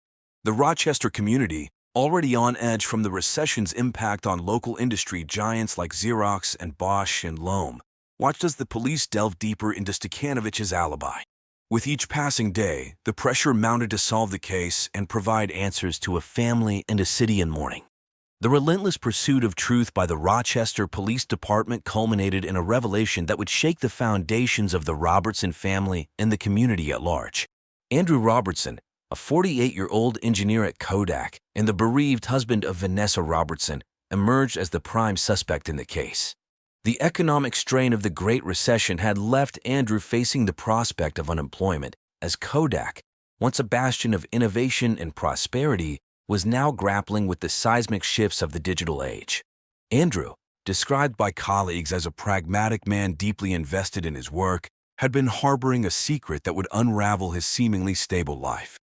The Rochester community, already on edge from the recession's impact on local industry giants like Xerox and Bosch and Lohm, watched as the police delved deeper into Stekanovich's alibi. With each passing day, the pressure mounted to solve the case and provide answers to a family and a city in mourning. The relentless pursuit of truth by the Rochester Police Department culminated in a revelation that would shake the foundations of the Robertson family and the community at large. Andrew Robertson, a 48-year-old engineer at Kodak and the bereaved husband of Vanessa Robertson, emerged as the prime suspect in the case. The economic strain of the Great Recession had left Andrew facing the prospect of unemployment, as Kodak, once a bastion of innovation and prosperity, was now grappling with the seismic shifts of the digital age. Andrew, described by colleagues as a pragmatic man deeply invested in his work, had been harboring a secret that would unravel his seemingly stable life.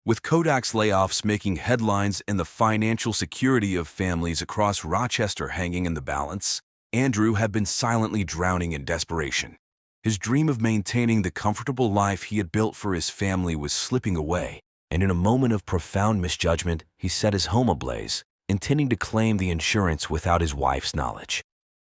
With Kodak's layoffs making headlines and the financial security of families across Rochester hanging in the balance, Andrew had been silently drowning in desperation. His dream of maintaining the comfortable life he had built for his family was slipping away, and in a moment of profound misjudgment, he set his home ablaze, intending to claim the insurance without his wife's knowledge.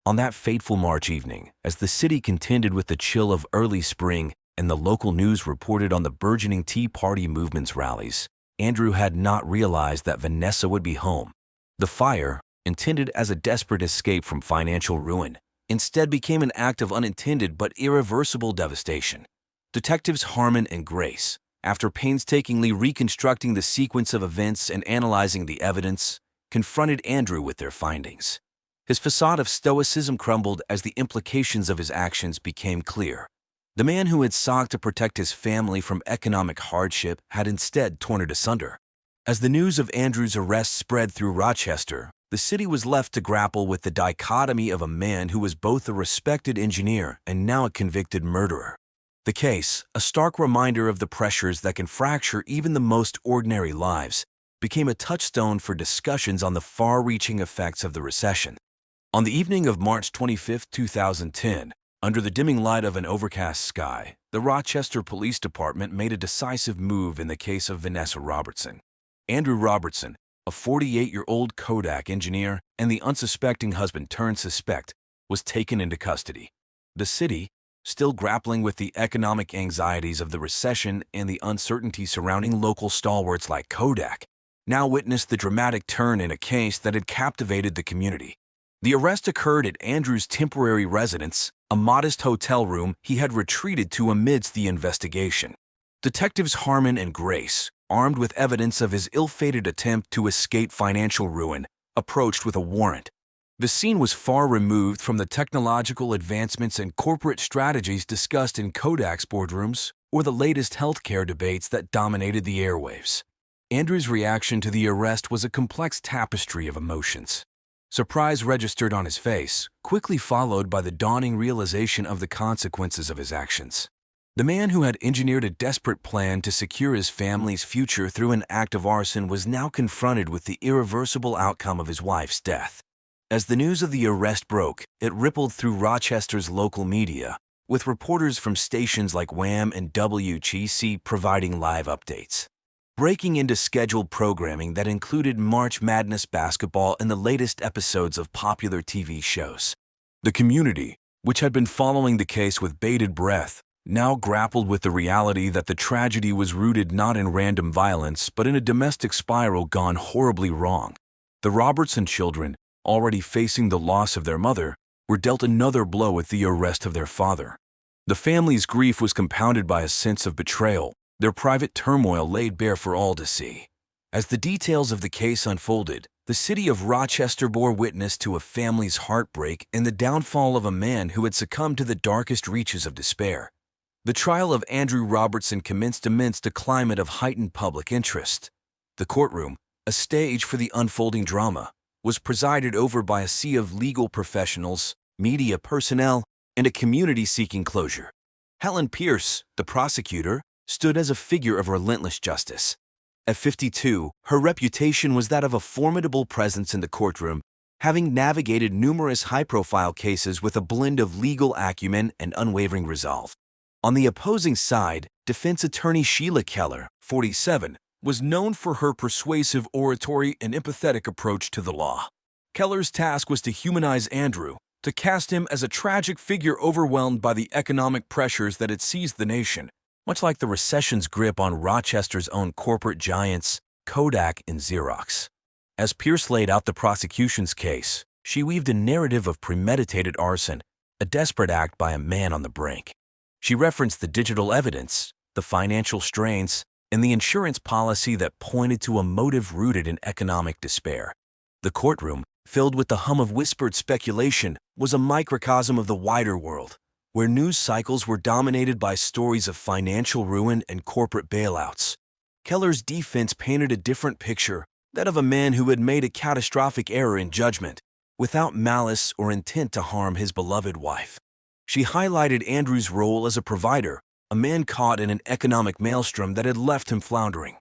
On that fateful March evening, as the city contended with the chill of early spring and the local news reported on the burgeoning Tea Party movement's rallies, Andrew had not realized that Vanessa would be home. The fire, intended as a desperate escape from financial ruin, instead became an act of unintended but irreversible devastation. Detectives Harmon and Grace, after painstakingly reconstructing the sequence of events and analyzing the evidence, confronted Andrew with their findings. His facade of stoicism crumbled as the implications of his actions became clear. The man who had sought to protect his family from economic hardship had instead torn it asunder. As the news of Andrew's arrest spread through Rochester, the city was left to grapple with the dichotomy of a man who was both a respected engineer and now a convicted murderer. The case, a stark reminder of the pressures that can fracture even the most ordinary lives, became a touchstone for discussions on the far-reaching effects of the recession. On the evening of March 25, 2010, under the dimming light of an overcast sky, the Rochester Police Department made a decisive move in the case of Vanessa Robertson. Andrew Robertson, a 48-year-old Kodak engineer and the unsuspecting husband-turned-suspect, was taken into custody. The city, still grappling with the economic anxieties of the recession and the uncertainty surrounding local stalwarts like Kodak, now witnessed the dramatic turn in a case that had captivated the community. The arrest occurred at Andrew's temporary residence, a modest hotel room he had retreated to amidst the investigation. Detectives Harmon and Grace, armed with evidence of his ill-fated attempt to escape financial ruin, approached with a warrant. The scene was far removed from the technological advancements and corporate strategies discussed in Kodak's boardrooms or the latest healthcare debates that dominated the airwaves. Andrew's reaction to the arrest was a complex tapestry of emotions. Surprise registered on his face, quickly followed by the dawning realization of the consequences of his actions. The man who had engineered a desperate plan to secure his family's future through an act of arson was now confronted with the irreversible outcome of his wife's death. As the news of the arrest broke, it rippled through Rochester's local media, with reporters from stations like Wham and WGC providing live updates. Breaking into scheduled programming that included March Madness basketball and the latest episodes of popular TV shows. The community, which had been following the case with bated breath, now grappled with the reality that the tragedy was rooted not in random violence but in a domestic spiral gone horribly wrong. The Robertson children, already facing the loss of their mother, were dealt another blow with the arrest of their father. The family's grief was compounded by a sense of betrayal, their private turmoil laid bare for all to see. As the details of the case unfolded, the city of Rochester bore witness to a family's heartbreak and the downfall of a man who had succumbed to the darkest reaches of despair. The trial of Andrew Robertson commenced amidst a climate of heightened public interest. The courtroom, a stage for the unfolding drama, was presided over by a sea of legal professionals, media personnel, and a community seeking closure. Helen Pierce, the prosecutor, stood as a figure of relentless justice. At 52, her reputation was that of a formidable presence in the courtroom, having navigated numerous high-profile cases with a blend of legal acumen and unwavering resolve. On the opposing side, defense attorney Sheila Keller, 47, was known for her persuasive oratory and empathetic approach to the law. Keller's task was to humanize Andrew, to cast him as a tragic figure overwhelmed by the economic pressures that had seized the nation, much like the recession's grip on Rochester's own corporate giants, Kodak and Xerox. As Pierce laid out the prosecution's case, she weaved a narrative of premeditated arson, a desperate act by a man on the brink. She referenced the digital evidence, the financial strains, and the insurance policy that pointed to a motive rooted in economic despair. The courtroom, filled with the hum of whispered speculation, was a microcosm of the wider world, where news cycles were dominated by stories of financial ruin and corporate bailouts. Keller's defense painted a different picture, that of a man who had made a catastrophic error in judgment, without malice or intent to harm his beloved wife. She highlighted Andrew's role as a provider, a man caught in an economic maelstrom that had left him floundering.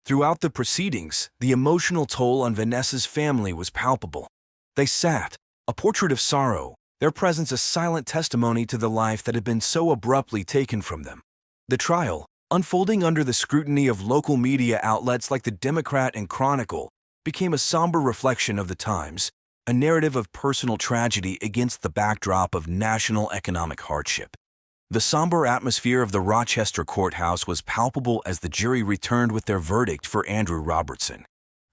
Throughout the proceedings, the emotional toll on Vanessa's family was palpable. They sat, a portrait of sorrow, their presence a silent testimony to the life that had been so abruptly taken from them. The trial, unfolding under the scrutiny of local media outlets like the Democrat and Chronicle, became a somber reflection of the times, a narrative of personal tragedy against the backdrop of national economic hardship. The somber atmosphere of the Rochester courthouse was palpable as the jury returned with their verdict for Andrew Robertson.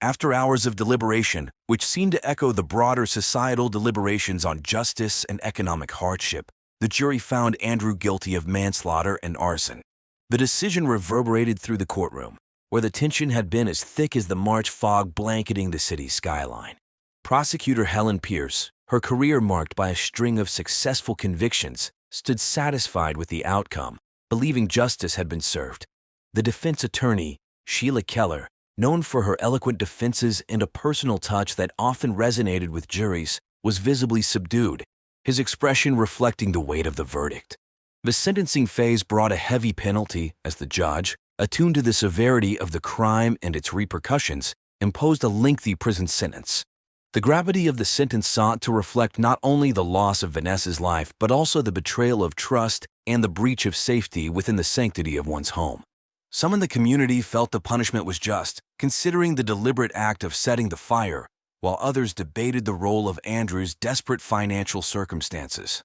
After hours of deliberation, which seemed to echo the broader societal deliberations on justice and economic hardship, the jury found Andrew guilty of manslaughter and arson. The decision reverberated through the courtroom, where the tension had been as thick as the March fog blanketing the city's skyline. Prosecutor Helen Pierce, her career marked by a string of successful convictions, stood satisfied with the outcome, believing justice had been served. The defense attorney, Sheila Keller, known for her eloquent defenses and a personal touch that often resonated with juries, was visibly subdued, his expression reflecting the weight of the verdict. The sentencing phase brought a heavy penalty as the judge, attuned to the severity of the crime and its repercussions, imposed a lengthy prison sentence. The gravity of the sentence sought to reflect not only the loss of Vanessa's life but also the betrayal of trust and the breach of safety within the sanctity of one's home. Some in the community felt the punishment was just, considering the deliberate act of setting the fire, while others debated the role of Andrew's desperate financial circumstances,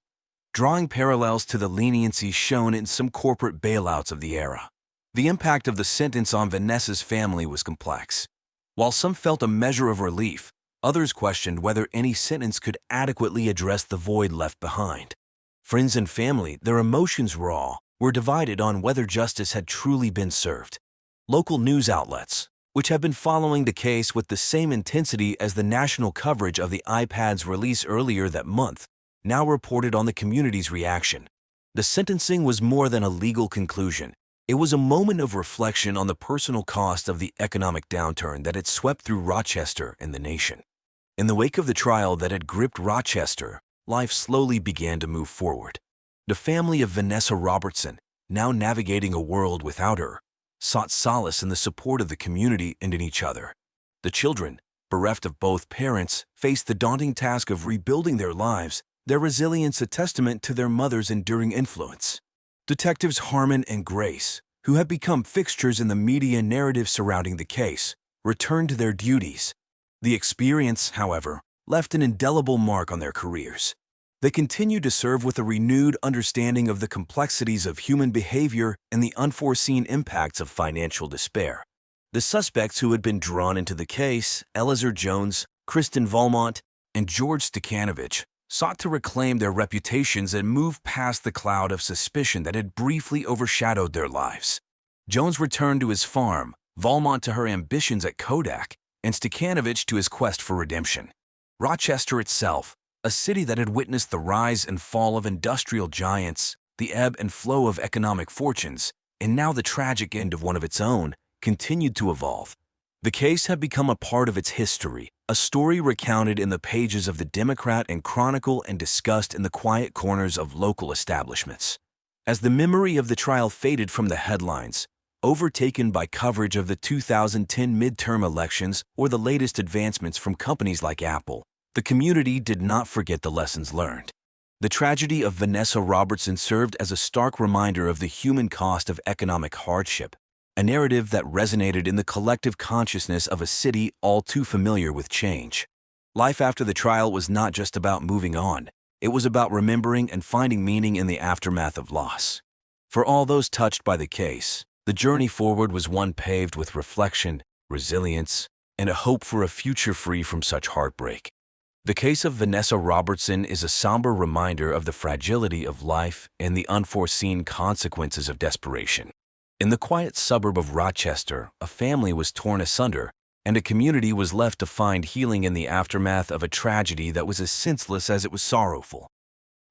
drawing parallels to the leniency shown in some corporate bailouts of the era. The impact of the sentence on Vanessa's family was complex. While some felt a measure of relief, others questioned whether any sentence could adequately address the void left behind. Friends and family, their emotions raw, were divided on whether justice had truly been served. Local news outlets, which have been following the case with the same intensity as the national coverage of the iPad's release earlier that month, now reported on the community's reaction. The sentencing was more than a legal conclusion. It was a moment of reflection on the personal cost of the economic downturn that had swept through Rochester and the nation. In the wake of the trial that had gripped Rochester, life slowly began to move forward. The family of Vanessa Robertson, now navigating a world without her, sought solace in the support of the community and in each other. The children, bereft of both parents, faced the daunting task of rebuilding their lives, their resilience a testament to their mother's enduring influence. Detectives Harmon and Grace, who had become fixtures in the media narrative surrounding the case, returned to their duties. The experience, however, left an indelible mark on their careers. They continued to serve with a renewed understanding of the complexities of human behavior and the unforeseen impacts of financial despair. The suspects who had been drawn into the case, Eleazar Jones, Kristen Valmont, and George Stekanovich, sought to reclaim their reputations and move past the cloud of suspicion that had briefly overshadowed their lives. Jones returned to his farm, Valmont to her ambitions at Kodak, and Stekanovich to his quest for redemption. Rochester itself, a city that had witnessed the rise and fall of industrial giants, the ebb and flow of economic fortunes, and now the tragic end of one of its own, continued to evolve. The case had become a part of its history, a story recounted in the pages of the Democrat and chronicled and discussed in the quiet corners of local establishments. As the memory of the trial faded from the headlines, overtaken by coverage of the 2010 midterm elections or the latest advancements from companies like Apple, the community did not forget the lessons learned. The tragedy of Vanessa Robertson served as a stark reminder of the human cost of economic hardship, a narrative that resonated in the collective consciousness of a city all too familiar with change. Life after the trial was not just about moving on. It was about remembering and finding meaning in the aftermath of loss. For all those touched by the case, the journey forward was one paved with reflection, resilience, and a hope for a future free from such heartbreak. The case of Vanessa Robertson is a somber reminder of the fragility of life and the unforeseen consequences of desperation. In the quiet suburb of Rochester, a family was torn asunder, and a community was left to find healing in the aftermath of a tragedy that was as senseless as it was sorrowful.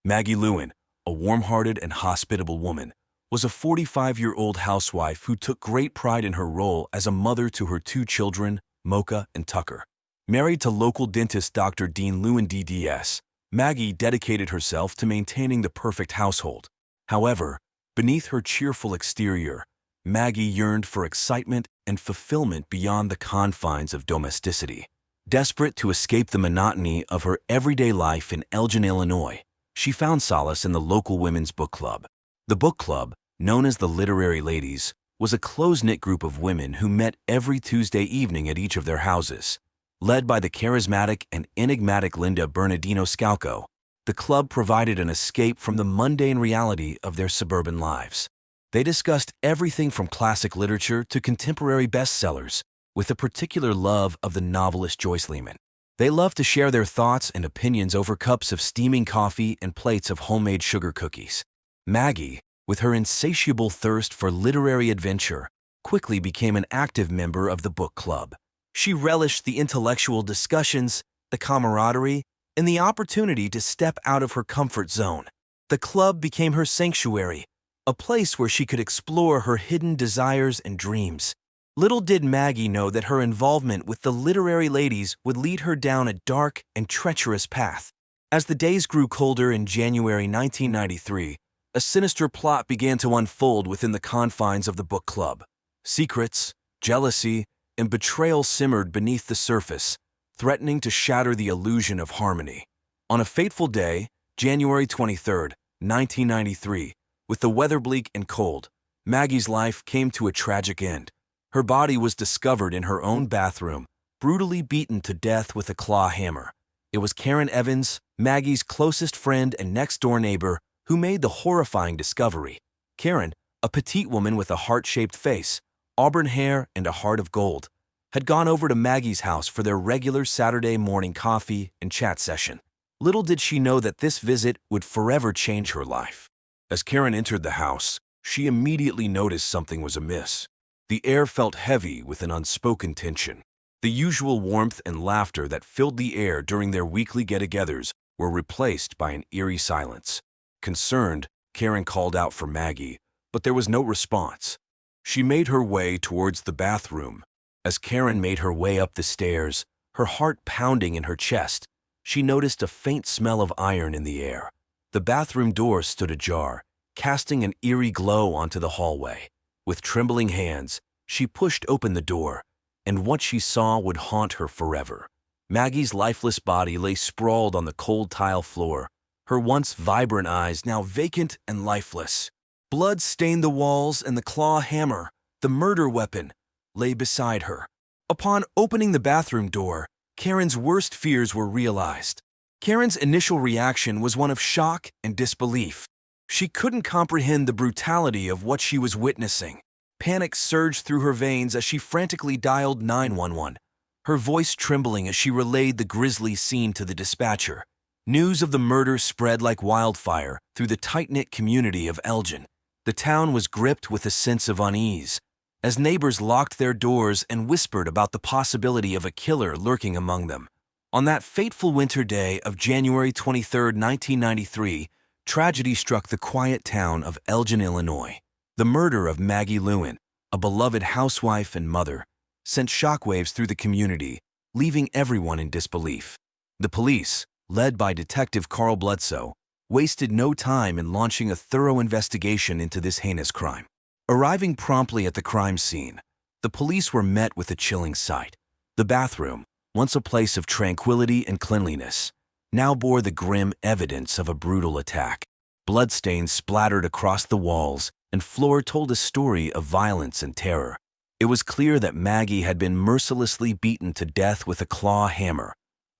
Maggie Lewin, a warm-hearted and hospitable woman, was a 45-year-old housewife who took great pride in her role as a mother to her two children, Mocha and Tucker. Married to local dentist Dr. Dean Lewin DDS, Maggie dedicated herself to maintaining the perfect household. However, beneath her cheerful exterior, Maggie yearned for excitement and fulfillment beyond the confines of domesticity. Desperate to escape the monotony of her everyday life in Elgin, Illinois, she found solace in the local women's book club. The book club, known as the Literary Ladies, was a close-knit group of women who met every Tuesday evening at each of their houses. Led by the charismatic and enigmatic Linda Bernardino Scalco, the club provided an escape from the mundane reality of their suburban lives. They discussed everything from classic literature to contemporary bestsellers, with a particular love of the novelist Joyce Lehman. They loved to share their thoughts and opinions over cups of steaming coffee and plates of homemade sugar cookies. Maggie, with her insatiable thirst for literary adventure, quickly became an active member of the book club. She relished the intellectual discussions, the camaraderie, and the opportunity to step out of her comfort zone. The club became her sanctuary, a place where she could explore her hidden desires and dreams. Little did Maggie know that her involvement with the literary ladies would lead her down a dark and treacherous path. As the days grew colder in January 1993, a sinister plot began to unfold within the confines of the book club. Secrets, jealousy, and betrayal simmered beneath the surface, threatening to shatter the illusion of harmony. On a fateful day, January 23, 1993, with the weather bleak and cold, Maggie's life came to a tragic end. Her body was discovered in her own bathroom, brutally beaten to death with a claw hammer. It was Karen Evans, Maggie's closest friend and next-door neighbor, who made the horrifying discovery. Karen, a petite woman with a heart-shaped face, auburn hair, and a heart of gold, had gone over to Maggie's house for their regular Saturday morning coffee and chat session. Little did she know that this visit would forever change her life. As Karen entered the house, she immediately noticed something was amiss. The air felt heavy with an unspoken tension. The usual warmth and laughter that filled the air during their weekly get-togethers were replaced by an eerie silence. Concerned, Karen called out for Maggie, but there was no response. She made her way towards the bathroom. As Karen made her way up the stairs, her heart pounding in her chest, she noticed a faint smell of iron in the air. The bathroom door stood ajar, casting an eerie glow onto the hallway. With trembling hands, she pushed open the door, and what she saw would haunt her forever. Maggie's lifeless body lay sprawled on the cold tile floor, her once vibrant eyes now vacant and lifeless. Blood stained the walls, and the claw hammer, the murder weapon, lay beside her. Upon opening the bathroom door, Karen's worst fears were realized. Karen's initial reaction was one of shock and disbelief. She couldn't comprehend the brutality of what she was witnessing. Panic surged through her veins as she frantically dialed 911, her voice trembling as she relayed the grisly scene to the dispatcher. News of the murder spread like wildfire through the tight-knit community of Elgin. The town was gripped with a sense of unease, as neighbors locked their doors and whispered about the possibility of a killer lurking among them. On that fateful winter day of January 23, 1993, tragedy struck the quiet town of Elgin, Illinois. The murder of Maggie Lewin, a beloved housewife and mother, sent shockwaves through the community, leaving everyone in disbelief. The police, led by Detective Carl Bledsoe, wasted no time in launching a thorough investigation into this heinous crime. Arriving promptly at the crime scene, the police were met with a chilling sight. The bathroom, once a place of tranquility and cleanliness, now bore the grim evidence of a brutal attack. Bloodstains splattered across the walls, and floor told a story of violence and terror. It was clear that Maggie had been mercilessly beaten to death with a claw hammer,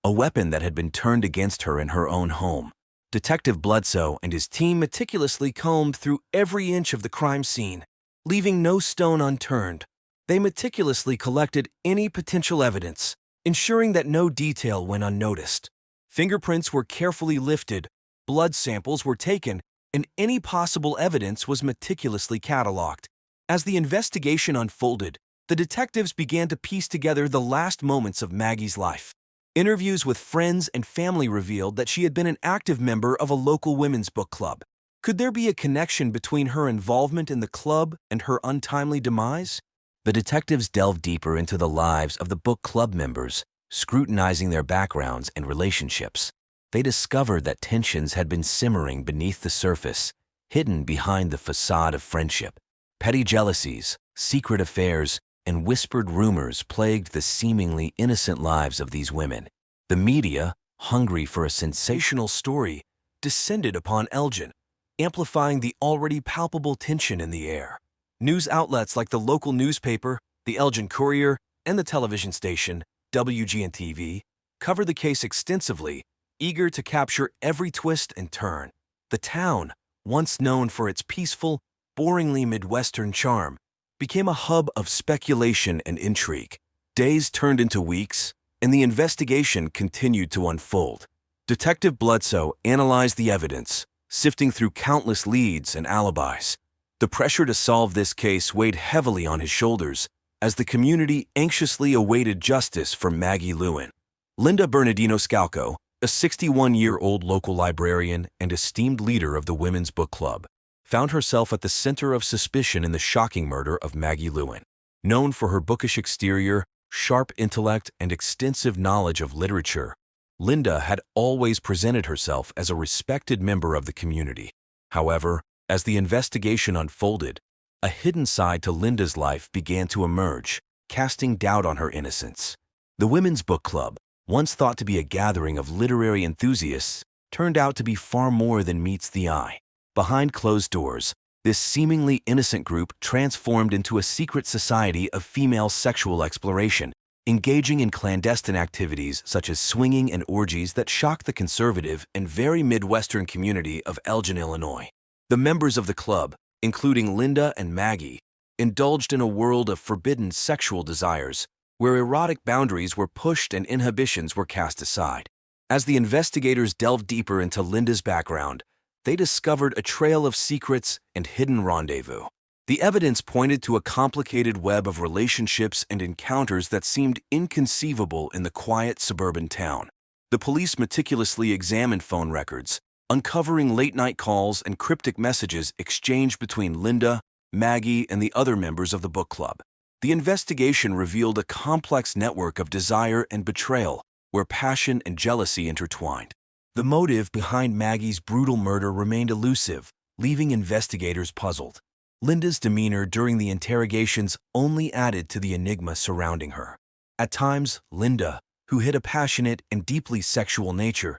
a weapon that had been turned against her in her own home. Detective Bledsoe and his team meticulously combed through every inch of the crime scene, leaving no stone unturned. They meticulously collected any potential evidence, ensuring that no detail went unnoticed. Fingerprints were carefully lifted, blood samples were taken, and any possible evidence was meticulously cataloged. As the investigation unfolded, the detectives began to piece together the last moments of Maggie's life. Interviews with friends and family revealed that she had been an active member of a local women's book club. Could there be a connection between her involvement in the club and her untimely demise? The detectives delved deeper into the lives of the book club members, scrutinizing their backgrounds and relationships. They discovered that tensions had been simmering beneath the surface, hidden behind the facade of friendship. Petty jealousies, secret affairs, and whispered rumors plagued the seemingly innocent lives of these women. The media, hungry for a sensational story, descended upon Elgin, amplifying the already palpable tension in the air. News outlets like the local newspaper, the Elgin Courier, and the television station, WGN-TV, covered the case extensively, eager to capture every twist and turn. The town, once known for its peaceful, boringly Midwestern charm, became a hub of speculation and intrigue. Days turned into weeks, and the investigation continued to unfold. Detective Bledsoe analyzed the evidence, sifting through countless leads and alibis. The pressure to solve this case weighed heavily on his shoulders as the community anxiously awaited justice for Maggie Lewin. Linda Bernardino-Scalco, a 61-year-old local librarian and esteemed leader of the Women's Book Club, found herself at the center of suspicion in the shocking murder of Maggie Lewin. Known for her bookish exterior, sharp intellect, and extensive knowledge of literature, Linda had always presented herself as a respected member of the community. However, as the investigation unfolded, a hidden side to Linda's life began to emerge, casting doubt on her innocence. The Women's Book Club, once thought to be a gathering of literary enthusiasts, turned out to be far more than meets the eye. Behind closed doors, this seemingly innocent group transformed into a secret society of female sexual exploration, engaging in clandestine activities such as swinging and orgies that shocked the conservative and very Midwestern community of Elgin, Illinois. The members of the club, including Linda and Maggie, indulged in a world of forbidden sexual desires, where erotic boundaries were pushed and inhibitions were cast aside. As the investigators delved deeper into Linda's background, they discovered a trail of secrets and hidden rendezvous. The evidence pointed to a complicated web of relationships and encounters that seemed inconceivable in the quiet suburban town. The police meticulously examined phone records, uncovering late-night calls and cryptic messages exchanged between Linda, Maggie, and the other members of the book club. The investigation revealed a complex network of desire and betrayal, where passion and jealousy intertwined. The motive behind Maggie's brutal murder remained elusive, leaving investigators puzzled. Linda's demeanor during the interrogations only added to the enigma surrounding her. At times, Linda, who hid a passionate and deeply sexual nature,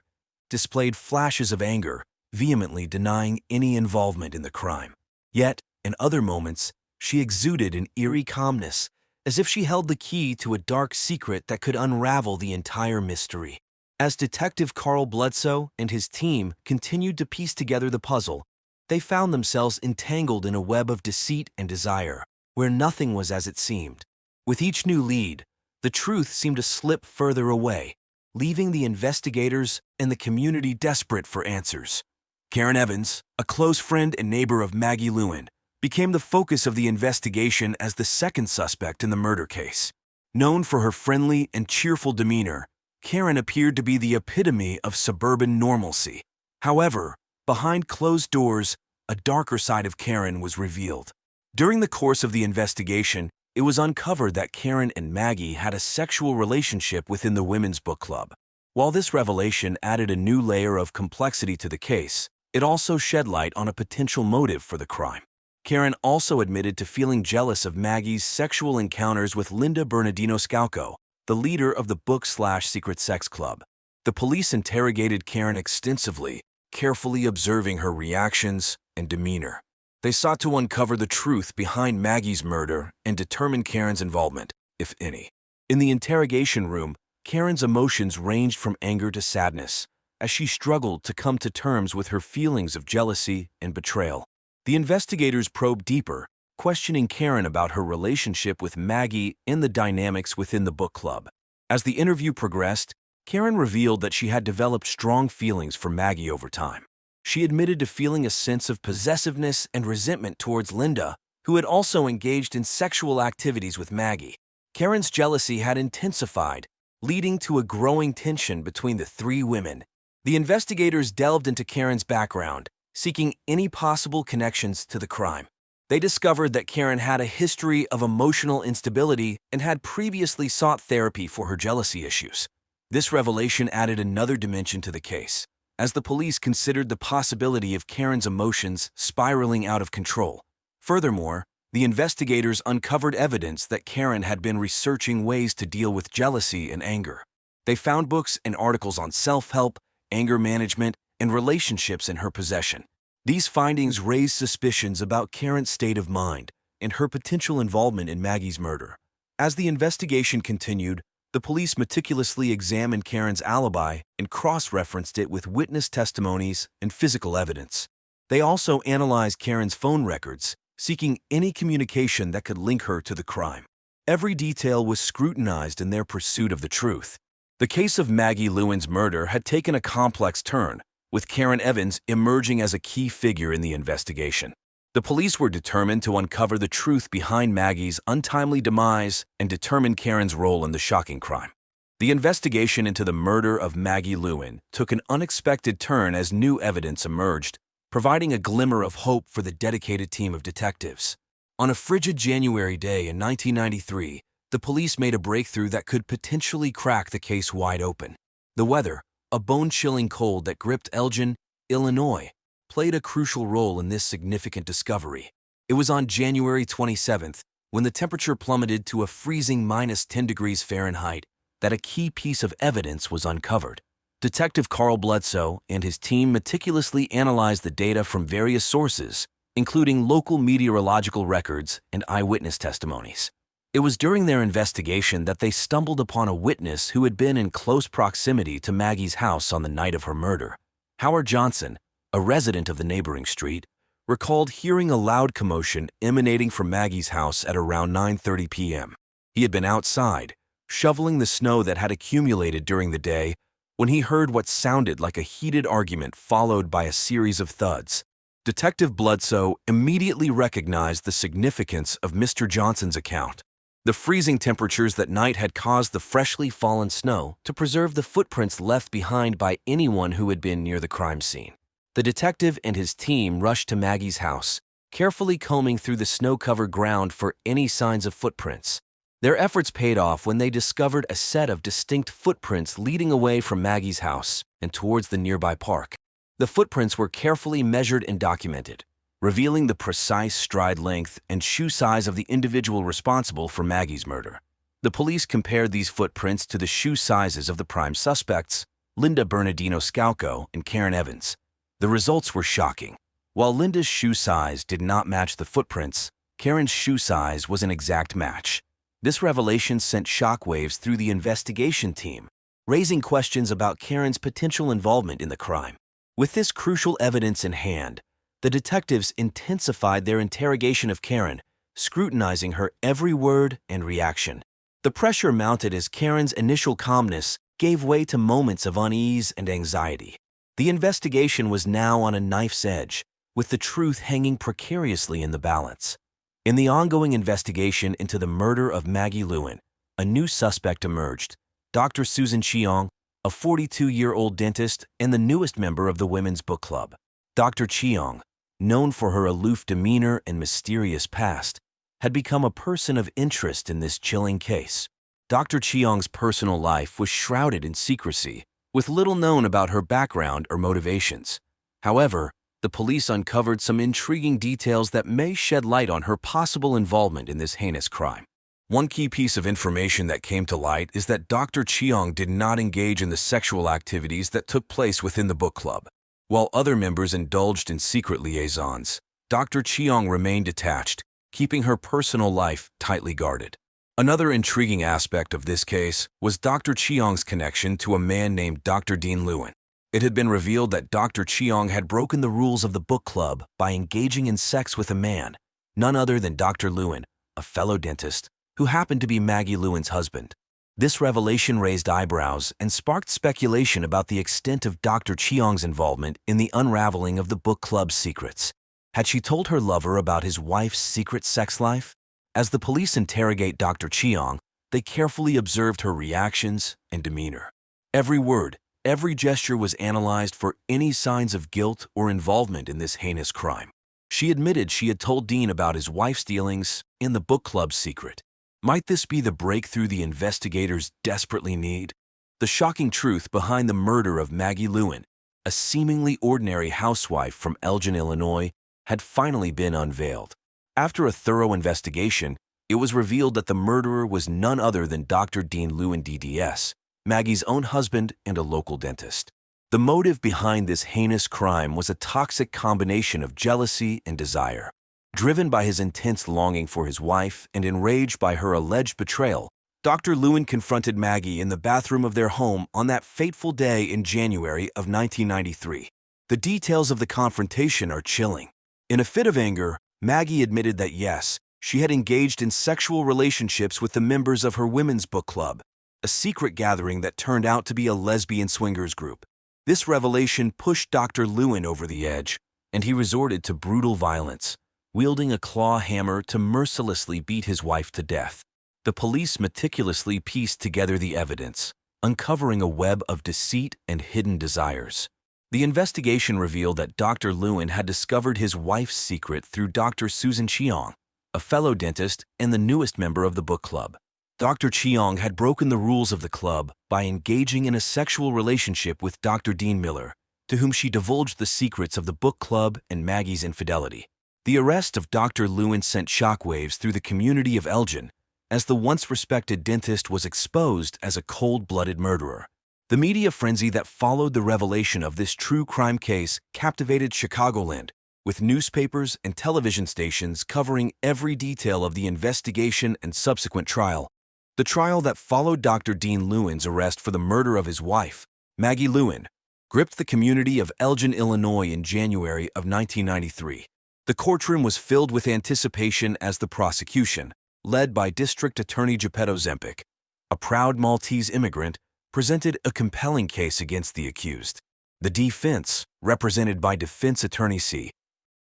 displayed flashes of anger, vehemently denying any involvement in the crime. Yet, in other moments, she exuded an eerie calmness, as if she held the key to a dark secret that could unravel the entire mystery. As Detective Carl Bledsoe and his team continued to piece together the puzzle, they found themselves entangled in a web of deceit and desire, where nothing was as it seemed. With each new lead, the truth seemed to slip further away, leaving the investigators and the community desperate for answers. Karen Evans, a close friend and neighbor of Maggie Lewin, became the focus of the investigation as the second suspect in the murder case. Known for her friendly and cheerful demeanor, Karen appeared to be the epitome of suburban normalcy. However, behind closed doors, a darker side of Karen was revealed. During the course of the investigation, it was uncovered that Karen and Maggie had a sexual relationship within the Women's Book Club. While this revelation added a new layer of complexity to the case, it also shed light on a potential motive for the crime. Karen also admitted to feeling jealous of Maggie's sexual encounters with Linda Bernardino-Scalco, the leader of the book/secret sex club. The police interrogated Karen extensively, carefully observing her reactions and demeanor. They sought to uncover the truth behind Maggie's murder and determine Karen's involvement, if any. In the interrogation room, Karen's emotions ranged from anger to sadness, as she struggled to come to terms with her feelings of jealousy and betrayal. The investigators probed deeper, questioning Karen about her relationship with Maggie and the dynamics within the book club. As the interview progressed, Karen revealed that she had developed strong feelings for Maggie over time. She admitted to feeling a sense of possessiveness and resentment towards Linda, who had also engaged in sexual activities with Maggie. Karen's jealousy had intensified, leading to a growing tension between the three women. The investigators delved into Karen's background, seeking any possible connections to the crime. They discovered that Karen had a history of emotional instability and had previously sought therapy for her jealousy issues. This revelation added another dimension to the case, as the police considered the possibility of Karen's emotions spiraling out of control. Furthermore, the investigators uncovered evidence that Karen had been researching ways to deal with jealousy and anger. They found books and articles on self-help, anger management, and relationships in her possession. These findings raised suspicions about Karen's state of mind and her potential involvement in Maggie's murder. As the investigation continued, the police meticulously examined Karen's alibi and cross-referenced it with witness testimonies and physical evidence. They also analyzed Karen's phone records, seeking any communication that could link her to the crime. Every detail was scrutinized in their pursuit of the truth. The case of Maggie Lewin's murder had taken a complex turn, with Karen Evans emerging as a key figure in the investigation. The police were determined to uncover the truth behind Maggie's untimely demise and determine Karen's role in the shocking crime. The investigation into the murder of Maggie Lewin took an unexpected turn as new evidence emerged, providing a glimmer of hope for the dedicated team of detectives. On a frigid January day in 1993, the police made a breakthrough that could potentially crack the case wide open. The weather, a bone-chilling cold that gripped Elgin, Illinois, played a crucial role in this significant discovery. It was on January 27th, when the temperature plummeted to a freezing -10 degrees Fahrenheit, that a key piece of evidence was uncovered. Detective Carl Bledsoe and his team meticulously analyzed the data from various sources, including local meteorological records and eyewitness testimonies. It was during their investigation that they stumbled upon a witness who had been in close proximity to Maggie's house on the night of her murder. Howard Johnson, a resident of the neighboring street, recalled hearing a loud commotion emanating from Maggie's house at around 9:30 p.m. He had been outside, shoveling the snow that had accumulated during the day, when he heard what sounded like a heated argument followed by a series of thuds. Detective Bledsoe immediately recognized the significance of Mr. Johnson's account. The freezing temperatures that night had caused the freshly fallen snow to preserve the footprints left behind by anyone who had been near the crime scene. The detective and his team rushed to Maggie's house, carefully combing through the snow-covered ground for any signs of footprints. Their efforts paid off when they discovered a set of distinct footprints leading away from Maggie's house and towards the nearby park. The footprints were carefully measured and documented, revealing the precise stride length and shoe size of the individual responsible for Maggie's murder. The police compared these footprints to the shoe sizes of the prime suspects, Linda Bernardino Scalco and Karen Evans. The results were shocking. While Linda's shoe size did not match the footprints, Karen's shoe size was an exact match. This revelation sent shockwaves through the investigation team, raising questions about Karen's potential involvement in the crime. With this crucial evidence in hand, the detectives intensified their interrogation of Karen, scrutinizing her every word and reaction. The pressure mounted as Karen's initial calmness gave way to moments of unease and anxiety. The investigation was now on a knife's edge, with the truth hanging precariously in the balance. In the ongoing investigation into the murder of Maggie Lewin, a new suspect emerged, Dr. Susan Cheong, a 42-year-old dentist and the newest member of the Women's Book Club. Dr. Cheong, known for her aloof demeanor and mysterious past, had become a person of interest in this chilling case. Dr. Cheong's personal life was shrouded in secrecy, with little known about her background or motivations. However, the police uncovered some intriguing details that may shed light on her possible involvement in this heinous crime. One key piece of information that came to light is that Dr. Cheong did not engage in the sexual activities that took place within the book club. While other members indulged in secret liaisons, Dr. Cheong remained detached, keeping her personal life tightly guarded. Another intriguing aspect of this case was Dr. Cheong's connection to a man named Dr. Dean Lewin. It had been revealed that Dr. Cheong had broken the rules of the book club by engaging in sex with a man, none other than Dr. Lewin, a fellow dentist, who happened to be Maggie Lewin's husband. This revelation raised eyebrows and sparked speculation about the extent of Dr. Cheong's involvement in the unraveling of the book club's secrets. Had she told her lover about his wife's secret sex life? As the police interrogate Dr. Cheong, they carefully observed her reactions and demeanor. Every word, every gesture was analyzed for any signs of guilt or involvement in this heinous crime. She admitted she had told Dean about his wife's dealings in the book club's secret. Might this be the breakthrough the investigators desperately need? The shocking truth behind the murder of Maggie Lewin, a seemingly ordinary housewife from Elgin, Illinois, had finally been unveiled. After a thorough investigation, it was revealed that the murderer was none other than Dr. Dean Lewin DDS, Maggie's own husband and a local dentist. The motive behind this heinous crime was a toxic combination of jealousy and desire. Driven by his intense longing for his wife and enraged by her alleged betrayal, Dr. Lewin confronted Maggie in the bathroom of their home on that fateful day in January of 1993. The details of the confrontation are chilling. In a fit of anger, Maggie admitted that yes, She had engaged in sexual relationships with the members of her women's book club, a secret gathering that turned out to be a lesbian swingers group. This revelation pushed Dr. Lewin over the edge, and he resorted to brutal violence, wielding a claw hammer to mercilessly beat his wife to death. The police meticulously pieced together the evidence, uncovering a web of deceit and hidden desires. The investigation revealed that Dr. Lewin had discovered his wife's secret through Dr. Susan Cheong, a fellow dentist and the newest member of the book club. Dr. Cheong had broken the rules of the club by engaging in a sexual relationship with Dr. Dean Miller, to whom she divulged the secrets of the book club and Maggie's infidelity. The arrest of Dr. Lewin sent shockwaves through the community of Elgin, as the once-respected dentist was exposed as a cold-blooded murderer. The media frenzy that followed the revelation of this true crime case captivated Chicagoland, with newspapers and television stations covering every detail of the investigation and subsequent trial. The trial that followed Dr. Dean Lewin's arrest for the murder of his wife, Maggie Lewin, gripped the community of Elgin, Illinois in January of 1993. The courtroom was filled with anticipation as the prosecution, led by District Attorney Geppetto Zempic, a proud Maltese immigrant, presented a compelling case against the accused. The defense, represented by Defense Attorney C.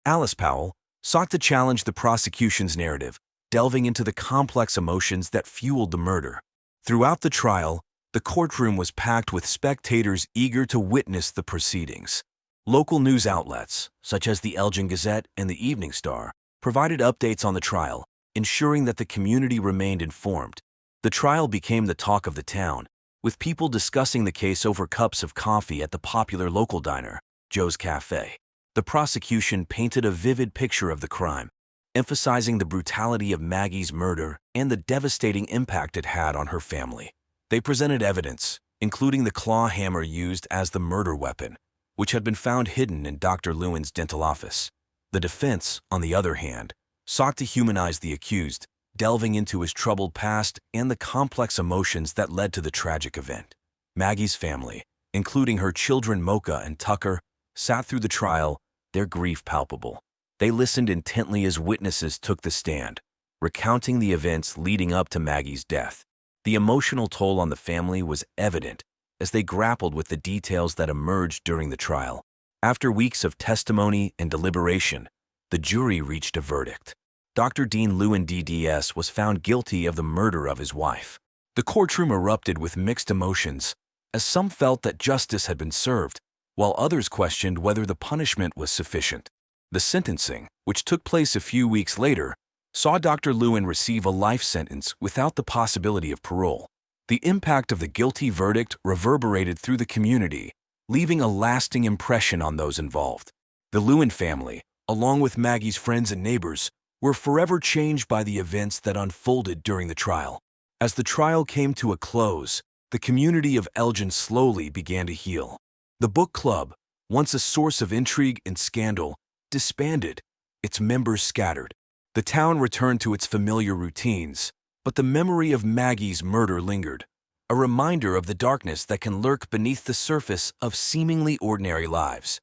Alice Powell, sought to challenge the prosecution's narrative, delving into the complex emotions that fueled the murder. Throughout the trial, the courtroom was packed with spectators eager to witness the proceedings. Local news outlets, such as the Elgin Gazette and the Evening Star, provided updates on the trial, ensuring that the community remained informed. The trial became the talk of the town, with people discussing the case over cups of coffee at the popular local diner, Joe's Cafe. The prosecution painted a vivid picture of the crime, emphasizing the brutality of Maggie's murder and the devastating impact it had on her family. They presented evidence, including the claw hammer used as the murder weapon, which had been found hidden in Dr. Lewin's dental office. The defense, on the other hand, sought to humanize the accused, delving into his troubled past and the complex emotions that led to the tragic event. Maggie's family, including her children Mocha and Tucker, sat through the trial, their grief palpable. They listened intently as witnesses took the stand, recounting the events leading up to Maggie's death. The emotional toll on the family was evident as they grappled with the details that emerged during the trial. After weeks of testimony and deliberation, the jury reached a verdict. Dr. Dean Lewin DDS was found guilty of the murder of his wife. The courtroom erupted with mixed emotions, as some felt that justice had been served, while others questioned whether the punishment was sufficient. The sentencing, which took place a few weeks later, saw Dr. Lewin receive a life sentence without the possibility of parole. The impact of the guilty verdict reverberated through the community, leaving a lasting impression on those involved. The Lewin family, along with Maggie's friends and neighbors, were forever changed by the events that unfolded during the trial. As the trial came to a close, the community of Elgin slowly began to heal. The book club, once a source of intrigue and scandal, disbanded, its members scattered. The town returned to its familiar routines, but the memory of Maggie's murder lingered, a reminder of the darkness that can lurk beneath the surface of seemingly ordinary lives.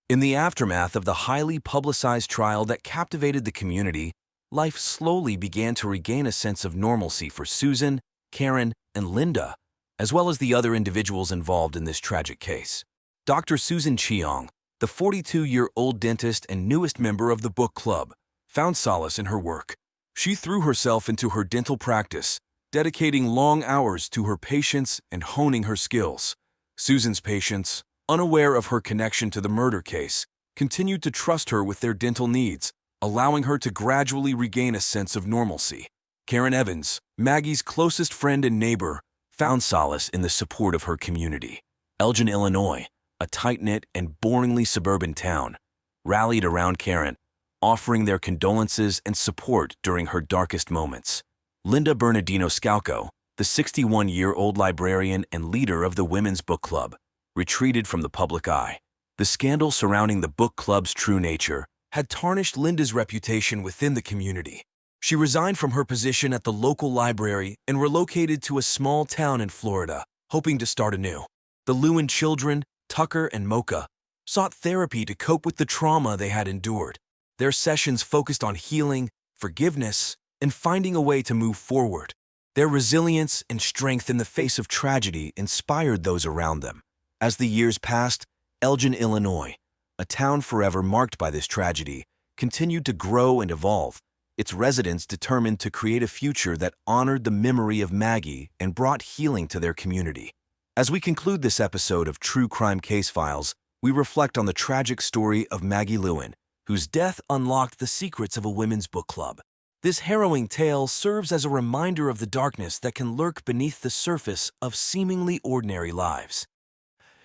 In the aftermath of the highly publicized trial that captivated the community, life slowly began to regain a sense of normalcy for Susan, Karen, and Linda, as well as the other individuals involved in this tragic case. Dr. Susan Cheong, the 42-year-old dentist and newest member of the book club, found solace in her work. She threw herself into her dental practice, dedicating long hours to her patients and honing her skills. Susan's patients, unaware of her connection to the murder case, continued to trust her with their dental needs, allowing her to gradually regain a sense of normalcy. Karen Evans, Maggie's closest friend and neighbor, found solace in the support of her community. Elgin, Illinois, a tight-knit and boringly suburban town, rallied around Karen, offering their condolences and support during her darkest moments. Linda Bernardino Scalco, the 61-year-old librarian and leader of the Women's Book Club, retreated from the public eye. The scandal surrounding the book club's true nature had tarnished Linda's reputation within the community. She resigned from her position at the local library and relocated to a small town in Florida, hoping to start anew. The Lewin children, Tucker and Mocha, sought therapy to cope with the trauma they had endured. Their sessions focused on healing, forgiveness, and finding a way to move forward. Their resilience and strength in the face of tragedy inspired those around them. As the years passed, Elgin, Illinois, a town forever marked by this tragedy, continued to grow and evolve, its residents determined to create a future that honored the memory of Maggie and brought healing to their community. As we conclude this episode of True Crime Case Files, we reflect on the tragic story of Maggie Lewin, whose death unlocked the secrets of a women's book club. This harrowing tale serves as a reminder of the darkness that can lurk beneath the surface of seemingly ordinary lives.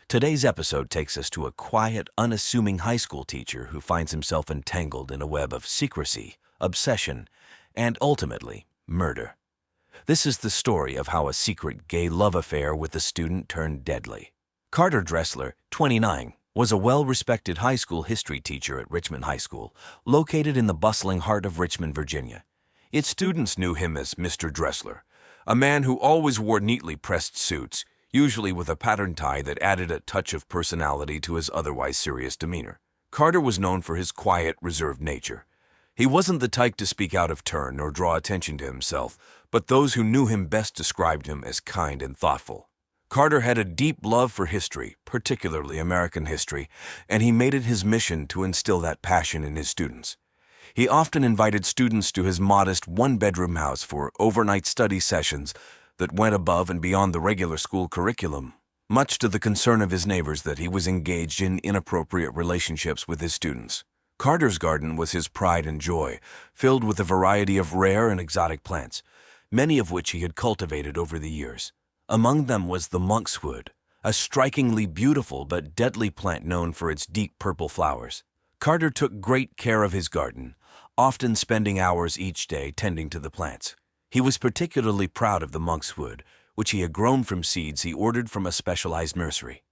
Today's episode takes us to a quiet, unassuming high school teacher who finds himself entangled in a web of secrecy, obsession, and ultimately, murder. This is the story of how a secret gay love affair with a student turned deadly. Carter Dressler, 29, was a well-respected high school history teacher at Richmond High School, located in the bustling heart of Richmond, Virginia. Its students knew him as Mr. Dressler, a man who always wore neatly pressed suits, usually with a patterned tie that added a touch of personality to his otherwise serious demeanor. Carter was known for his quiet, reserved nature. He wasn't the type to speak out of turn or draw attention to himself, but those who knew him best described him as kind and thoughtful. Carter had a deep love for history, particularly American history, and he made it his mission to instill that passion in his students. He often invited students to his modest one-bedroom house for overnight study sessions that went above and beyond the regular school curriculum, much to the concern of his neighbors that he was engaged in inappropriate relationships with his students. Carter's garden was his pride and joy, filled with a variety of rare and exotic plants, many of which he had cultivated over the years. Among them was the monkswood, a strikingly beautiful but deadly plant known for its deep purple flowers. Carter took great care of his garden, often spending hours each day tending to the plants. He was particularly proud of the monkswood, which he had grown from seeds he ordered from a specialized nursery.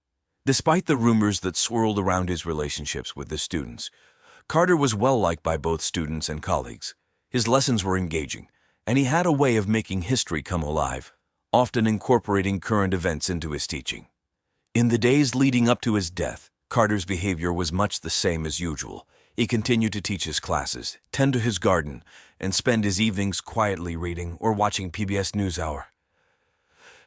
Despite the rumors that swirled around his relationships with the students, Carter was well-liked by both students and colleagues. His lessons were engaging, and he had a way of making history come alive, often incorporating current events into his teaching. In the days leading up to his death, Carter's behavior was much the same as usual. He continued to teach his classes, tend to his garden, and spend his evenings quietly reading or watching PBS NewsHour.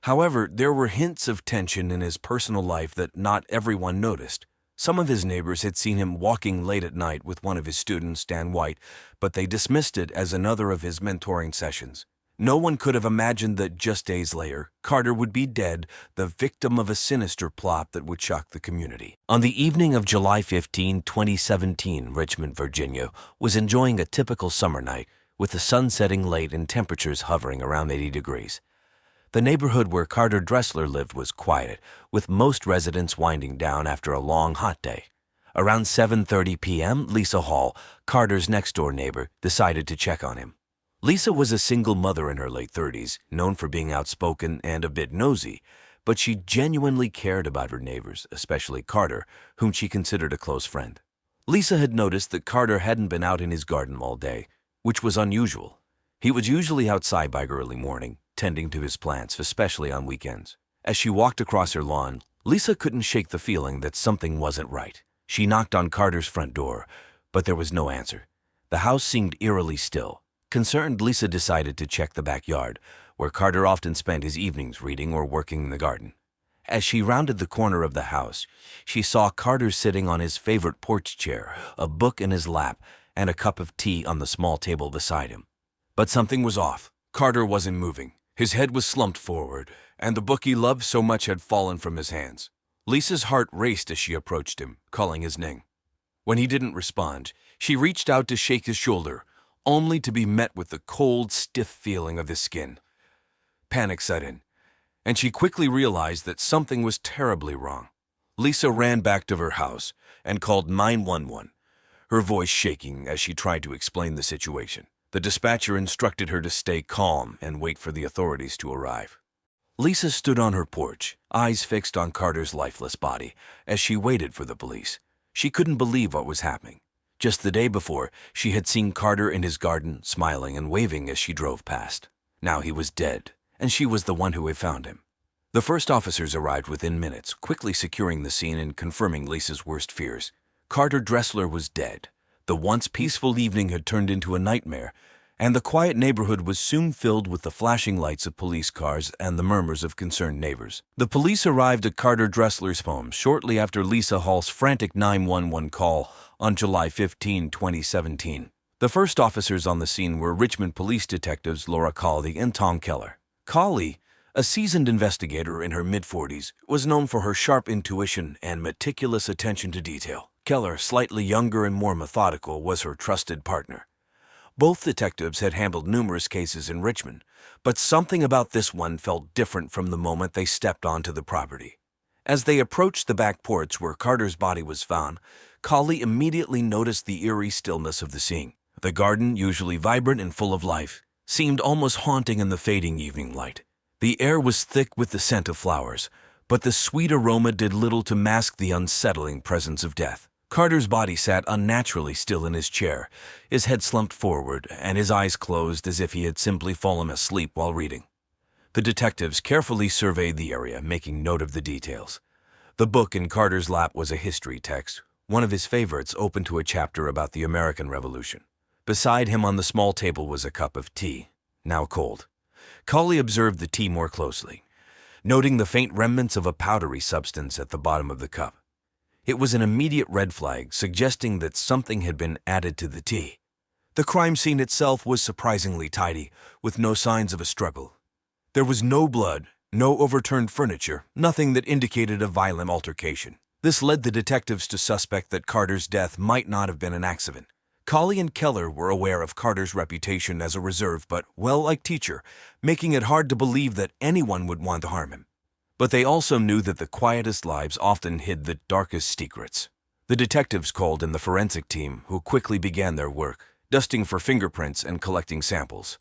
However, there were hints of tension in his personal life that not everyone noticed. Some of his neighbors had seen him walking late at night with one of his students, Dan White, but they dismissed it as another of his mentoring sessions. No one could have imagined that just days later, Carter would be dead, the victim of a sinister plot that would shock the community. On the evening of July 15, 2017, Richmond, Virginia, was enjoying a typical summer night, with the sun setting late and temperatures hovering around 80 degrees. The neighborhood where Carter Dressler lived was quiet, with most residents winding down after a long, hot day. Around 7:30 p.m., Lisa Hall, Carter's next-door neighbor, decided to check on him. Lisa was a single mother in her late 30s, known for being outspoken and a bit nosy, but she genuinely cared about her neighbors, especially Carter, whom she considered a close friend. Lisa had noticed that Carter hadn't been out in his garden all day, which was unusual. He was usually outside by early morning, tending to his plants, especially on weekends. As she walked across her lawn, Lisa couldn't shake the feeling that something wasn't right. She knocked on Carter's front door, but there was no answer. The house seemed eerily still. Concerned, Lisa decided to check the backyard, where Carter often spent his evenings reading or working in the garden. As she rounded the corner of the house, she saw Carter sitting on his favorite porch chair, a book in his lap, and a cup of tea on the small table beside him. But something was off. Carter wasn't moving. His head was slumped forward, and the book he loved so much had fallen from his hands. Lisa's heart raced as she approached him, calling his name. When he didn't respond, she reached out to shake his shoulder, only to be met with the cold, stiff feeling of his skin. Panic set in, and she quickly realized that something was terribly wrong. Lisa ran back to her house and called 911, her voice shaking as she tried to explain the situation. The dispatcher instructed her to stay calm and wait for the authorities to arrive. Lisa stood on her porch, eyes fixed on Carter's lifeless body, as she waited for the police. She couldn't believe what was happening. Just the day before, she had seen Carter in his garden, smiling and waving as she drove past. Now he was dead, and she was the one who had found him. The first officers arrived within minutes, quickly securing the scene and confirming Lisa's worst fears. Carter Dressler was dead. The once peaceful evening had turned into a nightmare, and the quiet neighborhood was soon filled with the flashing lights of police cars and the murmurs of concerned neighbors. The police arrived at Carter Dressler's home shortly after Lisa Hall's frantic 911 call on July 15, 2017. The first officers on the scene were Richmond police detectives Laura Colley and Tom Keller. Colley, a seasoned investigator in her mid-40s, was known for her sharp intuition and meticulous attention to detail. Keller, slightly younger and more methodical, was her trusted partner. Both detectives had handled numerous cases in Richmond, but something about this one felt different from the moment they stepped onto the property. As they approached the back porch where Carter's body was found, Colley immediately noticed the eerie stillness of the scene. The garden, usually vibrant and full of life, seemed almost haunting in the fading evening light. The air was thick with the scent of flowers, but the sweet aroma did little to mask the unsettling presence of death. Carter's body sat unnaturally still in his chair, his head slumped forward and his eyes closed as if he had simply fallen asleep while reading. The detectives carefully surveyed the area, making note of the details. The book in Carter's lap was a history text, one of his favorites, open to a chapter about the American Revolution. Beside him on the small table was a cup of tea, now cold. Colley observed the tea more closely, noting the faint remnants of a powdery substance at the bottom of the cup. It was an immediate red flag, suggesting that something had been added to the tea. The crime scene itself was surprisingly tidy, with no signs of a struggle. There was no blood, no overturned furniture, nothing that indicated a violent altercation. This led the detectives to suspect that Carter's death might not have been an accident. Colley and Keller were aware of Carter's reputation as a reserved but well-liked teacher, making it hard to believe that anyone would want to harm him. But they also knew that the quietest lives often hid the darkest secrets. The detectives called in the forensic team, who quickly began their work, dusting for fingerprints and collecting samples.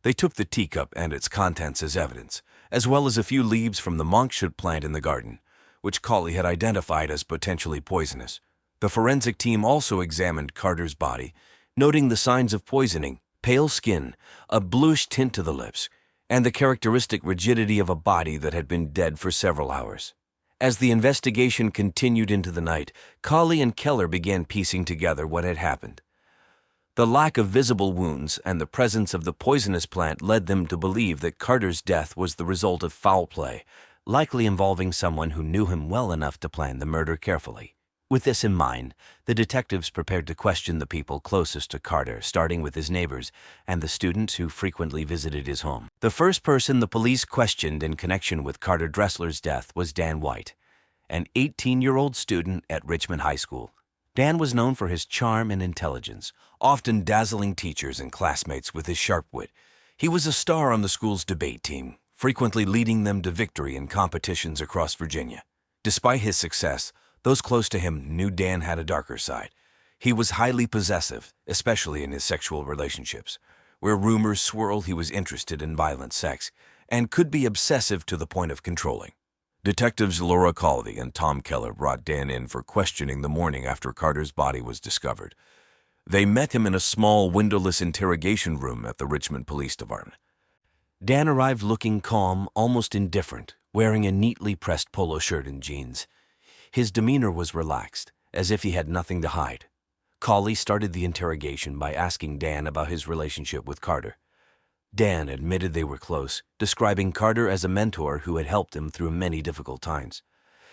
They took the teacup and its contents as evidence, as well as a few leaves from the monkshood plant in the garden, which Colley had identified as potentially poisonous. The forensic team also examined Carter's body, noting the signs of poisoning: pale skin, a bluish tint to the lips, and the characteristic rigidity of a body that had been dead for several hours. As the investigation continued into the night, Colley and Keller began piecing together what had happened. The lack of visible wounds and the presence of the poisonous plant led them to believe that Carter's death was the result of foul play, likely involving someone who knew him well enough to plan the murder carefully. With this in mind, the detectives prepared to question the people closest to Carter, starting with his neighbors and the students who frequently visited his home. The first person the police questioned in connection with Carter Dressler's death was Dan White, an 18-year-old student at Richmond High School. Dan was known for his charm and intelligence, often dazzling teachers and classmates with his sharp wit. He was a star on the school's debate team, frequently leading them to victory in competitions across Virginia. Despite his success, those close to him knew Dan had a darker side. He was highly possessive, especially in his sexual relationships, where rumors swirled he was interested in violent sex and could be obsessive to the point of controlling. Detectives Laura Colley and Tom Keller brought Dan in for questioning the morning after Carter's body was discovered. They met him in a small, windowless interrogation room at the Richmond Police Department. Dan arrived looking calm, almost indifferent, wearing a neatly pressed polo shirt and jeans. His demeanor was relaxed, as if he had nothing to hide. Colley started the interrogation by asking Dan about his relationship with Carter. Dan admitted they were close, describing Carter as a mentor who had helped him through many difficult times.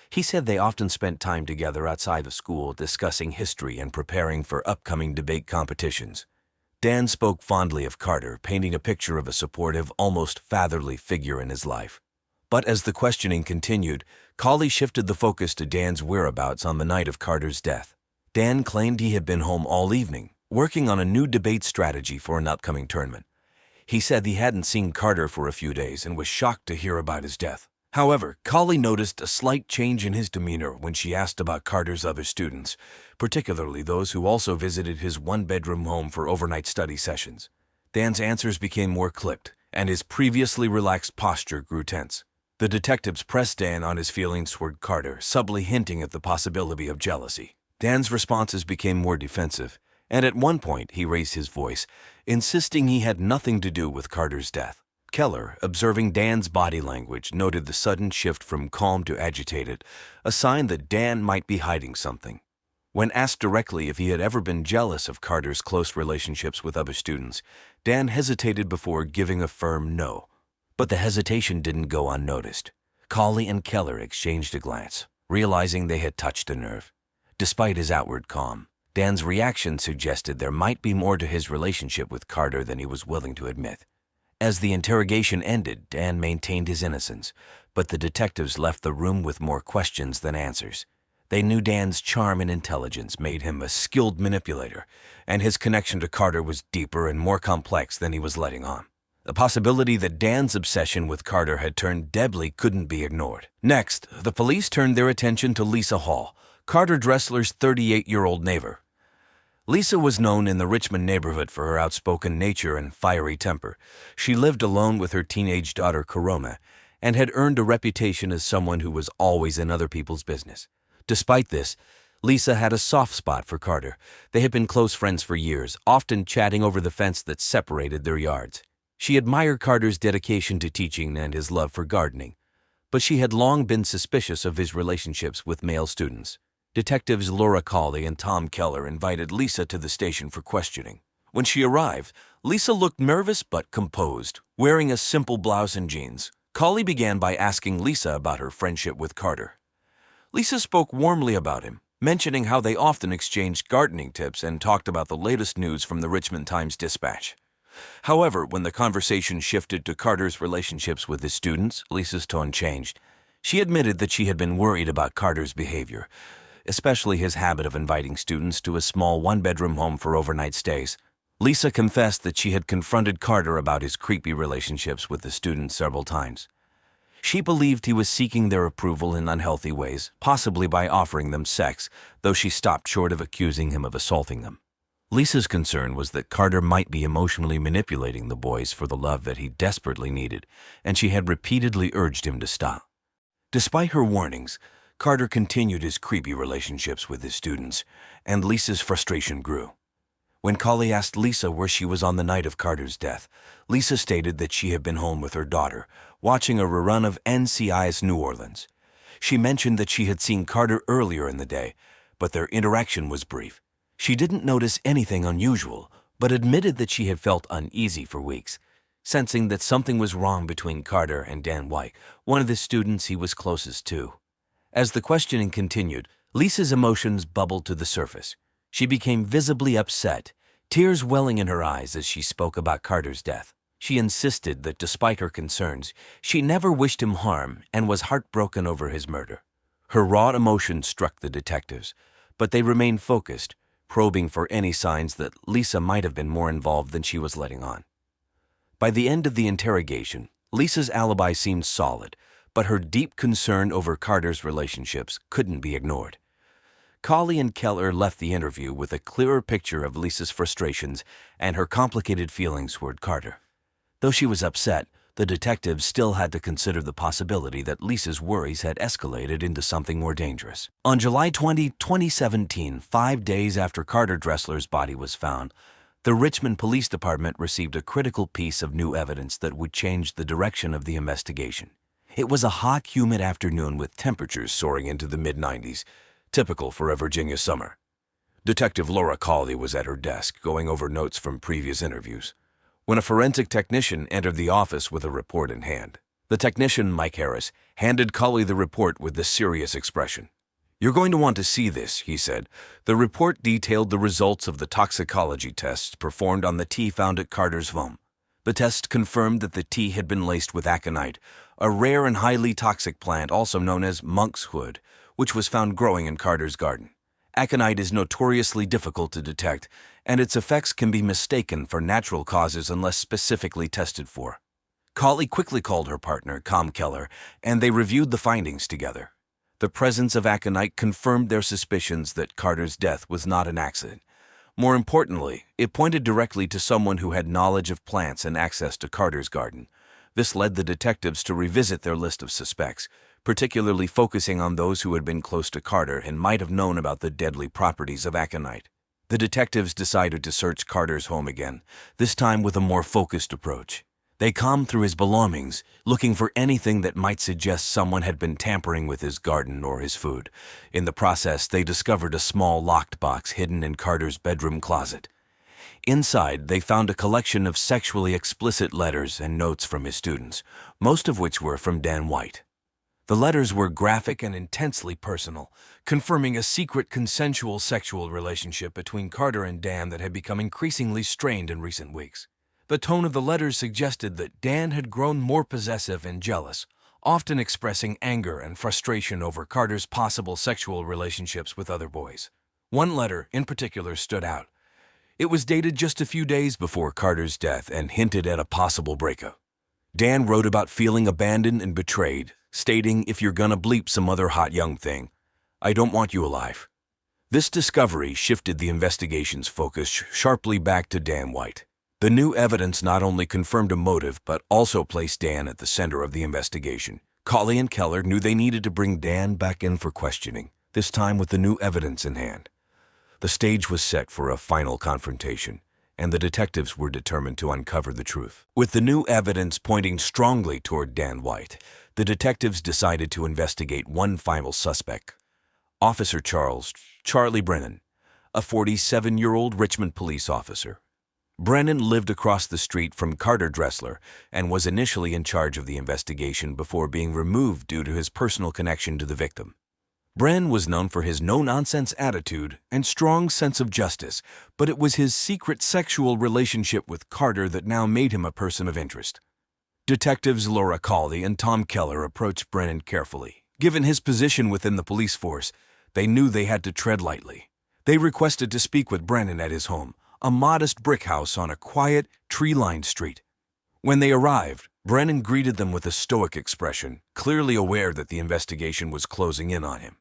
He said they often spent time together outside of school discussing history and preparing for upcoming debate competitions. Dan spoke fondly of Carter, painting a picture of a supportive, almost fatherly figure in his life. But as the questioning continued, Colley shifted the focus to Dan's whereabouts on the night of Carter's death. Dan claimed he had been home all evening, working on a new debate strategy for an upcoming tournament. He said he hadn't seen Carter for a few days and was shocked to hear about his death. However, Colley noticed a slight change in his demeanor when she asked about Carter's other students, particularly those who also visited his one-bedroom home for overnight study sessions. Dan's answers became more clipped, and his previously relaxed posture grew tense. The detectives pressed Dan on his feelings toward Carter, subtly hinting at the possibility of jealousy. Dan's responses became more defensive, and at one point he raised his voice, insisting he had nothing to do with Carter's death. Keller, observing Dan's body language, noted the sudden shift from calm to agitated, a sign that Dan might be hiding something. When asked directly if he had ever been jealous of Carter's close relationships with other students, Dan hesitated before giving a firm no. But the hesitation didn't go unnoticed. Colley and Keller exchanged a glance, realizing they had touched a nerve. Despite his outward calm, Dan's reaction suggested there might be more to his relationship with Carter than he was willing to admit. As the interrogation ended, Dan maintained his innocence, but the detectives left the room with more questions than answers. They knew Dan's charm and intelligence made him a skilled manipulator, and his connection to Carter was deeper and more complex than he was letting on. The possibility that Dan's obsession with Carter had turned deadly couldn't be ignored. Next, the police turned their attention to Lisa Hall, Carter Dressler's 38-year-old neighbor. Lisa was known in the Richmond neighborhood for her outspoken nature and fiery temper. She lived alone with her teenage daughter, Corona, and had earned a reputation as someone who was always in other people's business. Despite this, Lisa had a soft spot for Carter. They had been close friends for years, often chatting over the fence that separated their yards. She admired Carter's dedication to teaching and his love for gardening, but she had long been suspicious of his relationships with male students. Detectives Laura Colley and Tom Keller invited Lisa to the station for questioning. When she arrived, Lisa looked nervous but composed, wearing a simple blouse and jeans. Colley began by asking Lisa about her friendship with Carter. Lisa spoke warmly about him, mentioning how they often exchanged gardening tips and talked about the latest news from the Richmond Times-Dispatch. However, when the conversation shifted to Carter's relationships with his students, Lisa's tone changed. She admitted that she had been worried about Carter's behavior, especially his habit of inviting students to a small one-bedroom home for overnight stays. Lisa confessed that she had confronted Carter about his creepy relationships with the students several times. She believed he was seeking their approval in unhealthy ways, possibly by offering them sex, though she stopped short of accusing him of assaulting them. Lisa's concern was that Carter might be emotionally manipulating the boys for the love that he desperately needed, and she had repeatedly urged him to stop. Despite her warnings, Carter continued his creepy relationships with his students, and Lisa's frustration grew. When Colley asked Lisa where she was on the night of Carter's death, Lisa stated that she had been home with her daughter, watching a rerun of NCIS New Orleans. She mentioned that she had seen Carter earlier in the day, but their interaction was brief. She didn't notice anything unusual, but admitted that she had felt uneasy for weeks, sensing that something was wrong between Carter and Dan White, one of the students he was closest to. As the questioning continued, Lisa's emotions bubbled to the surface. She became visibly upset, tears welling in her eyes as she spoke about Carter's death. She insisted that despite her concerns, she never wished him harm and was heartbroken over his murder. Her raw emotions struck the detectives, but they remained focused, probing for any signs that Lisa might have been more involved than she was letting on. By the end of the interrogation, Lisa's alibi seemed solid, but her deep concern over Carter's relationships couldn't be ignored. Colley and Keller left the interview with a clearer picture of Lisa's frustrations and her complicated feelings toward Carter. Though she was upset, the detectives still had to consider the possibility that Lisa's worries had escalated into something more dangerous. On July 20, 2017, 5 days after Carter Dressler's body was found, the Richmond Police Department received a critical piece of new evidence that would change the direction of the investigation. It was a hot, humid afternoon with temperatures soaring into the mid-90s, typical for a Virginia summer. Detective Laura Colley was at her desk, going over notes from previous interviews, when a forensic technician entered the office with a report in hand. The technician, Mike Harris, handed Colley the report with this serious expression. "You're going to want to see this," he said. The report detailed the results of the toxicology tests performed on the tea found at Carter's home. The test confirmed that the tea had been laced with aconite, a rare and highly toxic plant also known as monk's hood, which was found growing in Carter's garden. Aconite is notoriously difficult to detect, and its effects can be mistaken for natural causes unless specifically tested for. Colley quickly called her partner, Tom Keller, and they reviewed the findings together. The presence of aconite confirmed their suspicions that Carter's death was not an accident. More importantly, it pointed directly to someone who had knowledge of plants and access to Carter's garden. This led the detectives to revisit their list of suspects, particularly focusing on those who had been close to Carter and might have known about the deadly properties of aconite. The detectives decided to search Carter's home again, this time with a more focused approach. They combed through his belongings, looking for anything that might suggest someone had been tampering with his garden or his food. In the process, they discovered a small locked box hidden in Carter's bedroom closet. Inside, they found a collection of sexually explicit letters and notes from his students, most of which were from Dan White. The letters were graphic and intensely personal, confirming a secret consensual sexual relationship between Carter and Dan that had become increasingly strained in recent weeks. The tone of the letters suggested that Dan had grown more possessive and jealous, often expressing anger and frustration over Carter's possible sexual relationships with other boys. One letter, in particular, stood out. It was dated just a few days before Carter's death and hinted at a possible breakup. Dan wrote about feeling abandoned and betrayed, stating, "If you're gonna bleep some other hot young thing, I don't want you alive." This discovery shifted the investigation's focus sharply back to Dan White. The new evidence not only confirmed a motive, but also placed Dan at the center of the investigation. Colley and Keller knew they needed to bring Dan back in for questioning, this time with the new evidence in hand. The stage was set for a final confrontation, and the detectives were determined to uncover the truth. With the new evidence pointing strongly toward Dan White, the detectives decided to investigate one final suspect, Officer Charlie Brennan, a 47-year-old Richmond police officer. Brennan lived across the street from Carter Dressler and was initially in charge of the investigation before being removed due to his personal connection to the victim. Brennan was known for his no-nonsense attitude and strong sense of justice, but it was his secret sexual relationship with Carter that now made him a person of interest. Detectives Laura Colley and Tom Keller approached Brennan carefully. Given his position within the police force, they knew they had to tread lightly. They requested to speak with Brennan at his home, a modest brick house on a quiet, tree-lined street. When they arrived, Brennan greeted them with a stoic expression, clearly aware that the investigation was closing in on him.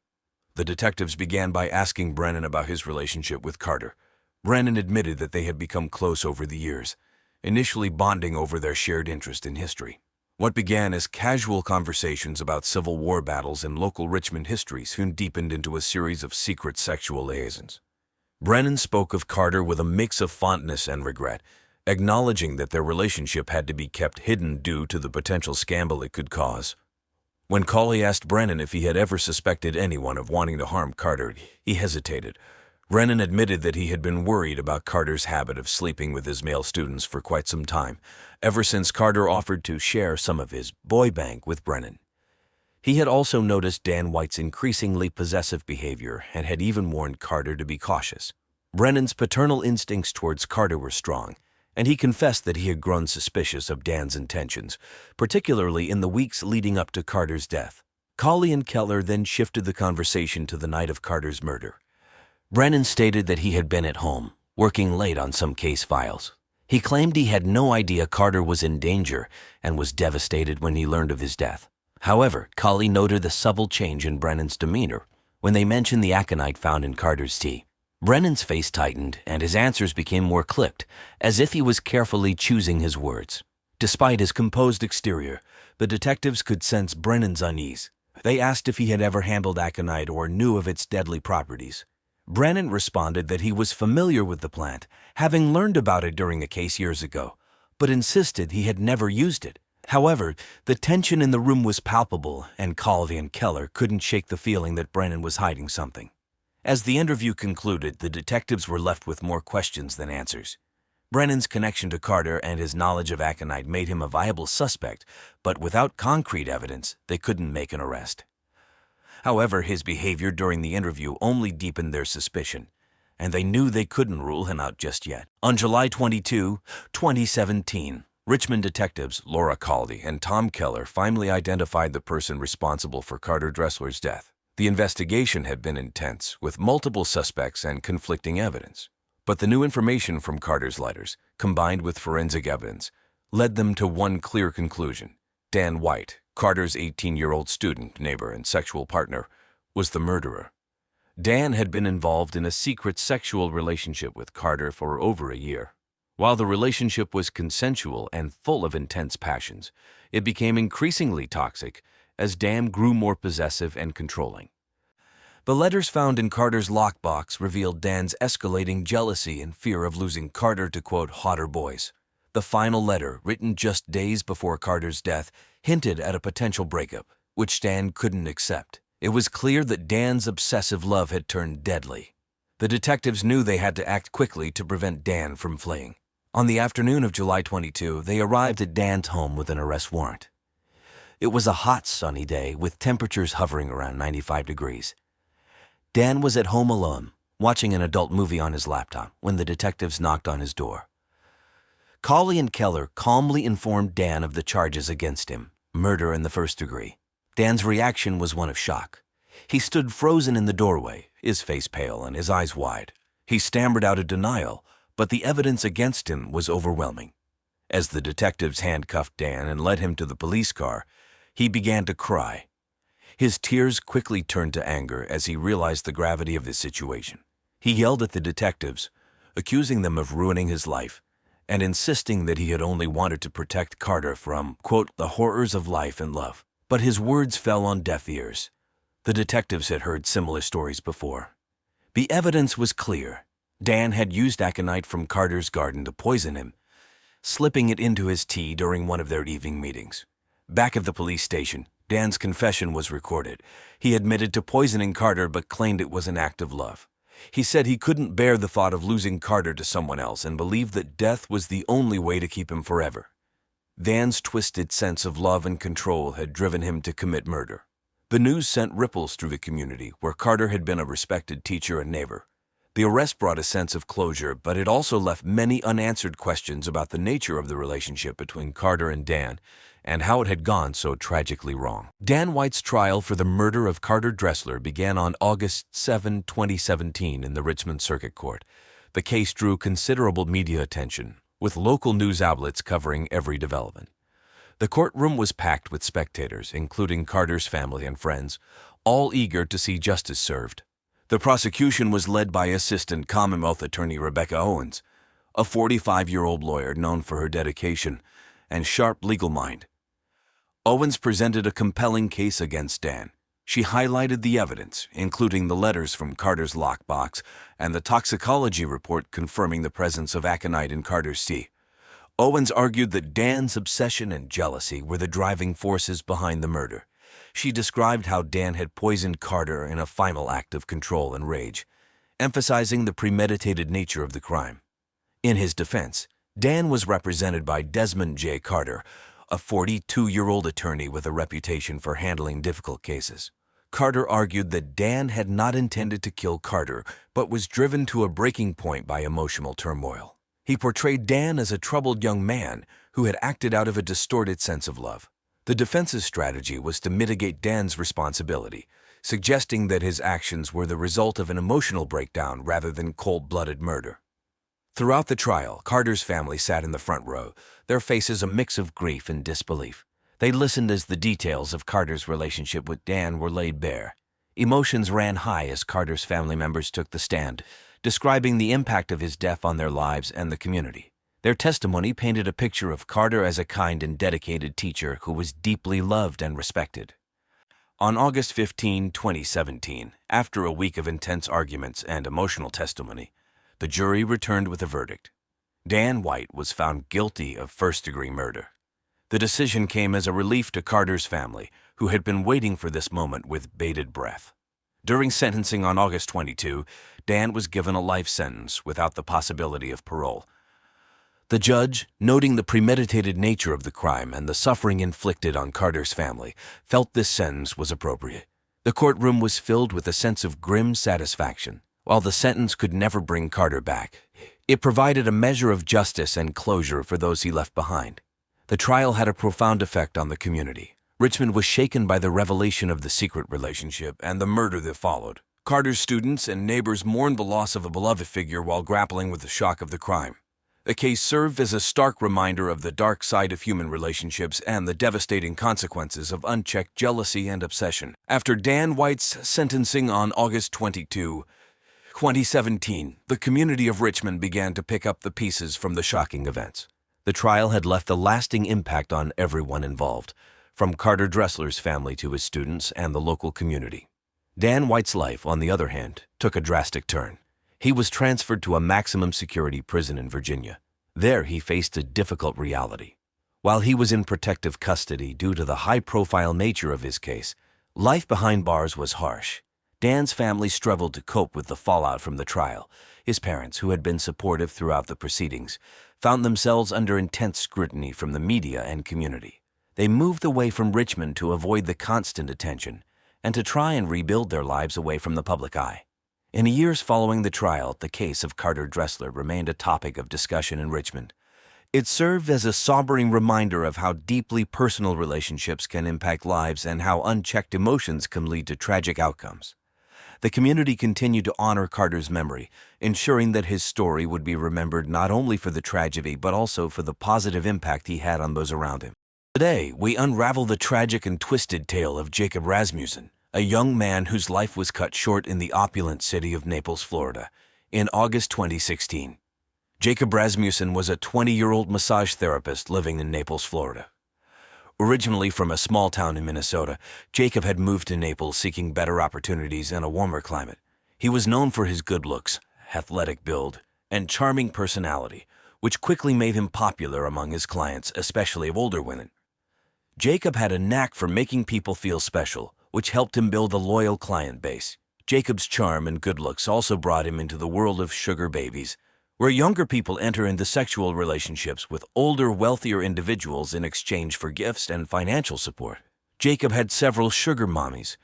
The detectives began by asking Brennan about his relationship with Carter. Brennan admitted that they had become close over the years, initially bonding over their shared interest in history. What began as casual conversations about Civil War battles and local Richmond history soon deepened into a series of secret sexual liaisons. Brennan spoke of Carter with a mix of fondness and regret, acknowledging that their relationship had to be kept hidden due to the potential scandal it could cause. When Colley asked Brennan if he had ever suspected anyone of wanting to harm Carter, he hesitated. Brennan admitted that he had been worried about Carter's habit of sleeping with his male students for quite some time, ever since Carter offered to share some of his boy bank with Brennan. He had also noticed Dan White's increasingly possessive behavior and had even warned Carter to be cautious. Brennan's paternal instincts towards Carter were strong, and he confessed that he had grown suspicious of Dan's intentions, particularly in the weeks leading up to Carter's death. Colley and Keller then shifted the conversation to the night of Carter's murder. Brennan stated that he had been at home, working late on some case files. He claimed he had no idea Carter was in danger and was devastated when he learned of his death. However, Colley noted the subtle change in Brennan's demeanor when they mentioned the aconite found in Carter's tea. Brennan's face tightened and his answers became more clipped, as if he was carefully choosing his words. Despite his composed exterior, the detectives could sense Brennan's unease. They asked if he had ever handled aconite or knew of its deadly properties. Brennan responded that he was familiar with the plant, having learned about it during a case years ago, but insisted he had never used it. However, the tension in the room was palpable, and Colley and Keller couldn't shake the feeling that Brennan was hiding something. As the interview concluded, the detectives were left with more questions than answers. Brennan's connection to Carter and his knowledge of aconite made him a viable suspect, but without concrete evidence, they couldn't make an arrest. However, his behavior during the interview only deepened their suspicion, and they knew they couldn't rule him out just yet. On July 22, 2017, Richmond detectives Laura Colley and Tom Keller finally identified the person responsible for Carter Dressler's death. The investigation had been intense, with multiple suspects and conflicting evidence. But the new information from Carter's letters, combined with forensic evidence, led them to one clear conclusion. Dan White, Carter's 18-year-old student, neighbor, and sexual partner, was the murderer. Dan had been involved in a secret sexual relationship with Carter for over a year. While the relationship was consensual and full of intense passions, it became increasingly toxic as Dan grew more possessive and controlling. The letters found in Carter's lockbox revealed Dan's escalating jealousy and fear of losing Carter to, quote, hotter boys. The final letter, written just days before Carter's death, hinted at a potential breakup, which Dan couldn't accept. It was clear that Dan's obsessive love had turned deadly. The detectives knew they had to act quickly to prevent Dan from fleeing. On the afternoon of July 22, they arrived at Dan's home with an arrest warrant. It was a hot, sunny day with temperatures hovering around 95 degrees. Dan was at home alone, watching an adult movie on his laptop when the detectives knocked on his door. Colley and Keller calmly informed Dan of the charges against him, murder in the first degree. Dan's reaction was one of shock. He stood frozen in the doorway, his face pale and his eyes wide. He stammered out a denial, but the evidence against him was overwhelming. As the detectives handcuffed Dan and led him to the police car, he began to cry. His tears quickly turned to anger as he realized the gravity of the situation. He yelled at the detectives, accusing them of ruining his life, and insisting that he had only wanted to protect Carter from, quote, the horrors of life and love. But his words fell on deaf ears. The detectives had heard similar stories before. The evidence was clear. Dan had used aconite from Carter's garden to poison him, slipping it into his tea during one of their evening meetings. Back at the police station, Dan's confession was recorded. He admitted to poisoning Carter but claimed it was an act of love. He said he couldn't bear the thought of losing Carter to someone else and believed that death was the only way to keep him forever. Dan's twisted sense of love and control had driven him to commit murder. The news sent ripples through the community, where Carter had been a respected teacher and neighbor. The arrest brought a sense of closure, but it also left many unanswered questions about the nature of the relationship between Carter and Dan and how it had gone so tragically wrong. Dan White's trial for the murder of Carter Dressler began on August 7, 2017 in the Richmond Circuit Court. The case drew considerable media attention, with local news outlets covering every development. The courtroom was packed with spectators, including Carter's family and friends, all eager to see justice served. The prosecution was led by Assistant Commonwealth Attorney Rebecca Owens, a 45-year-old lawyer known for her dedication and sharp legal mind. Owens presented a compelling case against Dan. She highlighted the evidence, including the letters from Carter's lockbox and the toxicology report confirming the presence of aconite in Carter's tea. Owens argued that Dan's obsession and jealousy were the driving forces behind the murder. She described how Dan had poisoned Carter in a final act of control and rage, emphasizing the premeditated nature of the crime. In his defense, Dan was represented by Desmond J. Carter, a 42-year-old attorney with a reputation for handling difficult cases. Carter argued that Dan had not intended to kill Carter, but was driven to a breaking point by emotional turmoil. He portrayed Dan as a troubled young man who had acted out of a distorted sense of love. The defense's strategy was to mitigate Dan's responsibility, suggesting that his actions were the result of an emotional breakdown rather than cold-blooded murder. Throughout the trial, Carter's family sat in the front row, their faces a mix of grief and disbelief. They listened as the details of Carter's relationship with Dan were laid bare. Emotions ran high as Carter's family members took the stand, describing the impact of his death on their lives and the community. Their testimony painted a picture of Carter as a kind and dedicated teacher who was deeply loved and respected. On August 15, 2017, after a week of intense arguments and emotional testimony, the jury returned with a verdict. Dan White was found guilty of first-degree murder. The decision came as a relief to Carter's family, who had been waiting for this moment with bated breath. During sentencing on August 22, Dan was given a life sentence without the possibility of parole. The judge, noting the premeditated nature of the crime and the suffering inflicted on Carter's family, felt this sentence was appropriate. The courtroom was filled with a sense of grim satisfaction. While the sentence could never bring Carter back, it provided a measure of justice and closure for those he left behind. The trial had a profound effect on the community. Richmond was shaken by the revelation of the secret relationship and the murder that followed. Carter's students and neighbors mourned the loss of a beloved figure while grappling with the shock of the crime. The case served as a stark reminder of the dark side of human relationships and the devastating consequences of unchecked jealousy and obsession. After Dan White's sentencing on August 22, 2017, the community of Richmond began to pick up the pieces from the shocking events. The trial had left a lasting impact on everyone involved, from Carter Dressler's family to his students and the local community. Dan White's life, on the other hand, took a drastic turn. He was transferred to a maximum security prison in Virginia. There, he faced a difficult reality. While he was in protective custody due to the high-profile nature of his case, life behind bars was harsh. Dan's family struggled to cope with the fallout from the trial. His parents, who had been supportive throughout the proceedings, found themselves under intense scrutiny from the media and community. They moved away from Richmond to avoid the constant attention and to try and rebuild their lives away from the public eye. In the years following the trial, the case of Carter Dressler remained a topic of discussion in Richmond. It served as a sobering reminder of how deeply personal relationships can impact lives and how unchecked emotions can lead to tragic outcomes. The community continued to honor Carter's memory, ensuring that his story would be remembered not only for the tragedy but also for the positive impact he had on those around him. Today, we unravel the tragic and twisted tale of Jacob Rasmussen, a young man whose life was cut short in the opulent city of Naples, Florida, in August 2016. Jacob Rasmussen was a 20-year-old massage therapist living in Naples, Florida. Originally from a small town in Minnesota, Jacob had moved to Naples seeking better opportunities and a warmer climate. He was known for his good looks, athletic build, and charming personality, which quickly made him popular among his clients, especially of older women. Jacob had a knack for making people feel special, which helped him build a loyal client base. Jacob's charm and good looks also brought him into the world of sugar babies, where younger people enter into sexual relationships with older, wealthier individuals in exchange for gifts and financial support. Jacob had several sugar mommies,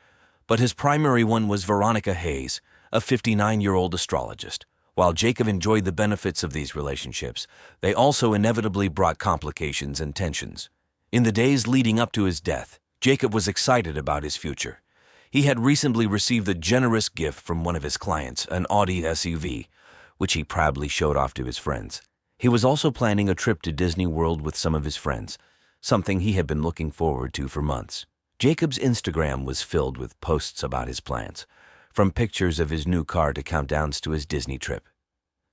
but his primary one was Veronica Hayes, a 59-year-old astrologist. While Jacob enjoyed the benefits of these relationships, they also inevitably brought complications and tensions. In the days leading up to his death, Jacob was excited about his future. He had recently received a generous gift from one of his clients, an Audi SUV, which he proudly showed off to his friends. He was also planning a trip to Disney World with some of his friends, something he had been looking forward to for months. Jacob's Instagram was filled with posts about his plans, from pictures of his new car to countdowns to his Disney trip.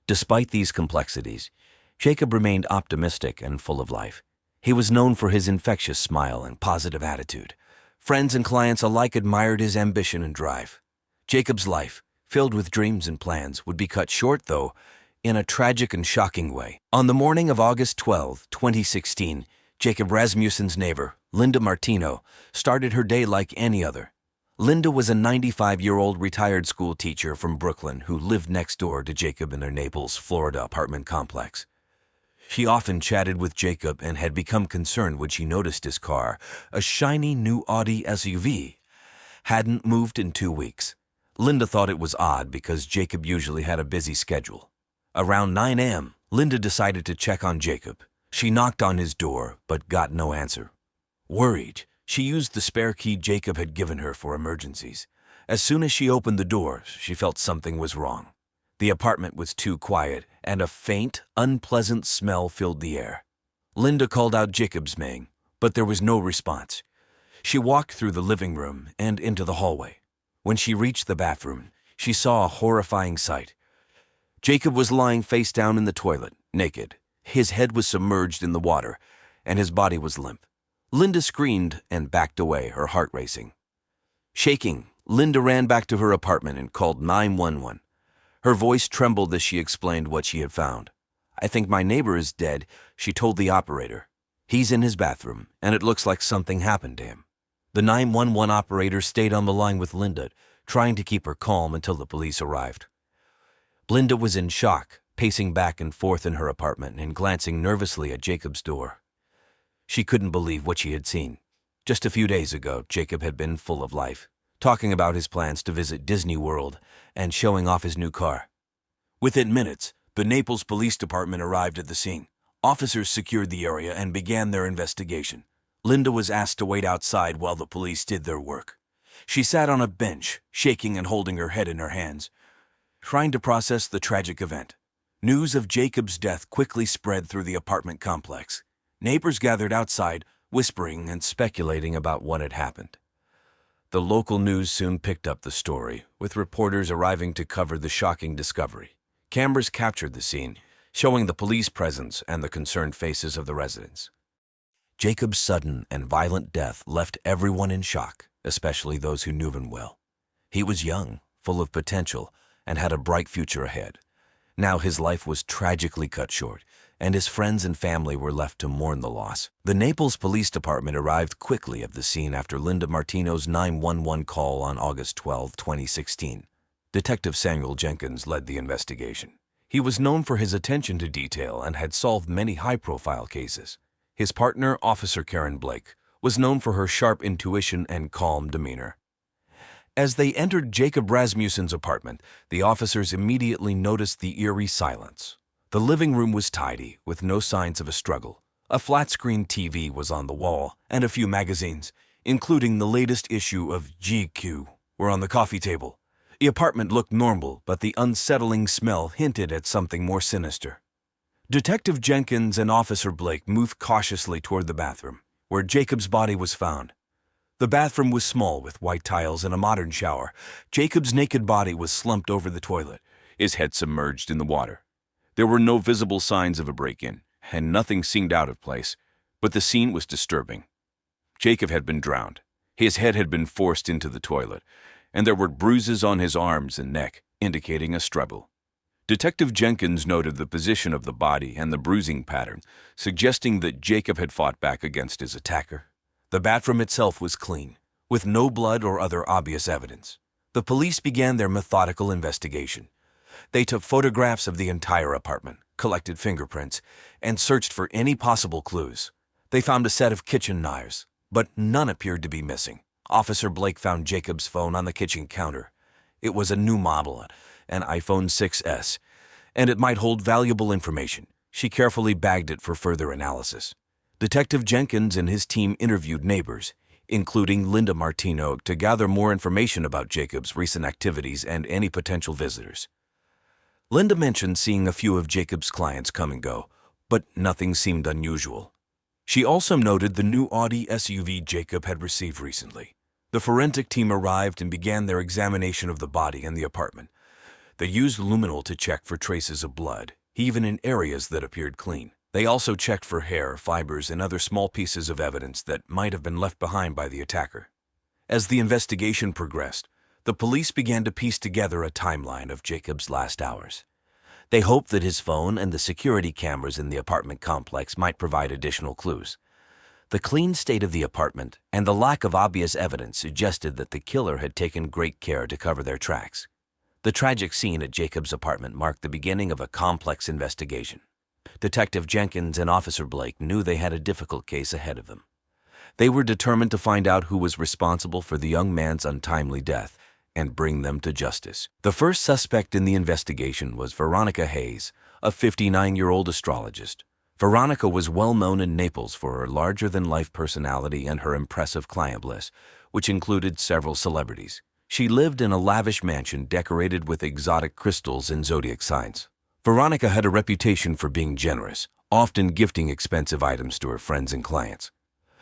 Despite these complexities, Jacob remained optimistic and full of life. He was known for his infectious smile and positive attitude. Friends and clients alike admired his ambition and drive. Jacob's life, filled with dreams and plans, would be cut short, though, in a tragic and shocking way. On the morning of August 12, 2016, Jacob Rasmussen's neighbor, Linda Martino, started her day like any other. Linda was a 95-year-old retired school teacher from Brooklyn who lived next door to Jacob in their Naples, Florida apartment complex. She often chatted with Jacob and had become concerned when she noticed his car, a shiny new Audi SUV, hadn't moved in 2 weeks. Linda thought it was odd because Jacob usually had a busy schedule. Around 9 a.m., Linda decided to check on Jacob. She knocked on his door, but got no answer. Worried, she used the spare key Jacob had given her for emergencies. As soon as she opened the door, she felt something was wrong. The apartment was too quiet, and a faint, unpleasant smell filled the air. Linda called out Jacob's name, but there was no response. She walked through the living room and into the hallway. When she reached the bathroom, she saw a horrifying sight. Jacob was lying face down in the toilet, naked. His head was submerged in the water, and his body was limp. Linda screamed and backed away, her heart racing. Shaking, Linda ran back to her apartment and called 911. Her voice trembled as she explained what she had found. "I think my neighbor is dead," she told the operator. "He's in his bathroom, and it looks like something happened to him." The 911 operator stayed on the line with Linda, trying to keep her calm until the police arrived. Linda was in shock, pacing back and forth in her apartment and glancing nervously at Jacob's door. She couldn't believe what she had seen. Just a few days ago, Jacob had been full of life, talking about his plans to visit Disney World and showing off his new car. Within minutes, the Naples Police Department arrived at the scene. Officers secured the area and began their investigation. Linda was asked to wait outside while the police did their work. She sat on a bench, shaking and holding her head in her hands, trying to process the tragic event. News of Jacob's death quickly spread through the apartment complex. Neighbors gathered outside, whispering and speculating about what had happened. The local news soon picked up the story, with reporters arriving to cover the shocking discovery. Cameras captured the scene, showing the police presence and the concerned faces of the residents. Jacob's sudden and violent death left everyone in shock, especially those who knew him well. He was young, full of potential, and had a bright future ahead. Now his life was tragically cut short, and his friends and family were left to mourn the loss. The Naples Police Department arrived quickly at the scene after Linda Martino's 911 call on August 12, 2016. Detective Samuel Jenkins led the investigation. He was known for his attention to detail and had solved many high-profile cases. His partner, Officer Karen Blake, was known for her sharp intuition and calm demeanor. As they entered Jacob Rasmussen's apartment, the officers immediately noticed the eerie silence. The living room was tidy, with no signs of a struggle. A flat-screen TV was on the wall, and a few magazines, including the latest issue of GQ, were on the coffee table. The apartment looked normal, but the unsettling smell hinted at something more sinister. Detective Jenkins and Officer Blake moved cautiously toward the bathroom, where Jacob's body was found. The bathroom was small, with white tiles and a modern shower. Jacob's naked body was slumped over the toilet, his head submerged in the water. There were no visible signs of a break-in, and nothing seemed out of place, but the scene was disturbing. Jacob had been drowned. His head had been forced into the toilet, and there were bruises on his arms and neck, indicating a struggle. Detective Jenkins noted the position of the body and the bruising pattern, suggesting that Jacob had fought back against his attacker. The bathroom itself was clean, with no blood or other obvious evidence. The police began their methodical investigation. They took photographs of the entire apartment, collected fingerprints, and searched for any possible clues. They found a set of kitchen knives, but none appeared to be missing. Officer Blake found Jacob's phone on the kitchen counter. It was a new model, an iPhone 6S, and it might hold valuable information. She carefully bagged it for further analysis. Detective Jenkins and his team interviewed neighbors, including Linda Martino, to gather more information about Jacob's recent activities and any potential visitors. Linda mentioned seeing a few of Jacob's clients come and go, but nothing seemed unusual. She also noted the new Audi SUV Jacob had received recently. The forensic team arrived and began their examination of the body and the apartment. They used luminol to check for traces of blood, even in areas that appeared clean. They also checked for hair, fibers, and other small pieces of evidence that might have been left behind by the attacker. As the investigation progressed, the police began to piece together a timeline of Jacob's last hours. They hoped that his phone and the security cameras in the apartment complex might provide additional clues. The clean state of the apartment and the lack of obvious evidence suggested that the killer had taken great care to cover their tracks. The tragic scene at Jacob's apartment marked the beginning of a complex investigation. Detective Jenkins and Officer Blake knew they had a difficult case ahead of them. They were determined to find out who was responsible for the young man's untimely death and bring them to justice. The first suspect in the investigation was Veronica Hayes, a 59-year-old astrologist. Veronica was well known in Naples for her larger-than-life personality and her impressive client list, which included several celebrities. She lived in a lavish mansion decorated with exotic crystals and zodiac signs. Veronica had a reputation for being generous, often gifting expensive items to her friends and clients.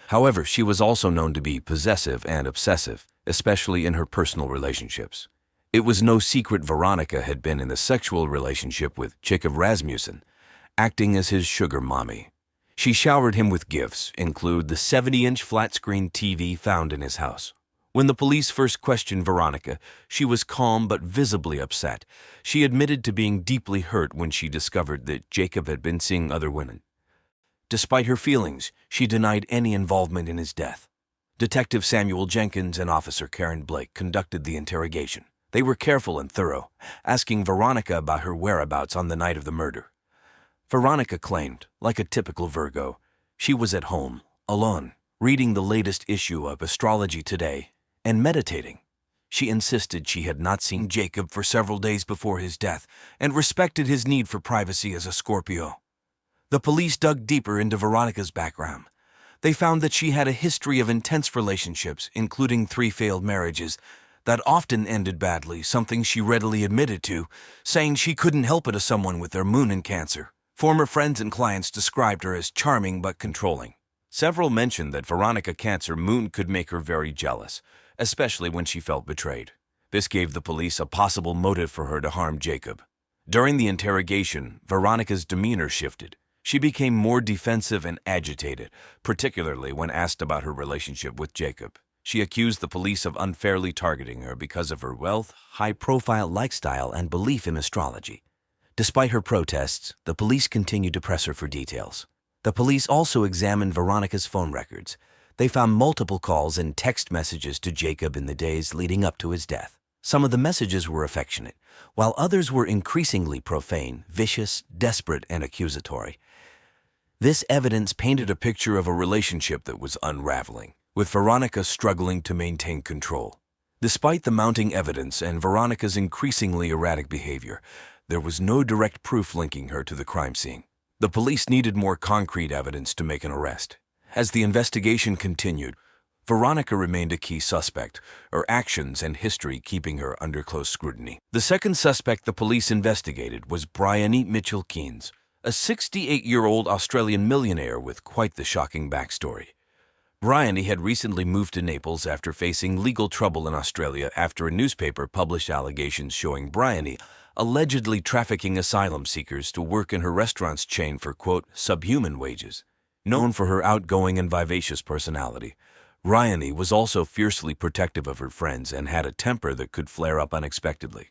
However, she was also known to be possessive and obsessive, especially in her personal relationships. It was no secret Veronica had been in a sexual relationship with Jacob Rasmussen, acting as his sugar mommy. She showered him with gifts, including the 70-inch flat-screen TV found in his house. When the police first questioned Veronica, she was calm but visibly upset. She admitted to being deeply hurt when she discovered that Jacob had been seeing other women. Despite her feelings, she denied any involvement in his death. Detective Samuel Jenkins and Officer Karen Blake conducted the interrogation. They were careful and thorough, asking Veronica about her whereabouts on the night of the murder. Veronica claimed, like a typical Virgo, she was at home, alone, reading the latest issue of Astrology Today and meditating. She insisted she had not seen Jacob for several days before his death and respected his need for privacy as a Scorpio. The police dug deeper into Veronica's background. They found that she had a history of intense relationships, including 3 failed marriages, that often ended badly, something she readily admitted to, saying she couldn't help it as someone with their moon in Cancer. Former friends and clients described her as charming but controlling. Several mentioned that Veronica Cancer moon could make her very jealous, especially when she felt betrayed. This gave the police a possible motive for her to harm Jacob. During the interrogation, Veronica's demeanor shifted. She became more defensive and agitated, particularly when asked about her relationship with Jacob. She accused the police of unfairly targeting her because of her wealth, high-profile lifestyle, and belief in astrology. Despite her protests, the police continued to press her for details. The police also examined Veronica's phone records. They found multiple calls and text messages to Jacob in the days leading up to his death. Some of the messages were affectionate, while others were increasingly profane, vicious, desperate, and accusatory. This evidence painted a picture of a relationship that was unraveling, with Veronica struggling to maintain control. Despite the mounting evidence and Veronica's increasingly erratic behavior, there was no direct proof linking her to the crime scene. The police needed more concrete evidence to make an arrest. As the investigation continued, Veronica remained a key suspect, her actions and history keeping her under close scrutiny. The second suspect the police investigated was Bryony Mitchell Keynes, a 68-year-old Australian millionaire with quite the shocking backstory. Bryony had recently moved to Naples after facing legal trouble in Australia after a newspaper published allegations showing Bryony allegedly trafficking asylum seekers to work in her restaurant's chain for, quote, subhuman wages. Known for her outgoing and vivacious personality, Bryony was also fiercely protective of her friends and had a temper that could flare up unexpectedly.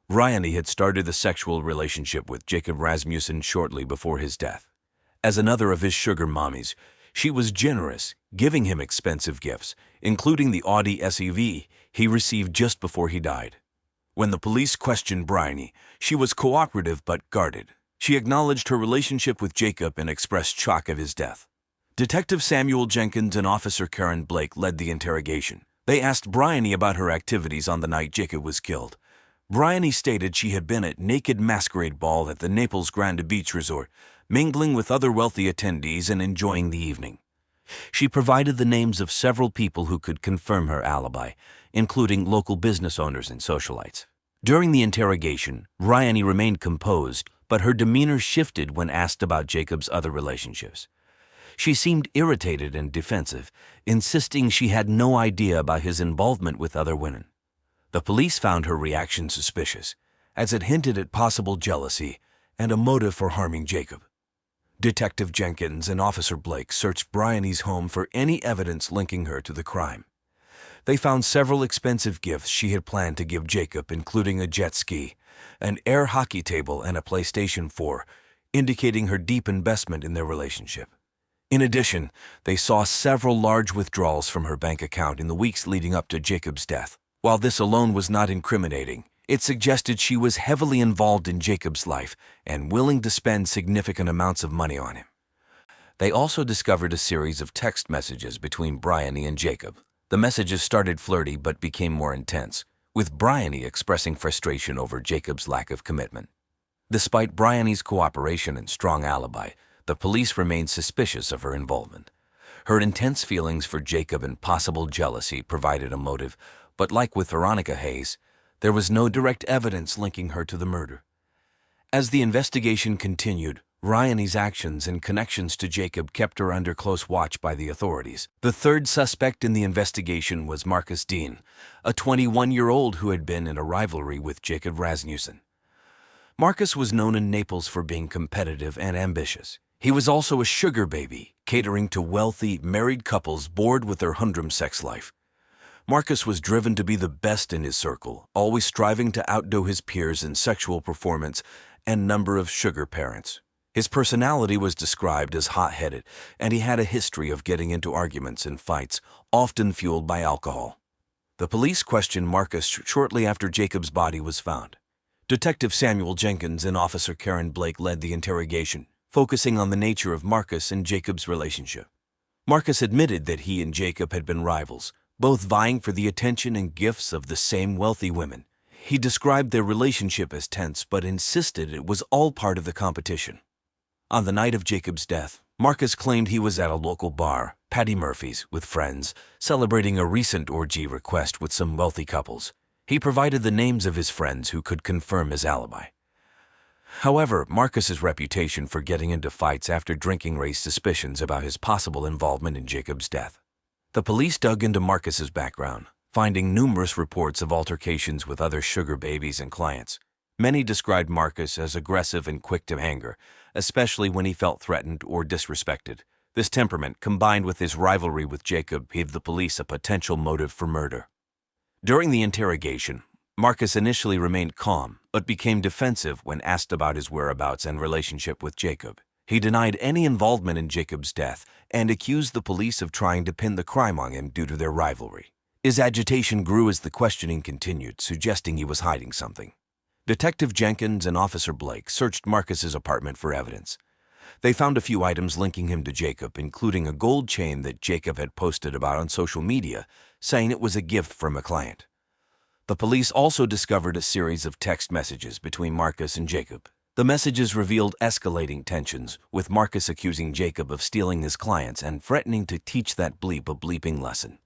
Bryony had started a sexual relationship with Jacob Rasmussen shortly before his death. As another of his sugar mommies, she was generous, giving him expensive gifts, including the Audi SUV he received just before he died. When the police questioned Bryony, she was cooperative but guarded. She acknowledged her relationship with Jacob and expressed shock of his death. Detective Samuel Jenkins and Officer Karen Blake led the interrogation. They asked Bryony about her activities on the night Jacob was killed. Bryony stated she had been at Naked Masquerade Ball at the Naples Grande Beach Resort, mingling with other wealthy attendees and enjoying the evening. She provided the names of several people who could confirm her alibi, including local business owners and socialites. During the interrogation, Bryony remained composed, but her demeanor shifted when asked about Jacob's other relationships. She seemed irritated and defensive, insisting she had no idea about his involvement with other women. The police found her reaction suspicious, as it hinted at possible jealousy and a motive for harming Jacob. Detective Jenkins and Officer Blake searched Bryony's home for any evidence linking her to the crime. They found several expensive gifts she had planned to give Jacob, including a jet ski, an air hockey table, and a PlayStation 4, indicating her deep investment in their relationship. In addition, they saw several large withdrawals from her bank account in the weeks leading up to Jacob's death. While this alone was not incriminating, it suggested she was heavily involved in Jacob's life and willing to spend significant amounts of money on him. They also discovered a series of text messages between Bryony and Jacob. The messages started flirty but became more intense, with Bryony expressing frustration over Jacob's lack of commitment. Despite Bryony's cooperation and strong alibi, the police remained suspicious of her involvement. Her intense feelings for Jacob and possible jealousy provided a motive, but like with Veronica Hayes, there was no direct evidence linking her to the murder. As the investigation continued, Bryony's actions and connections to Jacob kept her under close watch by the authorities. The third suspect in the investigation was Marcus Dean, a 21-year-old who had been in a rivalry with Jacob Rasmussen. Marcus was known in Naples for being competitive and ambitious. He was also a sugar baby, catering to wealthy, married couples bored with their humdrum sex life. Marcus was driven to be the best in his circle, always striving to outdo his peers in sexual performance and number of sugar parents. His personality was described as hot-headed, and he had a history of getting into arguments and fights, often fueled by alcohol. The police questioned Marcus shortly after Jacob's body was found. Detective Samuel Jenkins and Officer Karen Blake led the interrogation, focusing on the nature of Marcus and Jacob's relationship. Marcus admitted that he and Jacob had been rivals, both vying for the attention and gifts of the same wealthy women. He described their relationship as tense but insisted it was all part of the competition. On the night of Jacob's death, Marcus claimed he was at a local bar, Patty Murphy's, with friends, celebrating a recent orgy request with some wealthy couples. He provided the names of his friends who could confirm his alibi. However, Marcus's reputation for getting into fights after drinking raised suspicions about his possible involvement in Jacob's death. The police dug into Marcus's background, finding numerous reports of altercations with other sugar babies and clients. Many described Marcus as aggressive and quick to anger, especially when he felt threatened or disrespected. This temperament, combined with his rivalry with Jacob, gave the police a potential motive for murder. During the interrogation, Marcus initially remained calm, but became defensive when asked about his whereabouts and relationship with Jacob. He denied any involvement in Jacob's death and accused the police of trying to pin the crime on him due to their rivalry. His agitation grew as the questioning continued, suggesting he was hiding something. Detective Jenkins and Officer Blake searched Marcus's apartment for evidence. They found a few items linking him to Jacob, including a gold chain that Jacob had posted about on social media, saying it was a gift from a client. The police also discovered a series of text messages between Marcus and Jacob. The messages revealed escalating tensions, with Marcus accusing Jacob of stealing his clients and threatening to teach that bleep a bleeping lesson.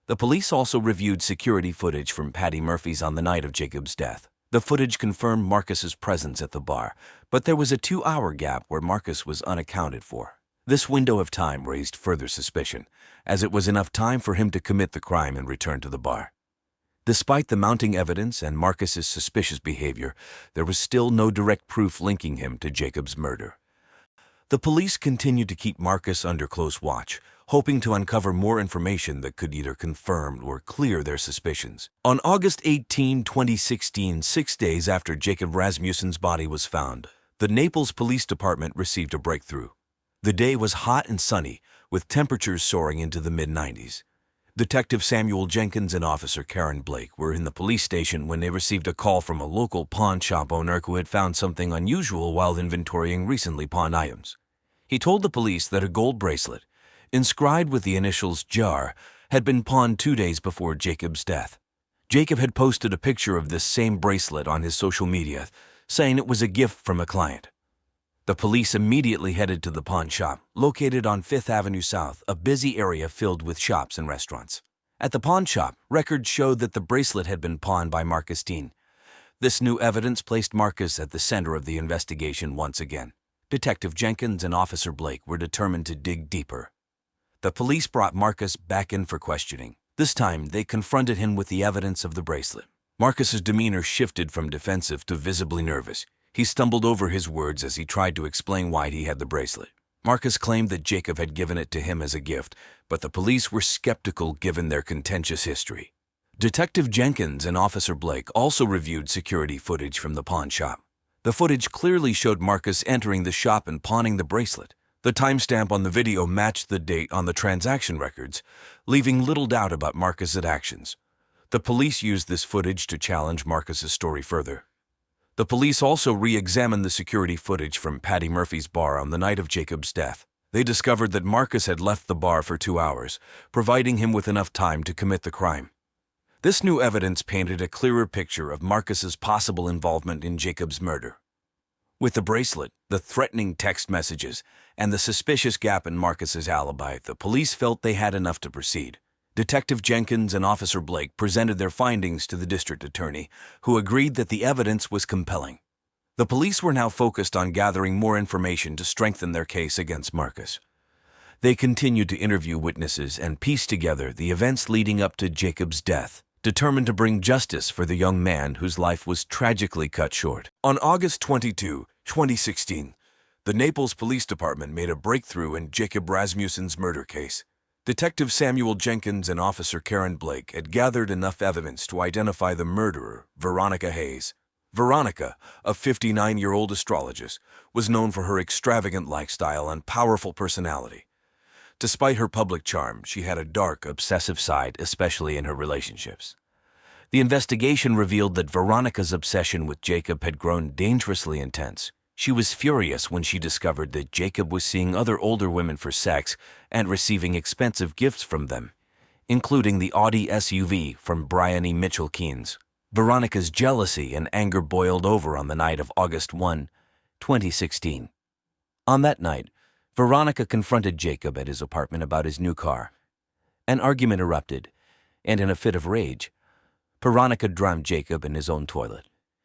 The police also reviewed security footage from Patty Murphy's on the night of Jacob's death. The footage confirmed Marcus's presence at the bar, but there was a 2-hour gap where Marcus was unaccounted for. This window of time raised further suspicion, as it was enough time for him to commit the crime and return to the bar. Despite the mounting evidence and Marcus's suspicious behavior, there was still no direct proof linking him to Jacob's murder. The police continued to keep Marcus under close watch, hoping to uncover more information that could either confirm or clear their suspicions. On August 18, 2016, 6 days after Jacob Rasmussen's body was found, the Naples Police Department received a breakthrough. The day was hot and sunny, with temperatures soaring into the mid-90s. Detective Samuel Jenkins and Officer Karen Blake were in the police station when they received a call from a local pawn shop owner who had found something unusual while inventorying recently pawned items. He told the police that a gold bracelet, inscribed with the initials JAR, had been pawned 2 days before Jacob's death. Jacob had posted a picture of this same bracelet on his social media, saying it was a gift from a client. The police immediately headed to the pawn shop, located on 5th Avenue South, a busy area filled with shops and restaurants. At the pawn shop, records showed that the bracelet had been pawned by Marcus Dean. This new evidence placed Marcus at the center of the investigation once again. Detective Jenkins and Officer Blake were determined to dig deeper. The police brought Marcus back in for questioning. This time, they confronted him with the evidence of the bracelet. Marcus's demeanor shifted from defensive to visibly nervous. He stumbled over his words as he tried to explain why he had the bracelet. Marcus claimed that Jacob had given it to him as a gift, but the police were skeptical given their contentious history. Detective Jenkins and Officer Blake also reviewed security footage from the pawn shop. The footage clearly showed Marcus entering the shop and pawning the bracelet. The timestamp on the video matched the date on the transaction records, leaving little doubt about Marcus's actions. The police used this footage to challenge Marcus's story further. The police also re-examined the security footage from Patty Murphy's bar on the night of Jacob's death. They discovered that Marcus had left the bar for 2 hours, providing him with enough time to commit the crime. This new evidence painted a clearer picture of Marcus's possible involvement in Jacob's murder. With the bracelet, the threatening text messages, and the suspicious gap in Marcus's alibi, the police felt they had enough to proceed. Detective Jenkins and Officer Blake presented their findings to the district attorney, who agreed that the evidence was compelling. The police were now focused on gathering more information to strengthen their case against Marcus. They continued to interview witnesses and piece together the events leading up to Jacob's death, determined to bring justice for the young man whose life was tragically cut short. On August 22, 2016, the Naples Police Department made a breakthrough in Jacob Rasmussen's murder case. Detective Samuel Jenkins and Officer Karen Blake had gathered enough evidence to identify the murderer, Veronica Hayes. Veronica, a 59-year-old astrologist, was known for her extravagant lifestyle and powerful personality. Despite her public charm, she had a dark, obsessive side, especially in her relationships. The investigation revealed that Veronica's obsession with Jacob had grown dangerously intense. She was furious when she discovered that Jacob was seeing other older women for sex and receiving expensive gifts from them, including the Audi SUV from Brian E. Mitchell Keynes. Veronica's jealousy and anger boiled over on the night of August 1, 2016. On that night, Veronica confronted Jacob at his apartment about his new car. An argument erupted, and in a fit of rage, Veronica drowned Jacob in his own toilet.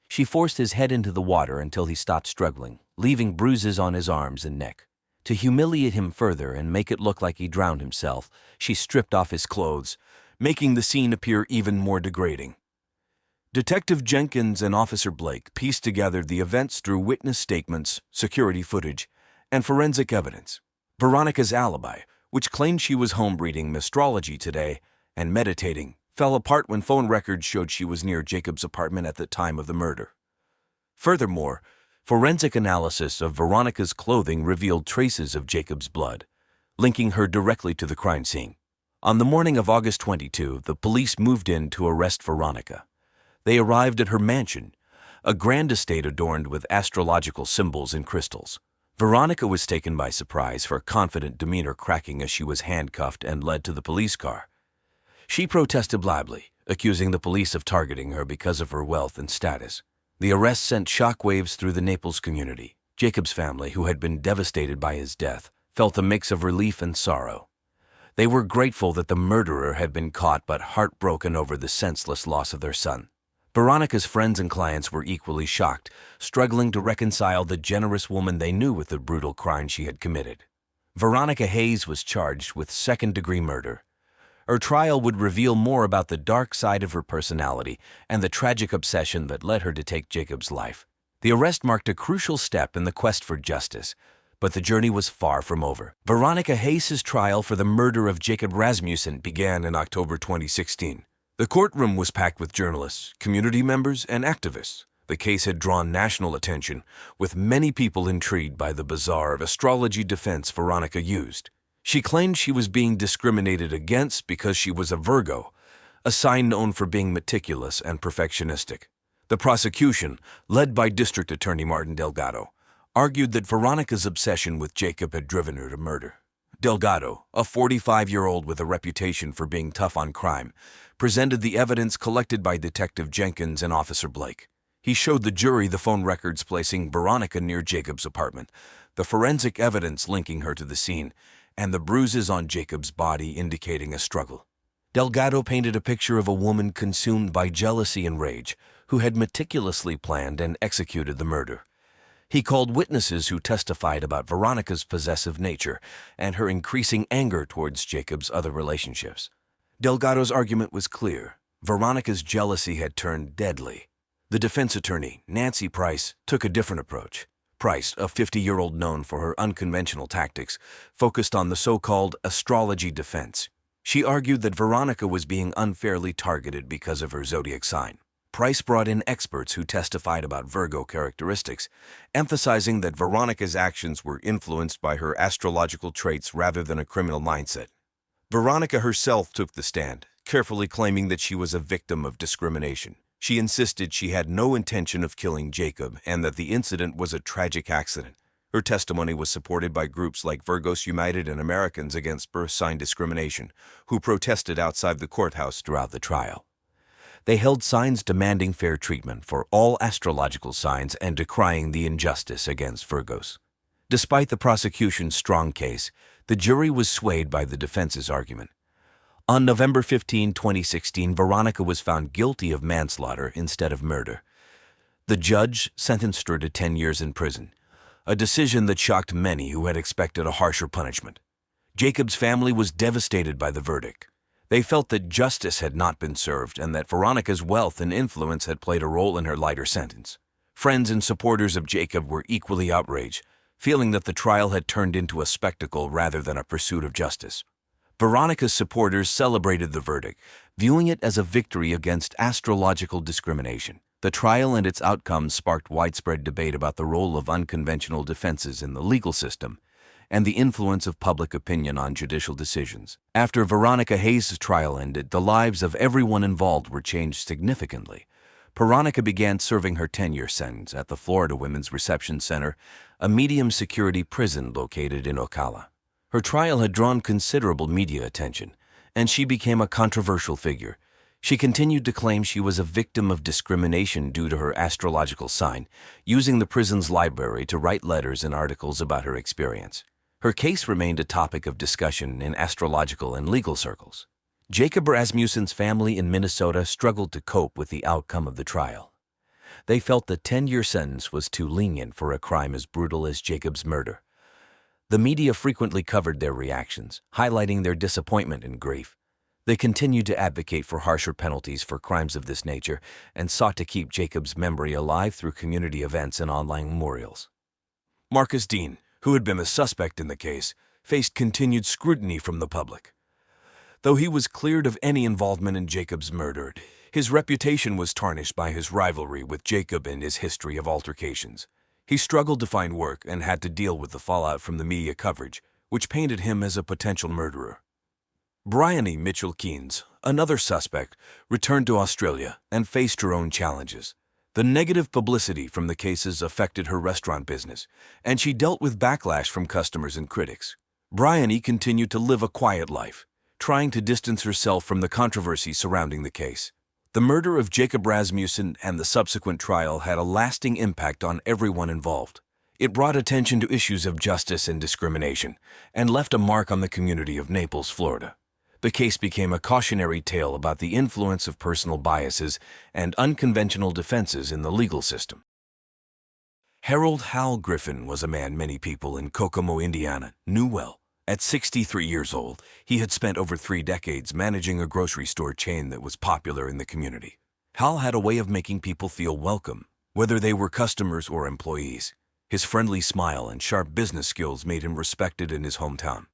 She forced his head into the water until he stopped struggling, leaving bruises on his arms and neck. To humiliate him further and make it look like he drowned himself, she stripped off his clothes, making the scene appear even more degrading. Detective Jenkins and Officer Blake pieced together the events through witness statements, security footage, and forensic evidence. Veronica's alibi, which claimed she was home reading astrology today and meditating, fell apart when phone records showed she was near Jacob's apartment at the time of the murder. Furthermore, forensic analysis of Veronica's clothing revealed traces of Jacob's blood, linking her directly to the crime scene. On the morning of August 22, the police moved in to arrest Veronica. They arrived at her mansion, a grand estate adorned with astrological symbols and crystals. Veronica was taken by surprise, her confident demeanor cracking as she was handcuffed and led to the police car. She protested loudly, accusing the police of targeting her because of her wealth and status. The arrest sent shockwaves through the Naples community. Jacob's family, who had been devastated by his death, felt a mix of relief and sorrow. They were grateful that the murderer had been caught, but heartbroken over the senseless loss of their son. Veronica's friends and clients were equally shocked, struggling to reconcile the generous woman they knew with the brutal crime she had committed. Veronica Hayes was charged with second-degree murder. Her trial would reveal more about the dark side of her personality and the tragic obsession that led her to take Jacob's life. The arrest marked a crucial step in the quest for justice, but the journey was far from over. Veronica Hayes' trial for the murder of Jacob Rasmussen began in October 2016. The courtroom was packed with journalists, community members, and activists. The case had drawn national attention, with many people intrigued by the bizarre astrology defense Veronica used. She claimed she was being discriminated against because she was a Virgo, a sign known for being meticulous and perfectionistic. The prosecution, led by District Attorney Martin Delgado, argued that Veronica's obsession with Jacob had driven her to murder. Delgado, a 45-year-old with a reputation for being tough on crime, presented the evidence collected by Detective Jenkins and Officer Blake. He showed the jury the phone records placing Veronica near Jacob's apartment, the forensic evidence linking her to the scene, and the bruises on Jacob's body indicating a struggle. Delgado painted a picture of a woman consumed by jealousy and rage, who had meticulously planned and executed the murder. He called witnesses who testified about Veronica's possessive nature and her increasing anger towards Jacob's other relationships. Delgado's argument was clear. Veronica's jealousy had turned deadly. The defense attorney, Nancy Price, took a different approach. Price, a 50-year-old known for her unconventional tactics, focused on the so-called astrology defense. She argued that Veronica was being unfairly targeted because of her zodiac sign. Price brought in experts who testified about Virgo characteristics, emphasizing that Veronica's actions were influenced by her astrological traits rather than a criminal mindset. Veronica herself took the stand, carefully claiming that she was a victim of discrimination. She insisted she had no intention of killing Jacob and that the incident was a tragic accident. Her testimony was supported by groups like Virgos United and Americans Against Birth Sign Discrimination, who protested outside the courthouse throughout the trial. They held signs demanding fair treatment for all astrological signs and decrying the injustice against Virgos. Despite the prosecution's strong case, the jury was swayed by the defense's argument. On November 15, 2016, Veronica was found guilty of manslaughter instead of murder. The judge sentenced her to 10 years in prison, a decision that shocked many who had expected a harsher punishment. Jacob's family was devastated by the verdict. They felt that justice had not been served and that Veronica's wealth and influence had played a role in her lighter sentence. Friends and supporters of Jacob were equally outraged, feeling that the trial had turned into a spectacle rather than a pursuit of justice. Veronica's supporters celebrated the verdict, viewing it as a victory against astrological discrimination. The trial and its outcomes sparked widespread debate about the role of unconventional defenses in the legal system and the influence of public opinion on judicial decisions. After Veronica Hayes' trial ended, the lives of everyone involved were changed significantly. Veronica began serving her 10-year sentence at the Florida Women's Reception Center, a medium-security prison located in Ocala. Her trial had drawn considerable media attention, and she became a controversial figure. She continued to claim she was a victim of discrimination due to her astrological sign, using the prison's library to write letters and articles about her experience. Her case remained a topic of discussion in astrological and legal circles. Jacob Rasmussen's family in Minnesota struggled to cope with the outcome of the trial. They felt the 10-year sentence was too lenient for a crime as brutal as Jacob's murder. The media frequently covered their reactions, highlighting their disappointment and grief. They continued to advocate for harsher penalties for crimes of this nature and sought to keep Jacob's memory alive through community events and online memorials. Marcus Dean, who had been a suspect in the case, faced continued scrutiny from the public. Though he was cleared of any involvement in Jacob's murder, his reputation was tarnished by his rivalry with Jacob and his history of altercations. He struggled to find work and had to deal with the fallout from the media coverage, which painted him as a potential murderer. Bryony Mitchell Keynes, another suspect, returned to Australia and faced her own challenges. The negative publicity from the cases affected her restaurant business, and she dealt with backlash from customers and critics. Bryony continued to live a quiet life, trying to distance herself from the controversy surrounding the case. The murder of Jacob Rasmussen and the subsequent trial had a lasting impact on everyone involved. It brought attention to issues of justice and discrimination, and left a mark on the community of Naples, Florida. The case became a cautionary tale about the influence of personal biases and unconventional defenses in the legal system. Harold Hal Griffin was a man many people in Kokomo, Indiana, knew well. At 63 years old, he had spent over 3 decades managing a grocery store chain that was popular in the community. Hal had a way of making people feel welcome, whether they were customers or employees. His friendly smile and sharp business skills made him respected in his hometown.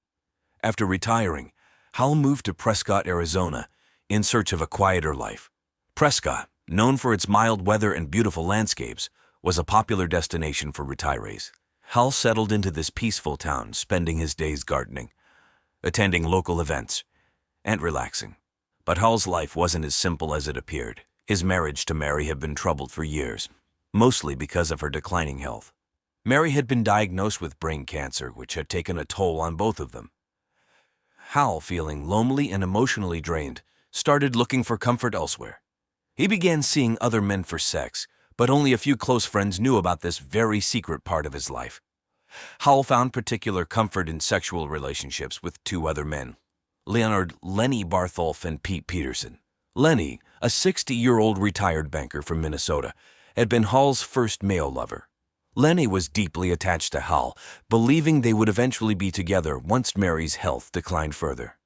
After retiring, Hal moved to Prescott, Arizona, in search of a quieter life. Prescott, known for its mild weather and beautiful landscapes, was a popular destination for retirees. Hal settled into this peaceful town, spending his days gardening, attending local events, and relaxing. But Hal's life wasn't as simple as it appeared. His marriage to Mary had been troubled for years, mostly because of her declining health. Mary had been diagnosed with brain cancer, which had taken a toll on both of them. Hal, feeling lonely and emotionally drained, started looking for comfort elsewhere. He began seeing other men for sex, but only a few close friends knew about this very secret part of his life. Hal found particular comfort in sexual relationships with 2 other men, Leonard Lenny Bartholf and Pete Peterson. Lenny, a 60-year-old retired banker from Minnesota, had been Hal's first male lover. Lenny was deeply attached to Hal, believing they would eventually be together once Mary's health declined further.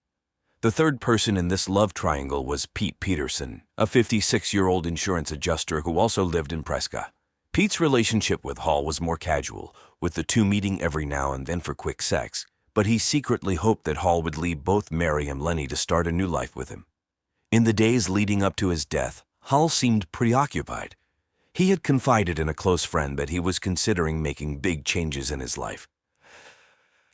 The third person in this love triangle was Pete Peterson, a 56-year-old insurance adjuster who also lived in Prescott. Pete's relationship with Hal was more casual, with the 2 meeting every now and then for quick sex, but he secretly hoped that Hal would leave both Mary and Lenny to start a new life with him. In the days leading up to his death, Hal seemed preoccupied. He had confided in a close friend that he was considering making big changes in his life.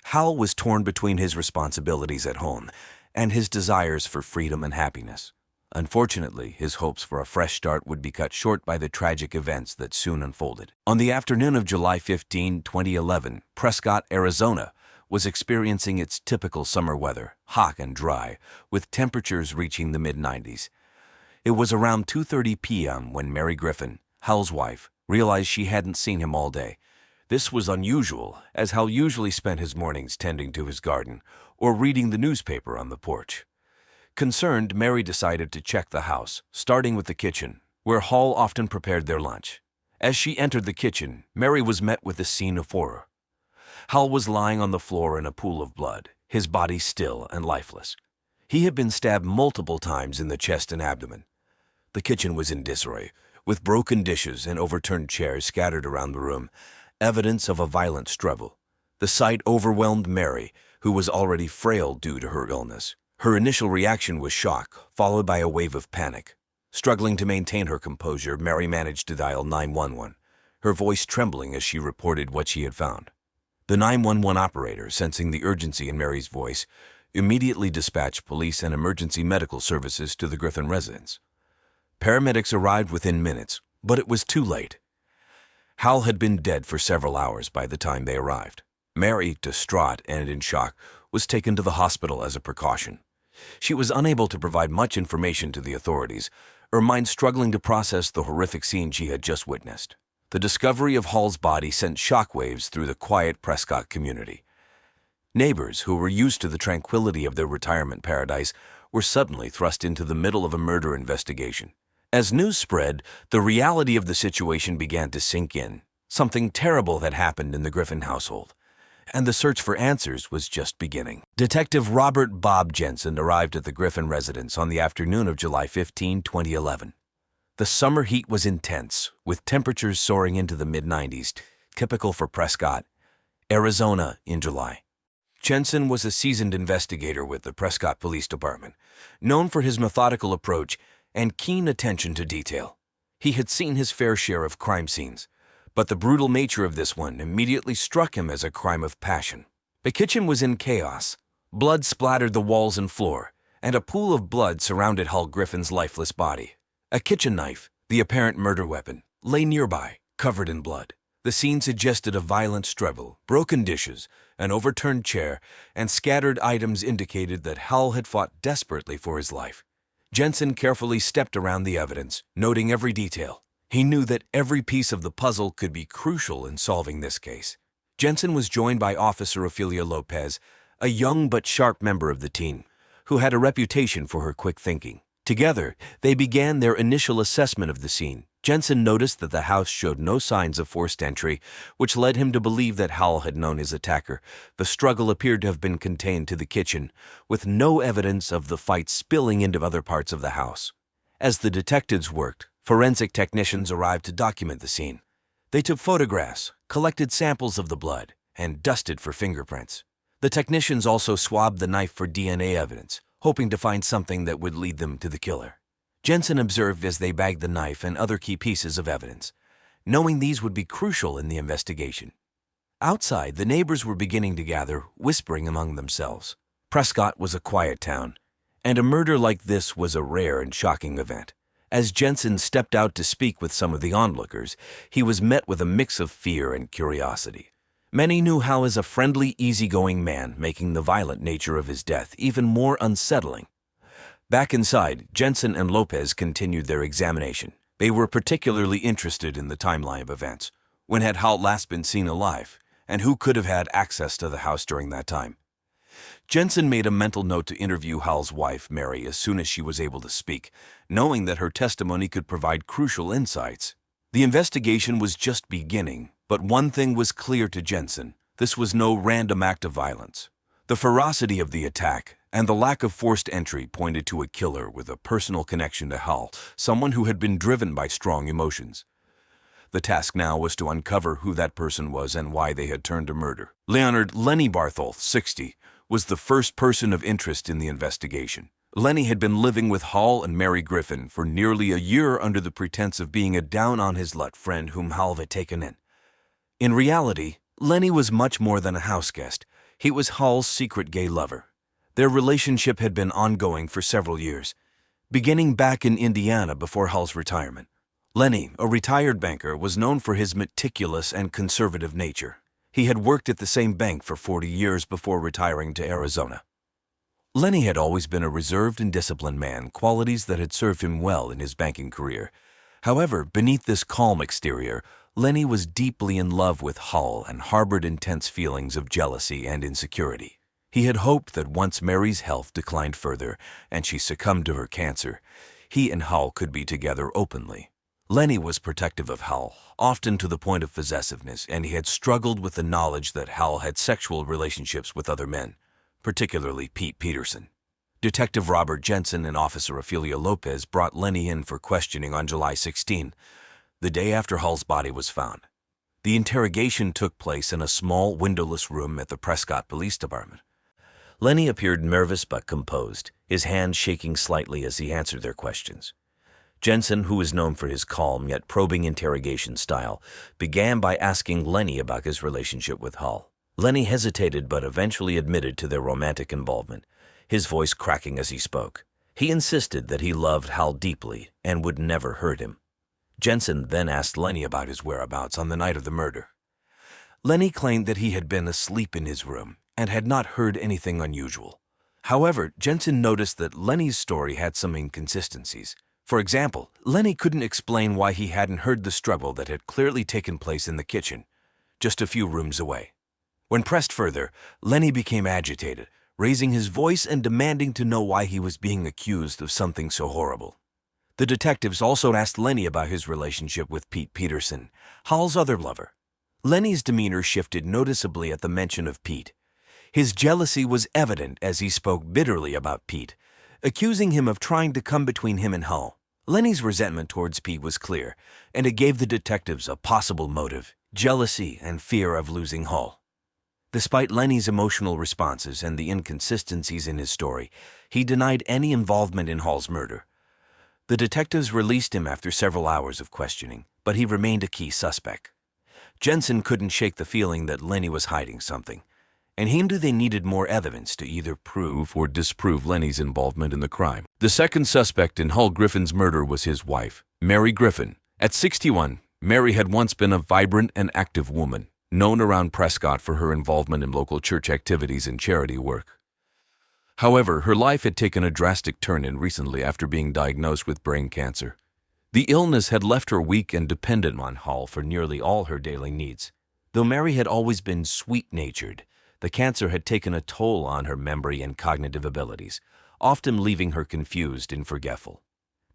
Hal was torn between his responsibilities at home and his desires for freedom and happiness. Unfortunately, his hopes for a fresh start would be cut short by the tragic events that soon unfolded. On the afternoon of July 15, 2011, Prescott, Arizona, was experiencing its typical summer weather, hot and dry, with temperatures reaching the mid-90s. It was around 2:30 p.m. when Mary Griffin, Hal's wife, realized she hadn't seen him all day. This was unusual, as Hal usually spent his mornings tending to his garden or reading the newspaper on the porch. Concerned, Mary decided to check the house, starting with the kitchen, where Hal often prepared their lunch. As she entered the kitchen, Mary was met with a scene of horror. Hal was lying on the floor in a pool of blood, his body still and lifeless. He had been stabbed multiple times in the chest and abdomen. The kitchen was in disarray, with broken dishes and overturned chairs scattered around the room, evidence of a violent struggle. The sight overwhelmed Mary, who was already frail due to her illness. Her initial reaction was shock, followed by a wave of panic. Struggling to maintain her composure, Mary managed to dial 911, her voice trembling as she reported what she had found. The 911 operator, sensing the urgency in Mary's voice, immediately dispatched police and emergency medical services to the Griffin residence. Paramedics arrived within minutes, but it was too late. Hal had been dead for several hours by the time they arrived. Mary, distraught and in shock, was taken to the hospital as a precaution. She was unable to provide much information to the authorities, her mind struggling to process the horrific scene she had just witnessed. The discovery of Hal's body sent shockwaves through the quiet Prescott community. Neighbors, who were used to the tranquility of their retirement paradise, were suddenly thrust into the middle of a murder investigation. As news spread, the reality of the situation began to sink in. Something terrible had happened in the Griffin household, and the search for answers was just beginning. Detective Robert Bob Jensen arrived at the Griffin residence on the afternoon of July 15, 2011. The summer heat was intense, with temperatures soaring into the mid-90s, typical for Prescott, Arizona in July. Jensen was a seasoned investigator with the Prescott Police Department, known for his methodical approach and keen attention to detail. He had seen his fair share of crime scenes, but the brutal nature of this one immediately struck him as a crime of passion. The kitchen was in chaos. Blood splattered the walls and floor, and a pool of blood surrounded Hal Griffin's lifeless body. A kitchen knife, the apparent murder weapon, lay nearby, covered in blood. The scene suggested a violent struggle. Broken dishes, an overturned chair, and scattered items indicated that Hal had fought desperately for his life. Jensen carefully stepped around the evidence, noting every detail. He knew that every piece of the puzzle could be crucial in solving this case. Jensen was joined by Officer Ophelia Lopez, a young but sharp member of the team, who had a reputation for her quick thinking. Together, they began their initial assessment of the scene. Jensen noticed that the house showed no signs of forced entry, which led him to believe that Hal had known his attacker. The struggle appeared to have been contained to the kitchen, with no evidence of the fight spilling into other parts of the house. As the detectives worked, forensic technicians arrived to document the scene. They took photographs, collected samples of the blood, and dusted for fingerprints. The technicians also swabbed the knife for DNA evidence, hoping to find something that would lead them to the killer. Jensen observed as they bagged the knife and other key pieces of evidence, knowing these would be crucial in the investigation. Outside, the neighbors were beginning to gather, whispering among themselves. Prescott was a quiet town, and a murder like this was a rare and shocking event. As Jensen stepped out to speak with some of the onlookers, he was met with a mix of fear and curiosity. Many knew Hal as a friendly, easygoing man, making the violent nature of his death even more unsettling. Back inside, Jensen and Lopez continued their examination. They were particularly interested in the timeline of events. When had Hal last been seen alive, and who could have had access to the house during that time? Jensen made a mental note to interview Hal's wife, Mary, as soon as she was able to speak, knowing that her testimony could provide crucial insights. The investigation was just beginning, but one thing was clear to Jensen: this was no random act of violence. The ferocity of the attack and the lack of forced entry pointed to a killer with a personal connection to Hal, someone who had been driven by strong emotions. The task now was to uncover who that person was and why they had turned to murder. Leonard Lenny Bartholf, 60, was the first person of interest in the investigation. Lenny had been living with Hal and Mary Griffin for nearly a year under the pretense of being a down-on-his-luck friend whom Hal had taken in. In reality, Lenny was much more than a house guest. He was Hal's secret gay lover. Their relationship had been ongoing for several years, beginning back in Indiana before Hal's retirement. Lenny, a retired banker, was known for his meticulous and conservative nature. He had worked at the same bank for 40 years before retiring to Arizona. Lenny had always been a reserved and disciplined man, qualities that had served him well in his banking career. However, beneath this calm exterior, Lenny was deeply in love with Hal and harbored intense feelings of jealousy and insecurity. He had hoped that once Mary's health declined further and she succumbed to her cancer, he and Hal could be together openly. Lenny was protective of Hal, often to the point of possessiveness, and he had struggled with the knowledge that Hal had sexual relationships with other men, particularly Pete Peterson. Detective Robert Jensen and Officer Ophelia Lopez brought Lenny in for questioning on July 16, the day after Hal's body was found. The interrogation took place in a small, windowless room at the Prescott Police Department. Lenny appeared nervous but composed, his hands shaking slightly as he answered their questions. Jensen, who was known for his calm yet probing interrogation style, began by asking Lenny about his relationship with Hal. Lenny hesitated but eventually admitted to their romantic involvement, his voice cracking as he spoke. He insisted that he loved Hal deeply and would never hurt him. Jensen then asked Lenny about his whereabouts on the night of the murder. Lenny claimed that he had been asleep in his room and had not heard anything unusual. However, Jensen noticed that Lenny's story had some inconsistencies. For example, Lenny couldn't explain why he hadn't heard the struggle that had clearly taken place in the kitchen, just a few rooms away. When pressed further, Lenny became agitated, raising his voice and demanding to know why he was being accused of something so horrible. The detectives also asked Lenny about his relationship with Pete Peterson, Hal's other lover. Lenny's demeanor shifted noticeably at the mention of Pete. His jealousy was evident as he spoke bitterly about Pete, accusing him of trying to come between him and Hal. Lenny's resentment towards Pete was clear, and it gave the detectives a possible motive: jealousy and fear of losing Hal. Despite Lenny's emotional responses and the inconsistencies in his story, he denied any involvement in Hall's murder. The detectives released him after several hours of questioning, but he remained a key suspect. Jensen couldn't shake the feeling that Lenny was hiding something, and he knew they needed more evidence to either prove or disprove Lenny's involvement in the crime. The second suspect in Hall Griffin's murder was his wife, Mary Griffin. At 61, Mary had once been a vibrant and active woman, known around Prescott for her involvement in local church activities and charity work. However, her life had taken a drastic turn recently after being diagnosed with brain cancer. The illness had left her weak and dependent on Hall for nearly all her daily needs. Though Mary had always been sweet-natured, the cancer had taken a toll on her memory and cognitive abilities, often leaving her confused and forgetful.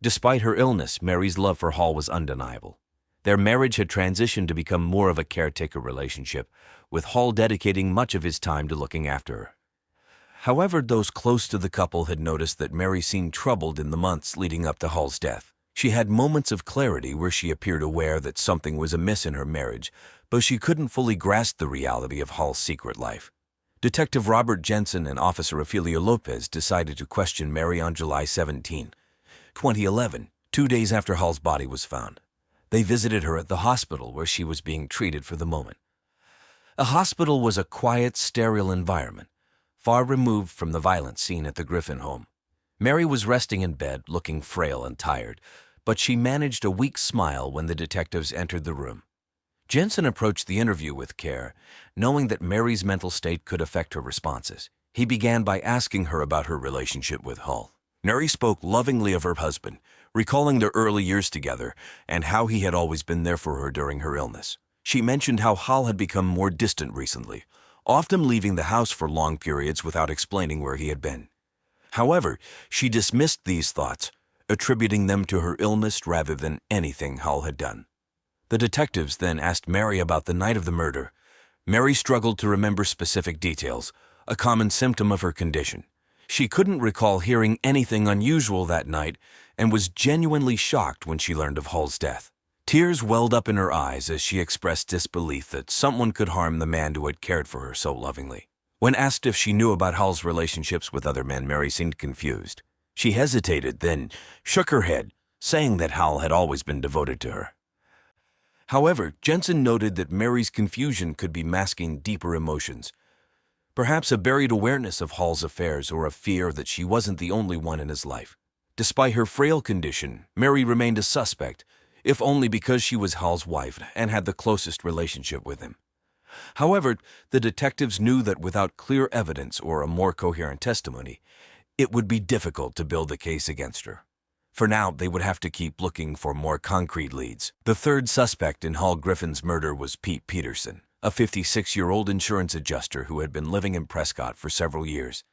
Despite her illness, Mary's love for Hall was undeniable. Their marriage had transitioned to become more of a caretaker relationship, with Hall dedicating much of his time to looking after her. However, those close to the couple had noticed that Mary seemed troubled in the months leading up to Hall's death. She had moments of clarity where she appeared aware that something was amiss in her marriage, but she couldn't fully grasp the reality of Hall's secret life. Detective Robert Jensen and Officer Ophelia Lopez decided to question Mary on July 17, 2011, 2 days after Hall's body was found. They visited her at the hospital where she was being treated for the moment. A hospital was a quiet, sterile environment, far removed from the violent scene at the Griffin home. Mary was resting in bed, looking frail and tired, but she managed a weak smile when the detectives entered the room. Jensen approached the interview with care, knowing that Mary's mental state could affect her responses. He began by asking her about her relationship with Hall. Mary spoke lovingly of her husband, recalling their early years together and how he had always been there for her during her illness. She mentioned how Hall had become more distant recently, often leaving the house for long periods without explaining where he had been. However, she dismissed these thoughts, attributing them to her illness rather than anything Hall had done. The detectives then asked Mary about the night of the murder. Mary struggled to remember specific details, a common symptom of her condition. She couldn't recall hearing anything unusual that night and was genuinely shocked when she learned of Hall's death. Tears welled up in her eyes as she expressed disbelief that someone could harm the man who had cared for her so lovingly. When asked if she knew about Hall's relationships with other men, Mary seemed confused. She hesitated, then shook her head, saying that Hall had always been devoted to her. However, Jensen noted that Mary's confusion could be masking deeper emotions, perhaps a buried awareness of Hall's affairs or a fear that she wasn't the only one in his life. Despite her frail condition, Mary remained a suspect, if only because she was Hall's wife and had the closest relationship with him. However, the detectives knew that without clear evidence or a more coherent testimony, it would be difficult to build a case against her. For now, they would have to keep looking for more concrete leads. The third suspect in Hall Griffin's murder was Pete Peterson, a 56-year-old insurance adjuster who had been living in Prescott for several years.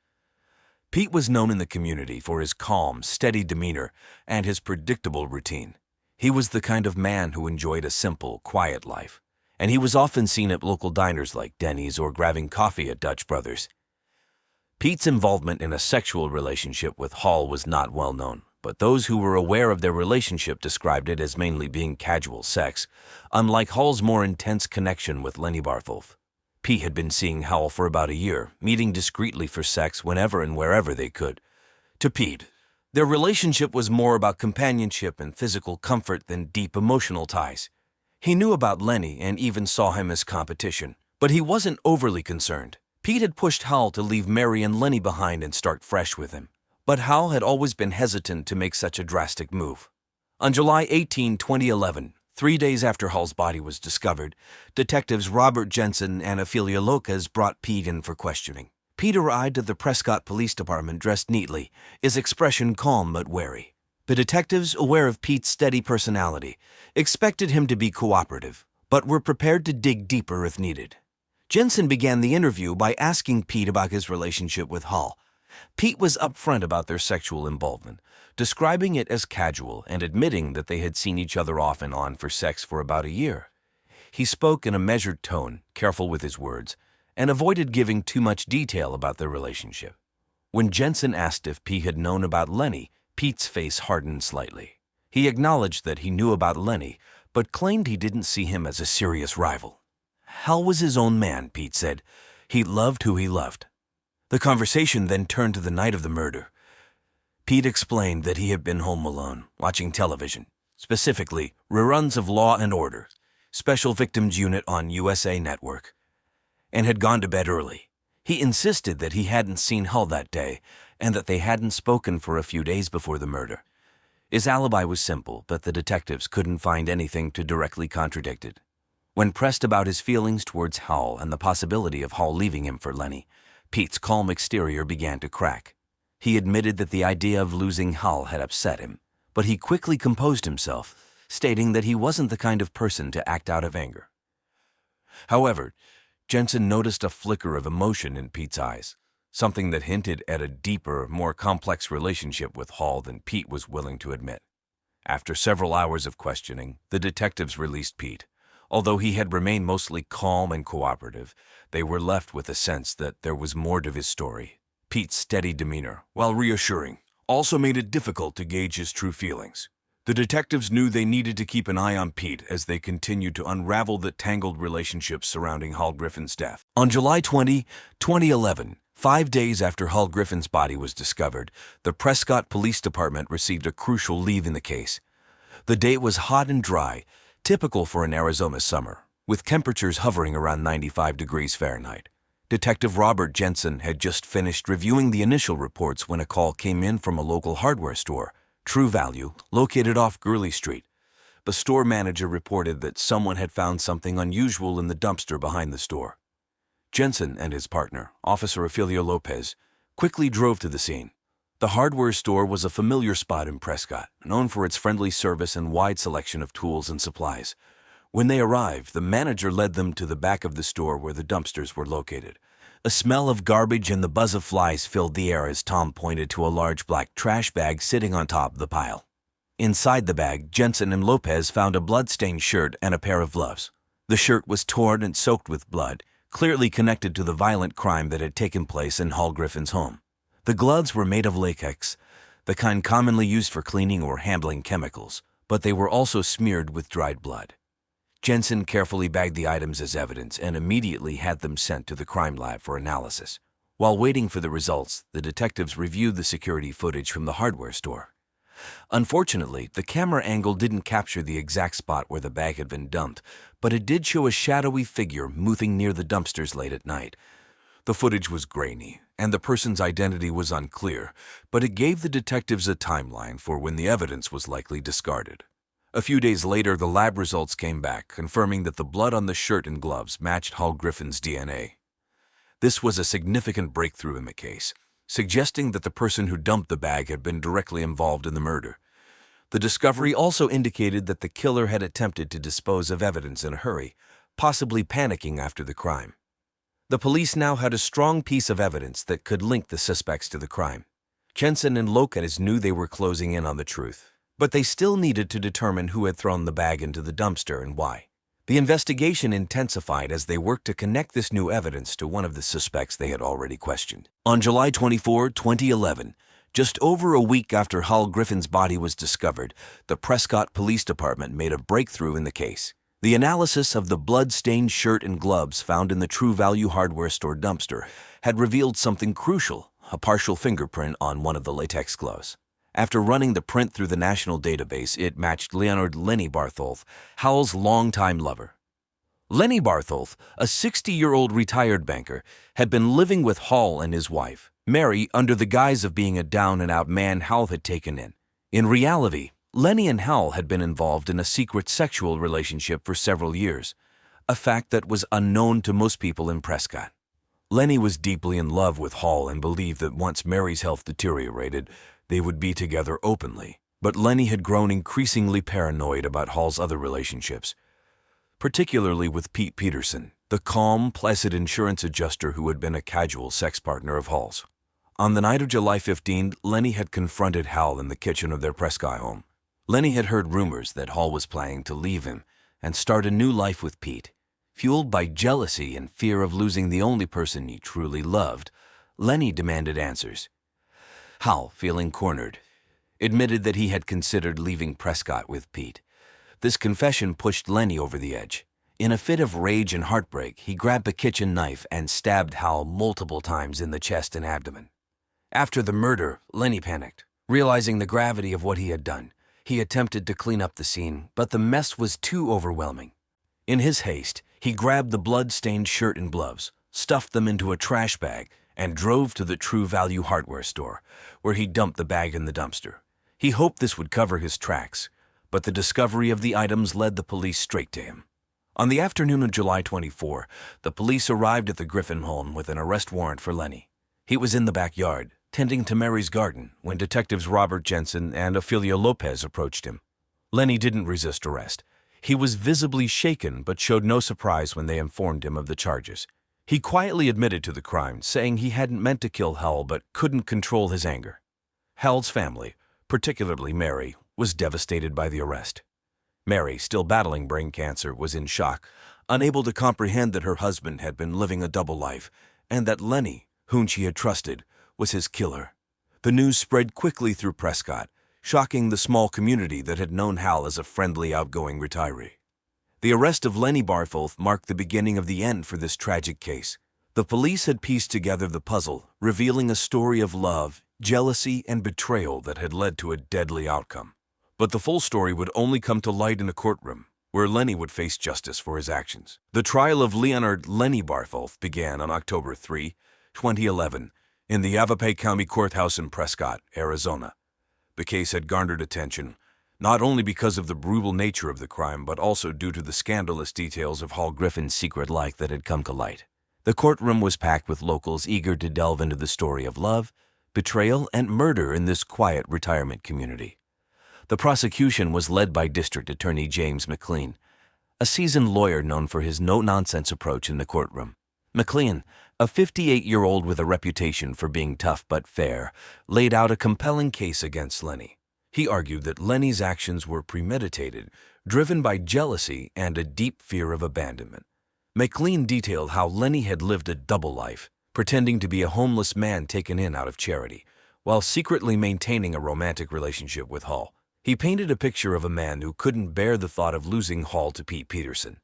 Pete was known in the community for his calm, steady demeanor and his predictable routine. He was the kind of man who enjoyed a simple, quiet life, and he was often seen at local diners like Denny's or grabbing coffee at Dutch Brothers. Pete's involvement in a sexual relationship with Hall was not well known, but those who were aware of their relationship described it as mainly being casual sex, unlike Hall's more intense connection with Lenny Bartholf. Pete had been seeing Hall for about a year, meeting discreetly for sex whenever and wherever they could. To Pete, their relationship was more about companionship and physical comfort than deep emotional ties. He knew about Lenny and even saw him as competition, but he wasn't overly concerned. Pete had pushed Hal to leave Mary and Lenny behind and start fresh with him, but Hal had always been hesitant to make such a drastic move. On July 18, 2011, 3 days after Hal's body was discovered, detectives Robert Jensen and Ophelia Lopez brought Pete in for questioning. Pete arrived at the Prescott Police Department dressed neatly, his expression calm but wary. The detectives, aware of Pete's steady personality, expected him to be cooperative, but were prepared to dig deeper if needed. Jensen began the interview by asking Pete about his relationship with Hall. Pete was upfront about their sexual involvement, describing it as casual and admitting that they had seen each other off and on for sex for about a year. He spoke in a measured tone, careful with his words, and avoided giving too much detail about their relationship. When Jensen asked if Pete had known about Lenny, Pete's face hardened slightly. He acknowledged that he knew about Lenny, but claimed he didn't see him as a serious rival. Hal was his own man, Pete said. He loved who he loved. The conversation then turned to the night of the murder. Pete explained that he had been home alone, watching television, specifically reruns of Law and Order, Special Victims Unit on USA Network, and had gone to bed early. He insisted that he hadn't seen Hull that day and that they hadn't spoken for a few days before the murder. His alibi was simple, but the detectives couldn't find anything to directly contradict it. When pressed about his feelings towards Hull and the possibility of Hull leaving him for Lenny, Pete's calm exterior began to crack. He admitted that the idea of losing Hull had upset him, but he quickly composed himself, stating that he wasn't the kind of person to act out of anger. However, Jensen noticed a flicker of emotion in Pete's eyes, something that hinted at a deeper, more complex relationship with Hull than Pete was willing to admit. After several hours of questioning, the detectives released Pete. Although he had remained mostly calm and cooperative, they were left with a sense that there was more to his story. Pete's steady demeanor, while reassuring, also made it difficult to gauge his true feelings. The detectives knew they needed to keep an eye on Pete as they continued to unravel the tangled relationships surrounding Hull Griffin's death. On July 20, 2011, 5 days after Hull Griffin's body was discovered, the Prescott Police Department received a crucial lead in the case. The day was hot and dry, typical for an Arizona summer, with temperatures hovering around 95 degrees Fahrenheit. Detective Robert Jensen had just finished reviewing the initial reports when a call came in from a local hardware store, True Value, located off Grisly Street. The store manager reported that someone had found something unusual in the dumpster behind the store. Jensen and his partner, Officer Ofelio Lopez, quickly drove to the scene. The hardware store was a familiar spot in Prescott, known for its friendly service and wide selection of tools and supplies. When they arrived, the manager led them to the back of the store where the dumpsters were located. A smell of garbage and the buzz of flies filled the air as Tom pointed to a large black trash bag sitting on top of the pile. Inside the bag, Jensen and Lopez found a blood-stained shirt and a pair of gloves. The shirt was torn and soaked with blood, clearly connected to the violent crime that had taken place in Hull Griffin's home. The gloves were made of latex, the kind commonly used for cleaning or handling chemicals, but they were also smeared with dried blood. Jensen carefully bagged the items as evidence and immediately had them sent to the crime lab for analysis. While waiting for the results, the detectives reviewed the security footage from the hardware store. Unfortunately, the camera angle didn't capture the exact spot where the bag had been dumped, but it did show a shadowy figure moving near the dumpsters late at night. The footage was grainy, and the person's identity was unclear, but it gave the detectives a timeline for when the evidence was likely discarded. A few days later, the lab results came back, confirming that the blood on the shirt and gloves matched Hull Griffin's DNA. This was a significant breakthrough in the case, suggesting that the person who dumped the bag had been directly involved in the murder. The discovery also indicated that the killer had attempted to dispose of evidence in a hurry, possibly panicking after the crime. The police now had a strong piece of evidence that could link the suspects to the crime. Jensen and Lopez knew they were closing in on the truth, but they still needed to determine who had thrown the bag into the dumpster and why. The investigation intensified as they worked to connect this new evidence to one of the suspects they had already questioned. On July 24, 2011, just over a week after Hull Griffin's body was discovered, the Prescott Police Department made a breakthrough in the case. The analysis of the blood-stained shirt and gloves found in the True Value hardware store dumpster had revealed something crucial, a partial fingerprint on one of the latex gloves. After running the print through the national database, it matched Leonard Lenny Bartholf, Hull's longtime lover. Lenny Bartholf, a 60-year-old retired banker, had been living with Hull and his wife, Mary, under the guise of being a down-and-out man Hull had taken in. In reality, Lenny and Hull had been involved in a secret sexual relationship for several years, a fact that was unknown to most people in Prescott. Lenny was deeply in love with Hull and believed that once Mary's health deteriorated, they would be together openly, but Lenny had grown increasingly paranoid about Hull's other relationships, particularly with Pete Peterson, the calm, placid insurance adjuster who had been a casual sex partner of Hull's. On the night of July 15, Lenny had confronted Hull in the kitchen of their Prescott home. Lenny had heard rumors that Hull was planning to leave him and start a new life with Pete. Fueled by jealousy and fear of losing the only person he truly loved, Lenny demanded answers. Hull, feeling cornered, admitted that he had considered leaving Prescott with Pete. This confession pushed Lenny over the edge. In a fit of rage and heartbreak, he grabbed a kitchen knife and stabbed Hal multiple times in the chest and abdomen. After the murder, Lenny panicked. Realizing the gravity of what he had done, he attempted to clean up the scene, but the mess was too overwhelming. In his haste, he grabbed the blood-stained shirt and gloves, stuffed them into a trash bag, and drove to the True Value hardware store, where he dumped the bag in the dumpster. He hoped this would cover his tracks, but the discovery of the items led the police straight to him. On the afternoon of July 24, the police arrived at the Griffin home with an arrest warrant for Lenny. He was in the backyard, tending to Mary's garden, when detectives Robert Jensen and Ophelia Lopez approached him. Lenny didn't resist arrest. He was visibly shaken but showed no surprise when they informed him of the charges. He quietly admitted to the crime, saying he hadn't meant to kill Hal but couldn't control his anger. Hal's family, particularly Mary, was devastated by the arrest. Mary, still battling brain cancer, was in shock, unable to comprehend that her husband had been living a double life and that Lenny, whom she had trusted, was his killer. The news spread quickly through Prescott, shocking the small community that had known Hal as a friendly, outgoing retiree. The arrest of Lenny Bartholf marked the beginning of the end for this tragic case. The police had pieced together the puzzle, revealing a story of love, jealousy, and betrayal that had led to a deadly outcome. But the full story would only come to light in a courtroom, where Lenny would face justice for his actions. The trial of Leonard Lenny Bartholf began on October 3, 2011, in the Yavapai County Courthouse in Prescott, Arizona. The case had garnered attention, not only because of the brutal nature of the crime, but also due to the scandalous details of Hal Griffin's secret life that had come to light. The courtroom was packed with locals eager to delve into the story of love, betrayal, and murder in this quiet retirement community. The prosecution was led by District Attorney James McLean, a seasoned lawyer known for his no-nonsense approach in the courtroom. McLean, a 58-year-old with a reputation for being tough but fair, laid out a compelling case against Lenny. He argued that Lenny's actions were premeditated, driven by jealousy and a deep fear of abandonment. McLean detailed how Lenny had lived a double life, pretending to be a homeless man taken in out of charity, while secretly maintaining a romantic relationship with Hal. He painted a picture of a man who couldn't bear the thought of losing Hal to Pete Peterson,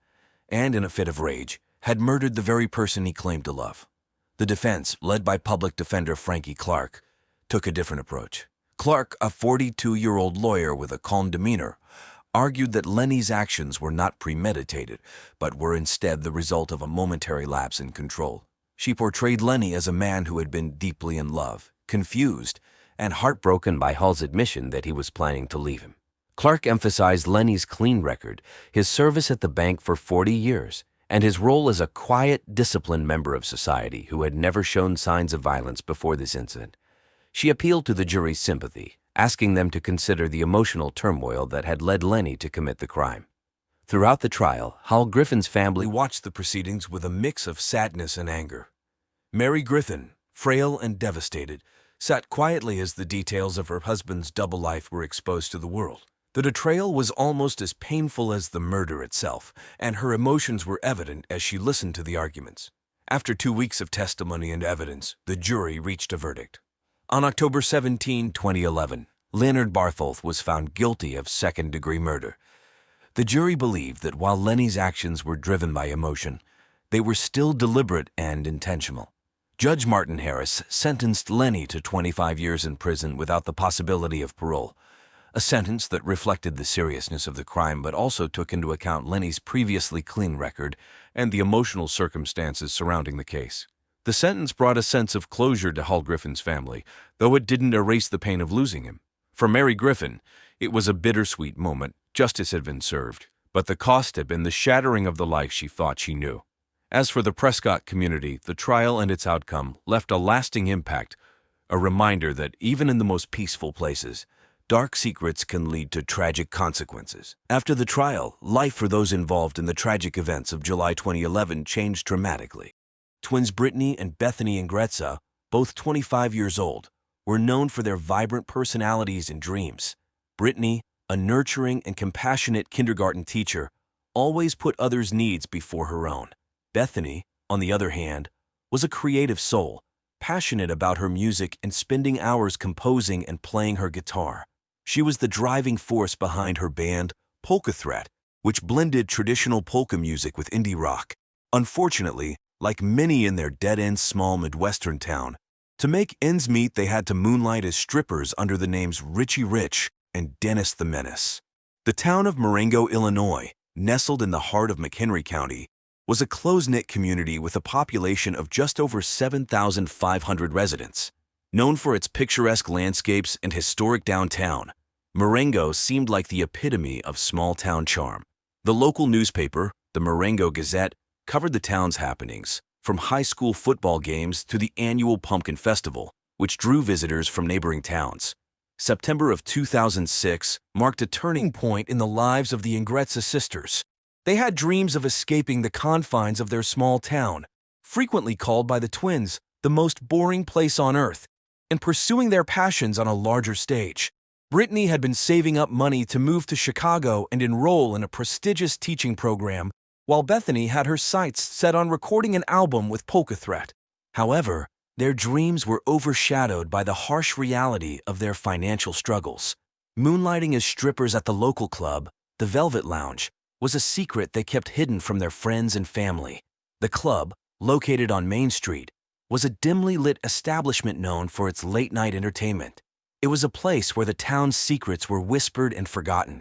and in a fit of rage, had murdered the very person he claimed to love. The defense, led by public defender Frankie Clark, took a different approach. Clark, a 42-year-old lawyer with a calm demeanor, argued that Lenny's actions were not premeditated, but were instead the result of a momentary lapse in control. She portrayed Lenny as a man who had been deeply in love, confused, and heartbroken by Hal's admission that he was planning to leave him. Clark emphasized Lenny's clean record, his service at the bank for 40 years, and his role as a quiet, disciplined member of society who had never shown signs of violence before this incident. She appealed to the jury's sympathy, asking them to consider the emotional turmoil that had led Lenny to commit the crime. Throughout the trial, Hal Griffin's family watched the proceedings with a mix of sadness and anger. Mary Griffin, frail and devastated, sat quietly as the details of her husband's double life were exposed to the world. The betrayal was almost as painful as the murder itself, and her emotions were evident as she listened to the arguments. After 2 weeks of testimony and evidence, the jury reached a verdict. On October 17, 2011, Leonard Bartholf was found guilty of second-degree murder. The jury believed that while Lenny's actions were driven by emotion, they were still deliberate and intentional. Judge Martin Harris sentenced Lenny to 25 years in prison without the possibility of parole, a sentence that reflected the seriousness of the crime but also took into account Lenny's previously clean record and the emotional circumstances surrounding the case. The sentence brought a sense of closure to Hal Griffin's family, though it didn't erase the pain of losing him. For Mary Griffin, it was a bittersweet moment. Justice had been served, but the cost had been the shattering of the life she thought she knew. As for the Prescott community, the trial and its outcome left a lasting impact, a reminder that even in the most peaceful places, dark secrets can lead to tragic consequences. After the trial, life for those involved in the tragic events of July 2011 changed dramatically. Twins Brittany and Bethany Ingretza, both 25 years old, were known for their vibrant personalities and dreams. Brittany, a nurturing and compassionate kindergarten teacher, always put others' needs before her own. Bethany, on the other hand, was a creative soul, passionate about her music and spending hours composing and playing her guitar. She was the driving force behind her band, Polka Threat, which blended traditional polka music with indie rock. Unfortunately, like many in their dead-end small Midwestern town, to make ends meet they had to moonlight as strippers under the names Richie Rich and Dennis the Menace. The town of Marengo, Illinois, nestled in the heart of McHenry County, was a close-knit community with a population of just over 7,500 residents. Known for its picturesque landscapes and historic downtown, Marengo seemed like the epitome of small-town charm. The local newspaper, the Marengo Gazette, covered the town's happenings, from high school football games to the annual Pumpkin Festival, which drew visitors from neighboring towns. September of 2006 marked a turning point in the lives of the Ingretza sisters. They had dreams of escaping the confines of their small town, frequently called by the twins the most boring place on earth, and pursuing their passions on a larger stage. Brittany had been saving up money to move to Chicago and enroll in a prestigious teaching program, while Bethany had her sights set on recording an album with Polka Threat. However, their dreams were overshadowed by the harsh reality of their financial struggles. Moonlighting as strippers at the local club, the Velvet Lounge, was a secret they kept hidden from their friends and family. The club, located on Main Street, was a dimly lit establishment known for its late-night entertainment. It was a place where the town's secrets were whispered and forgotten,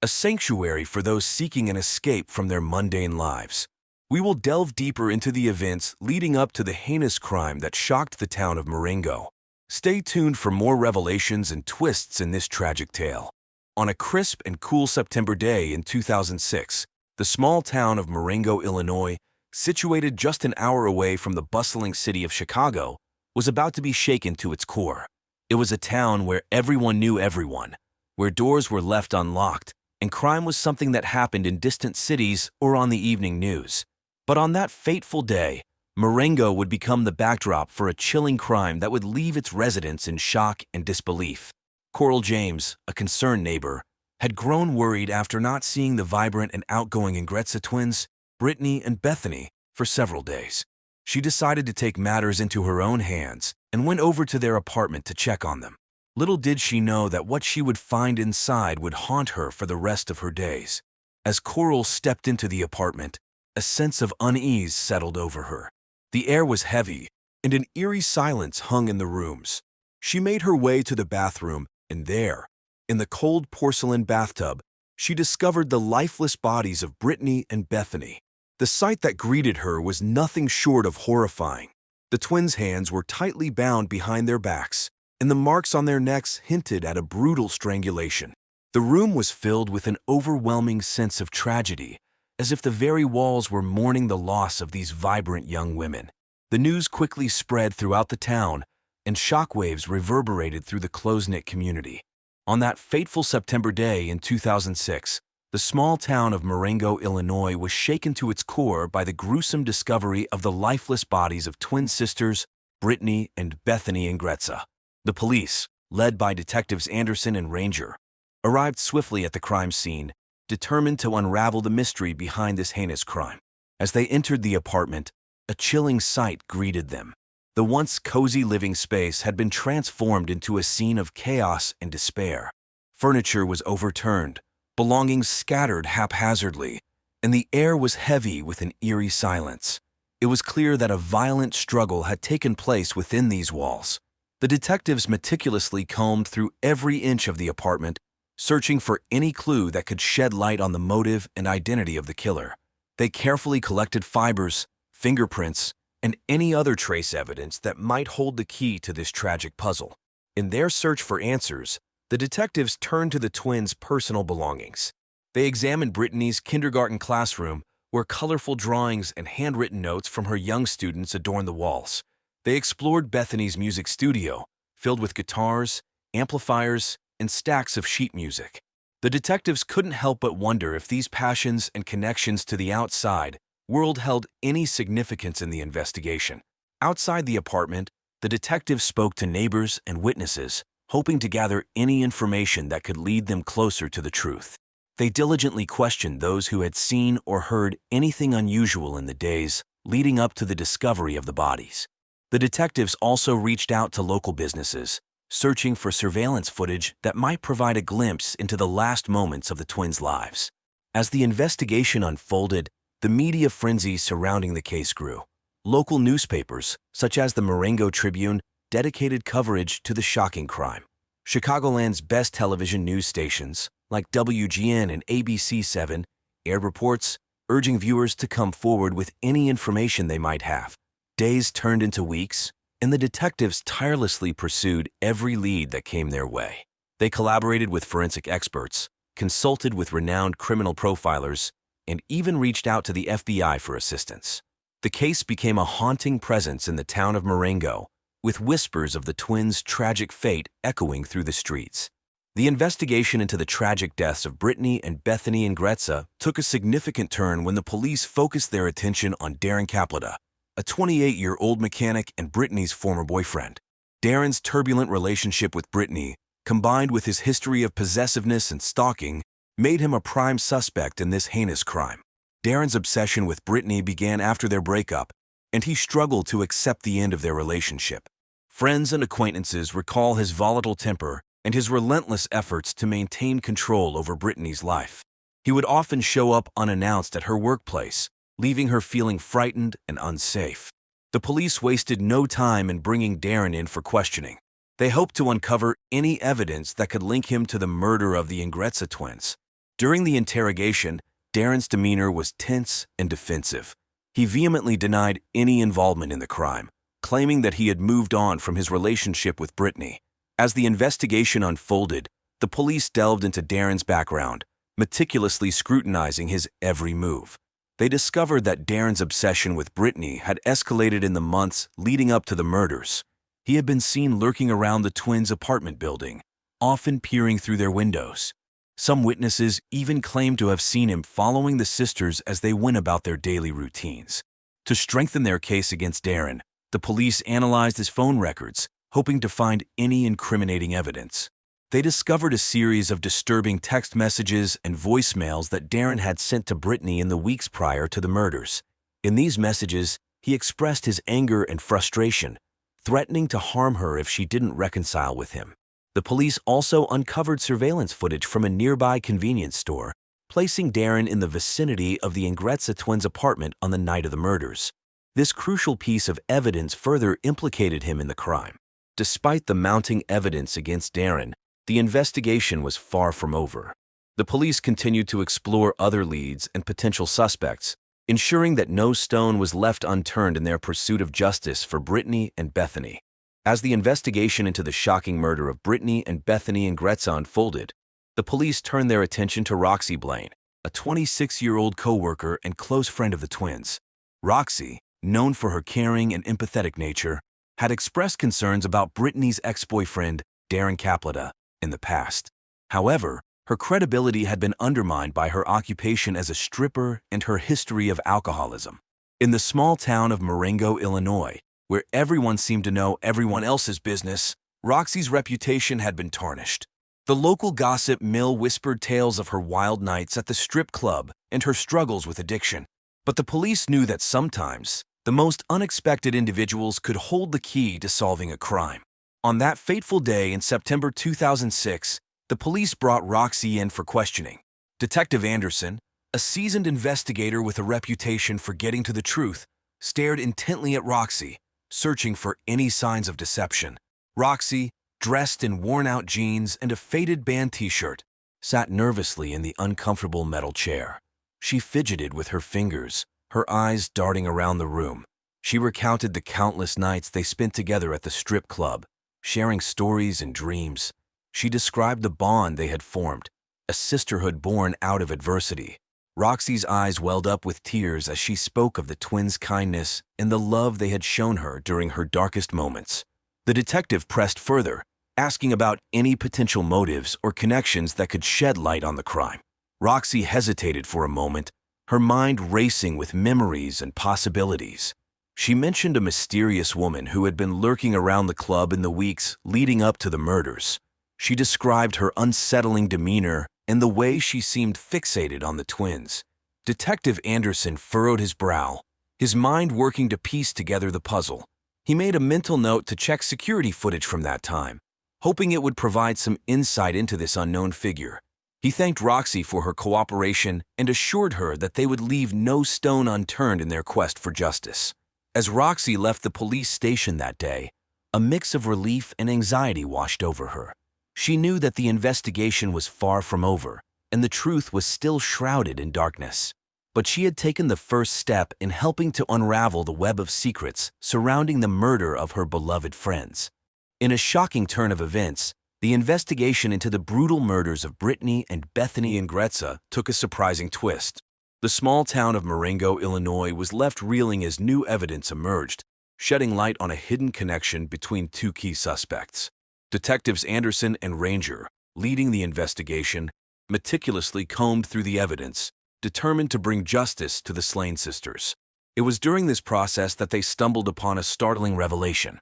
a sanctuary for those seeking an escape from their mundane lives. We will delve deeper into the events leading up to the heinous crime that shocked the town of Marengo. Stay tuned for more revelations and twists in this tragic tale. On a crisp and cool September day in 2006, the small town of Marengo, Illinois, situated just an hour away from the bustling city of Chicago, was about to be shaken to its core. It was a town where everyone knew everyone, where doors were left unlocked, and crime was something that happened in distant cities or on the evening news. But on that fateful day, Marengo would become the backdrop for a chilling crime that would leave its residents in shock and disbelief. Coral James, a concerned neighbor, had grown worried after not seeing the vibrant and outgoing Ingretza twins, Brittany and Bethany, for several days. She decided to take matters into her own hands and went over to their apartment to check on them. Little did she know that what she would find inside would haunt her for the rest of her days. As Coral stepped into the apartment, a sense of unease settled over her. The air was heavy, and an eerie silence hung in the rooms. She made her way to the bathroom, and there, in the cold porcelain bathtub, she discovered the lifeless bodies of Brittany and Bethany. The sight that greeted her was nothing short of horrifying. The twins' hands were tightly bound behind their backs, and the marks on their necks hinted at a brutal strangulation. The room was filled with an overwhelming sense of tragedy, as if the very walls were mourning the loss of these vibrant young women. The news quickly spread throughout the town, and shockwaves reverberated through the close-knit community. On that fateful September day in 2006, the small town of Marengo, Illinois was shaken to its core by the gruesome discovery of the lifeless bodies of twin sisters, Brittany and Bethany Ingretza. The police, led by Detectives Anderson and Ranger, arrived swiftly at the crime scene, determined to unravel the mystery behind this heinous crime. As they entered the apartment, a chilling sight greeted them. The once cozy living space had been transformed into a scene of chaos and despair. Furniture was overturned, belongings scattered haphazardly, and the air was heavy with an eerie silence. It was clear that a violent struggle had taken place within these walls. The detectives meticulously combed through every inch of the apartment, searching for any clue that could shed light on the motive and identity of the killer. They carefully collected fibers, fingerprints, and any other trace evidence that might hold the key to this tragic puzzle. In their search for answers, the detectives turned to the twins' personal belongings. They examined Brittany's kindergarten classroom, where colorful drawings and handwritten notes from her young students adorned the walls. They explored Bethany's music studio, filled with guitars, amplifiers, and stacks of sheet music. The detectives couldn't help but wonder if these passions and connections to the outside world held any significance in the investigation. Outside the apartment, the detectives spoke to neighbors and witnesses, hoping to gather any information that could lead them closer to the truth. They diligently questioned those who had seen or heard anything unusual in the days leading up to the discovery of the bodies. The detectives also reached out to local businesses, searching for surveillance footage that might provide a glimpse into the last moments of the twins' lives. As the investigation unfolded, the media frenzy surrounding the case grew. Local newspapers, such as the Marengo Tribune, dedicated coverage to the shocking crime. Chicagoland's best television news stations, like WGN and ABC7, aired reports urging viewers to come forward with any information they might have. Days turned into weeks, and the detectives tirelessly pursued every lead that came their way. They collaborated with forensic experts, consulted with renowned criminal profilers, and even reached out to the FBI for assistance. The case became a haunting presence in the town of Marengo, with whispers of the twins' tragic fate echoing through the streets. The investigation into the tragic deaths of Brittany and Bethany Ingretza took a significant turn when the police focused their attention on Darren Capletta, a 28-year-old mechanic and Brittany's former boyfriend. Darren's turbulent relationship with Brittany, combined with his history of possessiveness and stalking, made him a prime suspect in this heinous crime. Darren's obsession with Brittany began after their breakup, and he struggled to accept the end of their relationship. Friends and acquaintances recall his volatile temper and his relentless efforts to maintain control over Brittany's life. He would often show up unannounced at her workplace, leaving her feeling frightened and unsafe. The police wasted no time in bringing Darren in for questioning. They hoped to uncover any evidence that could link him to the murder of the Ingretza twins. During the interrogation, Darren's demeanor was tense and defensive. He vehemently denied any involvement in the crime, claiming that he had moved on from his relationship with Brittany. As the investigation unfolded, the police delved into Darren's background, meticulously scrutinizing his every move. They discovered that Darren's obsession with Brittany had escalated in the months leading up to the murders. He had been seen lurking around the twins' apartment building, often peering through their windows. Some witnesses even claimed to have seen him following the sisters as they went about their daily routines. To strengthen their case against Darren, the police analyzed his phone records, hoping to find any incriminating evidence. They discovered a series of disturbing text messages and voicemails that Darren had sent to Brittany in the weeks prior to the murders. In these messages, he expressed his anger and frustration, threatening to harm her if she didn't reconcile with him. The police also uncovered surveillance footage from a nearby convenience store, placing Darren in the vicinity of the Ingretza twins' apartment on the night of the murders. This crucial piece of evidence further implicated him in the crime. Despite the mounting evidence against Darren, the investigation was far from over. The police continued to explore other leads and potential suspects, ensuring that no stone was left unturned in their pursuit of justice for Brittany and Bethany. As the investigation into the shocking murder of Brittany and Bethany Ingretza unfolded, the police turned their attention to Roxy Blaine, a 26-year-old co-worker and close friend of the twins. Roxy, known for her caring and empathetic nature, had expressed concerns about Brittany's ex-boyfriend, Darren Capletta, in the past. However, her credibility had been undermined by her occupation as a stripper and her history of alcoholism. In the small town of Marengo, Illinois, where everyone seemed to know everyone else's business, Roxy's reputation had been tarnished. The local gossip mill whispered tales of her wild nights at the strip club and her struggles with addiction. But the police knew that sometimes, the most unexpected individuals could hold the key to solving a crime. On that fateful day in September 2006, the police brought Roxy in for questioning. Detective Anderson, a seasoned investigator with a reputation for getting to the truth, stared intently at Roxy, searching for any signs of deception. Roxy, dressed in worn-out jeans and a faded band t-shirt, sat nervously in the uncomfortable metal chair. She fidgeted with her fingers, her eyes darting around the room. She recounted the countless nights they spent together at the strip club, sharing stories and dreams. She described the bond they had formed, a sisterhood born out of adversity. Roxy's eyes welled up with tears as she spoke of the twins' kindness and the love they had shown her during her darkest moments. The detective pressed further, asking about any potential motives or connections that could shed light on the crime. Roxy hesitated for a moment, her mind racing with memories and possibilities. She mentioned a mysterious woman who had been lurking around the club in the weeks leading up to the murders. She described her unsettling demeanor and the way she seemed fixated on the twins. Detective Anderson furrowed his brow, his mind working to piece together the puzzle. He made a mental note to check security footage from that time, hoping it would provide some insight into this unknown figure. He thanked Roxy for her cooperation and assured her that they would leave no stone unturned in their quest for justice. As Roxy left the police station that day, a mix of relief and anxiety washed over her. She knew that the investigation was far from over, and the truth was still shrouded in darkness. But she had taken the first step in helping to unravel the web of secrets surrounding the murder of her beloved friends. In a shocking turn of events, the investigation into the brutal murders of Brittany and Bethany Ingrazza took a surprising twist. The small town of Marengo, Illinois was left reeling as new evidence emerged, shedding light on a hidden connection between two key suspects. Detectives Anderson and Ranger, leading the investigation, meticulously combed through the evidence, determined to bring justice to the slain sisters. It was during this process that they stumbled upon a startling revelation.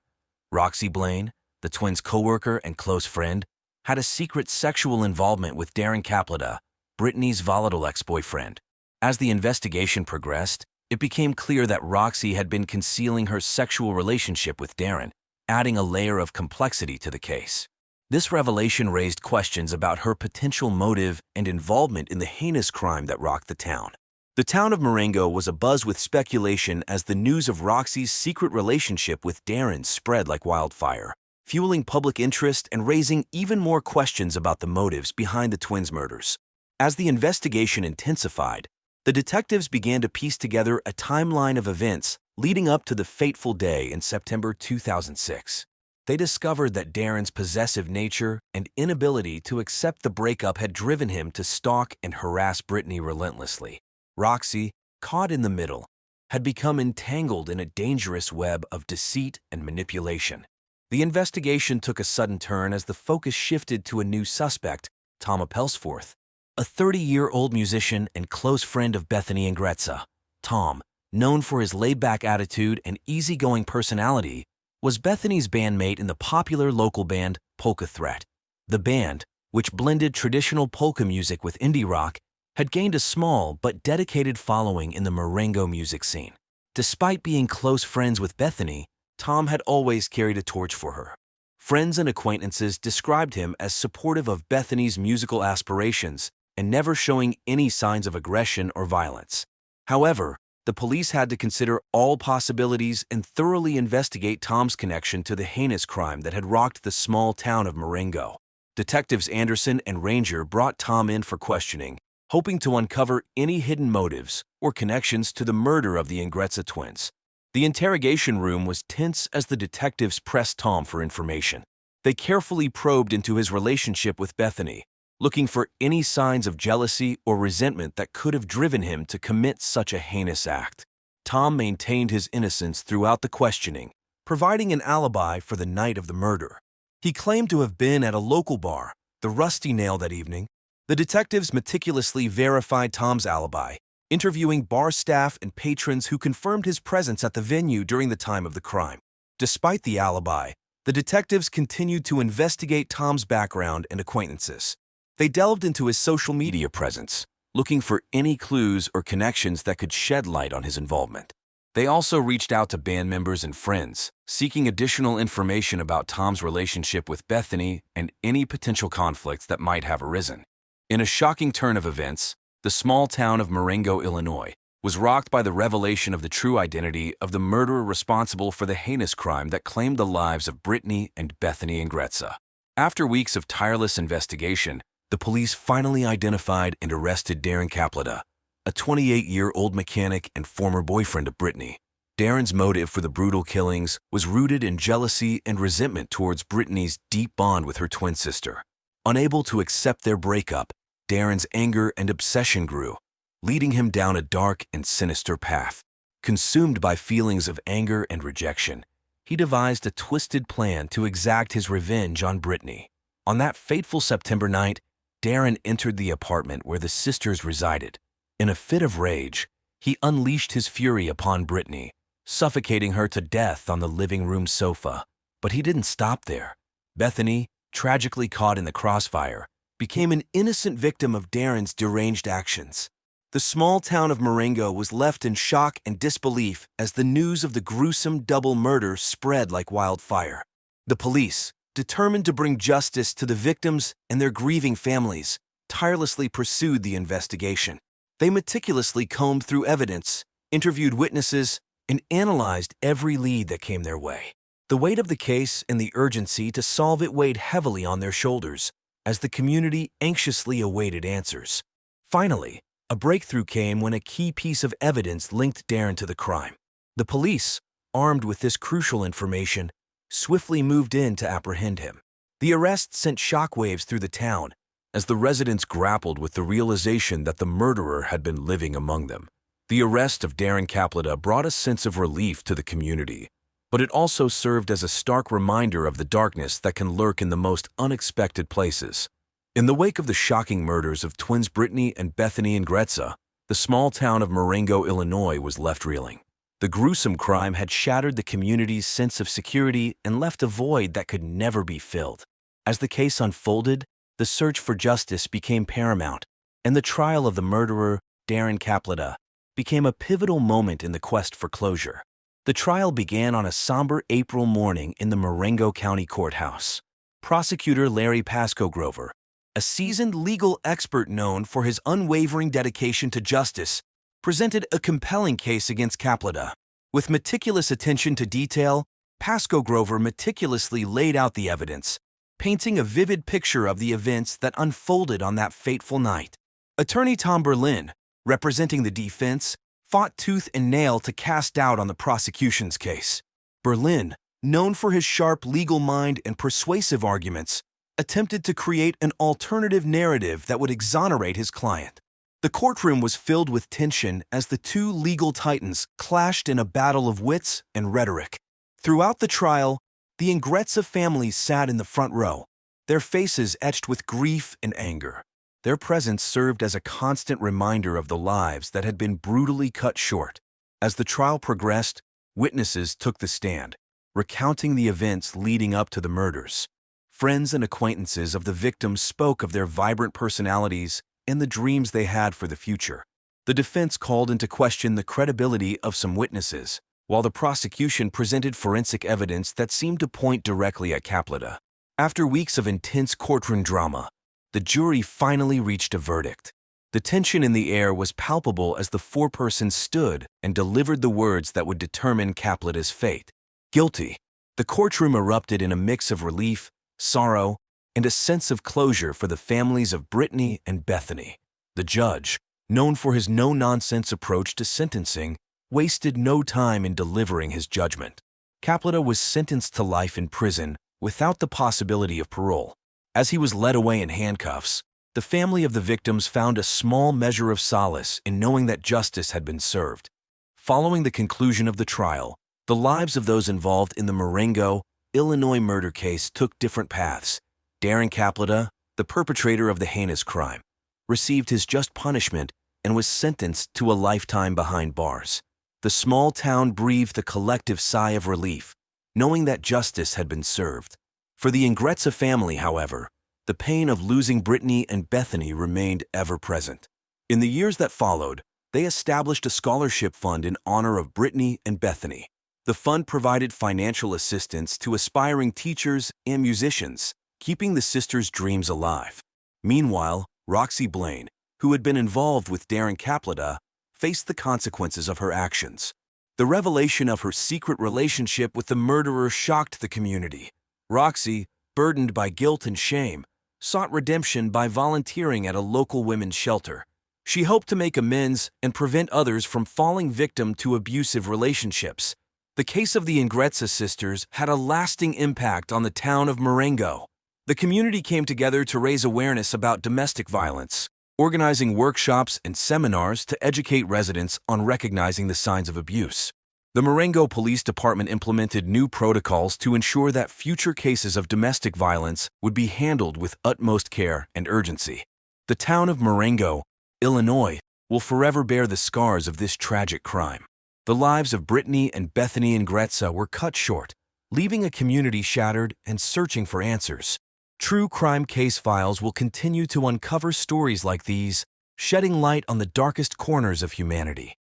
Roxy Blaine, the twins' co-worker and close friend, had a secret sexual involvement with Darren Capletta, Brittany's volatile ex-boyfriend. As the investigation progressed, it became clear that Roxy had been concealing her sexual relationship with Darren, adding a layer of complexity to the case. This revelation raised questions about her potential motive and involvement in the heinous crime that rocked the town. The town of Marengo was abuzz with speculation as the news of Roxy's secret relationship with Darren spread like wildfire, fueling public interest and raising even more questions about the motives behind the twins' murders. As the investigation intensified, the detectives began to piece together a timeline of events leading up to the fateful day in September 2006. They discovered that Darren's possessive nature and inability to accept the breakup had driven him to stalk and harass Brittany relentlessly. Roxy, caught in the middle, had become entangled in a dangerous web of deceit and manipulation. The investigation took a sudden turn as the focus shifted to a new suspect, Tom Appelsforth, a 30-year-old musician and close friend of Bethany Ingrazza. Tom, known for his laid-back attitude and easygoing personality, was Bethany's bandmate in the popular local band Polka Threat. The band, which blended traditional polka music with indie rock, had gained a small but dedicated following in the Marengo music scene. Despite being close friends with Bethany, Tom had always carried a torch for her. Friends and acquaintances described him as supportive of Bethany's musical aspirations and never showing any signs of aggression or violence. However, the police had to consider all possibilities and thoroughly investigate Tom's connection to the heinous crime that had rocked the small town of Marengo. Detectives Anderson and Ranger brought Tom in for questioning, hoping to uncover any hidden motives or connections to the murder of the Ingrazza twins. The interrogation room was tense as the detectives pressed Tom for information. They carefully probed into his relationship with Bethany, looking for any signs of jealousy or resentment that could have driven him to commit such a heinous act. Tom maintained his innocence throughout the questioning, providing an alibi for the night of the murder. He claimed to have been at a local bar, the Rusty Nail, that evening. The detectives meticulously verified Tom's alibi, interviewing bar staff and patrons who confirmed his presence at the venue during the time of the crime. Despite the alibi, the detectives continued to investigate Tom's background and acquaintances. They delved into his social media presence, looking for any clues or connections that could shed light on his involvement. They also reached out to band members and friends, seeking additional information about Tom's relationship with Bethany and any potential conflicts that might have arisen. In a shocking turn of events, the small town of Marengo, Illinois, was rocked by the revelation of the true identity of the murderer responsible for the heinous crime that claimed the lives of Brittany and Bethany Ingrazza. After weeks of tireless investigation, the police finally identified and arrested Darren Capletta, a 28-year-old mechanic and former boyfriend of Brittany. Darren's motive for the brutal killings was rooted in jealousy and resentment towards Brittany's deep bond with her twin sister. Unable to accept their breakup, Darren's anger and obsession grew, leading him down a dark and sinister path. Consumed by feelings of anger and rejection, he devised a twisted plan to exact his revenge on Brittany. On that fateful September night, Darren entered the apartment where the sisters resided. In a fit of rage, he unleashed his fury upon Brittany, suffocating her to death on the living room sofa. But he didn't stop there. Bethany, tragically caught in the crossfire, became an innocent victim of Darren's deranged actions. The small town of Marengo was left in shock and disbelief as the news of the gruesome double murder spread like wildfire. The police, determined to bring justice to the victims and their grieving families, tirelessly pursued the investigation. They meticulously combed through evidence, interviewed witnesses, and analyzed every lead that came their way. The weight of the case and the urgency to solve it weighed heavily on their shoulders as the community anxiously awaited answers. Finally, a breakthrough came when a key piece of evidence linked Darren to the crime. The police, armed with this crucial information, swiftly moved in to apprehend him. The arrest sent shockwaves through the town as the residents grappled with the realization that the murderer had been living among them. The arrest of Darren Capletta brought a sense of relief to the community, but it also served as a stark reminder of the darkness that can lurk in the most unexpected places. In the wake of the shocking murders of twins Brittany and Bethany Ingretza, the small town of Marengo, Illinois was left reeling. The gruesome crime had shattered the community's sense of security and left a void that could never be filled. As the case unfolded, the search for justice became paramount, and the trial of the murderer, Darren Capletta, became a pivotal moment in the quest for closure. The trial began on a somber April morning in the Marengo County Courthouse. Prosecutor Larry Pascoe-Grover, a seasoned legal expert known for his unwavering dedication to justice, presented a compelling case against Capletta. With meticulous attention to detail, Pascoe-Grover meticulously laid out the evidence, painting a vivid picture of the events that unfolded on that fateful night. Attorney Tom Berlin, representing the defense, fought tooth and nail to cast doubt on the prosecution's case. Berlin, known for his sharp legal mind and persuasive arguments, attempted to create an alternative narrative that would exonerate his client. The courtroom was filled with tension as the two legal titans clashed in a battle of wits and rhetoric. Throughout the trial, the Ingretza family sat in the front row, their faces etched with grief and anger. Their presence served as a constant reminder of the lives that had been brutally cut short. As the trial progressed, witnesses took the stand, recounting the events leading up to the murders. Friends and acquaintances of the victims spoke of their vibrant personalities and the dreams they had for the future. The defense called into question the credibility of some witnesses, while the prosecution presented forensic evidence that seemed to point directly at Capletta. After weeks of intense courtroom drama, the jury finally reached a verdict. The tension in the air was palpable as the foreperson stood and delivered the words that would determine Capletta's fate. Guilty. The courtroom erupted in a mix of relief, sorrow, and a sense of closure for the families of Brittany and Bethany. The judge, known for his no-nonsense approach to sentencing, wasted no time in delivering his judgment. Capletta was sentenced to life in prison without the possibility of parole. As he was led away in handcuffs, the family of the victims found a small measure of solace in knowing that justice had been served. Following the conclusion of the trial, the lives of those involved in the Marengo, Illinois murder case took different paths. Darren Capletta, the perpetrator of the heinous crime, received his just punishment and was sentenced to a lifetime behind bars. The small town breathed a collective sigh of relief, knowing that justice had been served. For the Ingretza family, however, the pain of losing Brittany and Bethany remained ever present. In the years that followed, they established a scholarship fund in honor of Brittany and Bethany. The fund provided financial assistance to aspiring teachers and musicians, keeping the sisters' dreams alive. Meanwhile, Roxy Blaine, who had been involved with Darren Capletta, faced the consequences of her actions. The revelation of her secret relationship with the murderer shocked the community. Roxy, burdened by guilt and shame, sought redemption by volunteering at a local women's shelter. She hoped to make amends and prevent others from falling victim to abusive relationships. The case of the Ingretza sisters had a lasting impact on the town of Marengo. The community came together to raise awareness about domestic violence, organizing workshops and seminars to educate residents on recognizing the signs of abuse. The Marengo Police Department implemented new protocols to ensure that future cases of domestic violence would be handled with utmost care and urgency. The town of Marengo, Illinois, will forever bear the scars of this tragic crime. The lives of Brittany and Bethany Ingretza were cut short, leaving a community shattered and searching for answers. True crime case files will continue to uncover stories like these, shedding light on the darkest corners of humanity.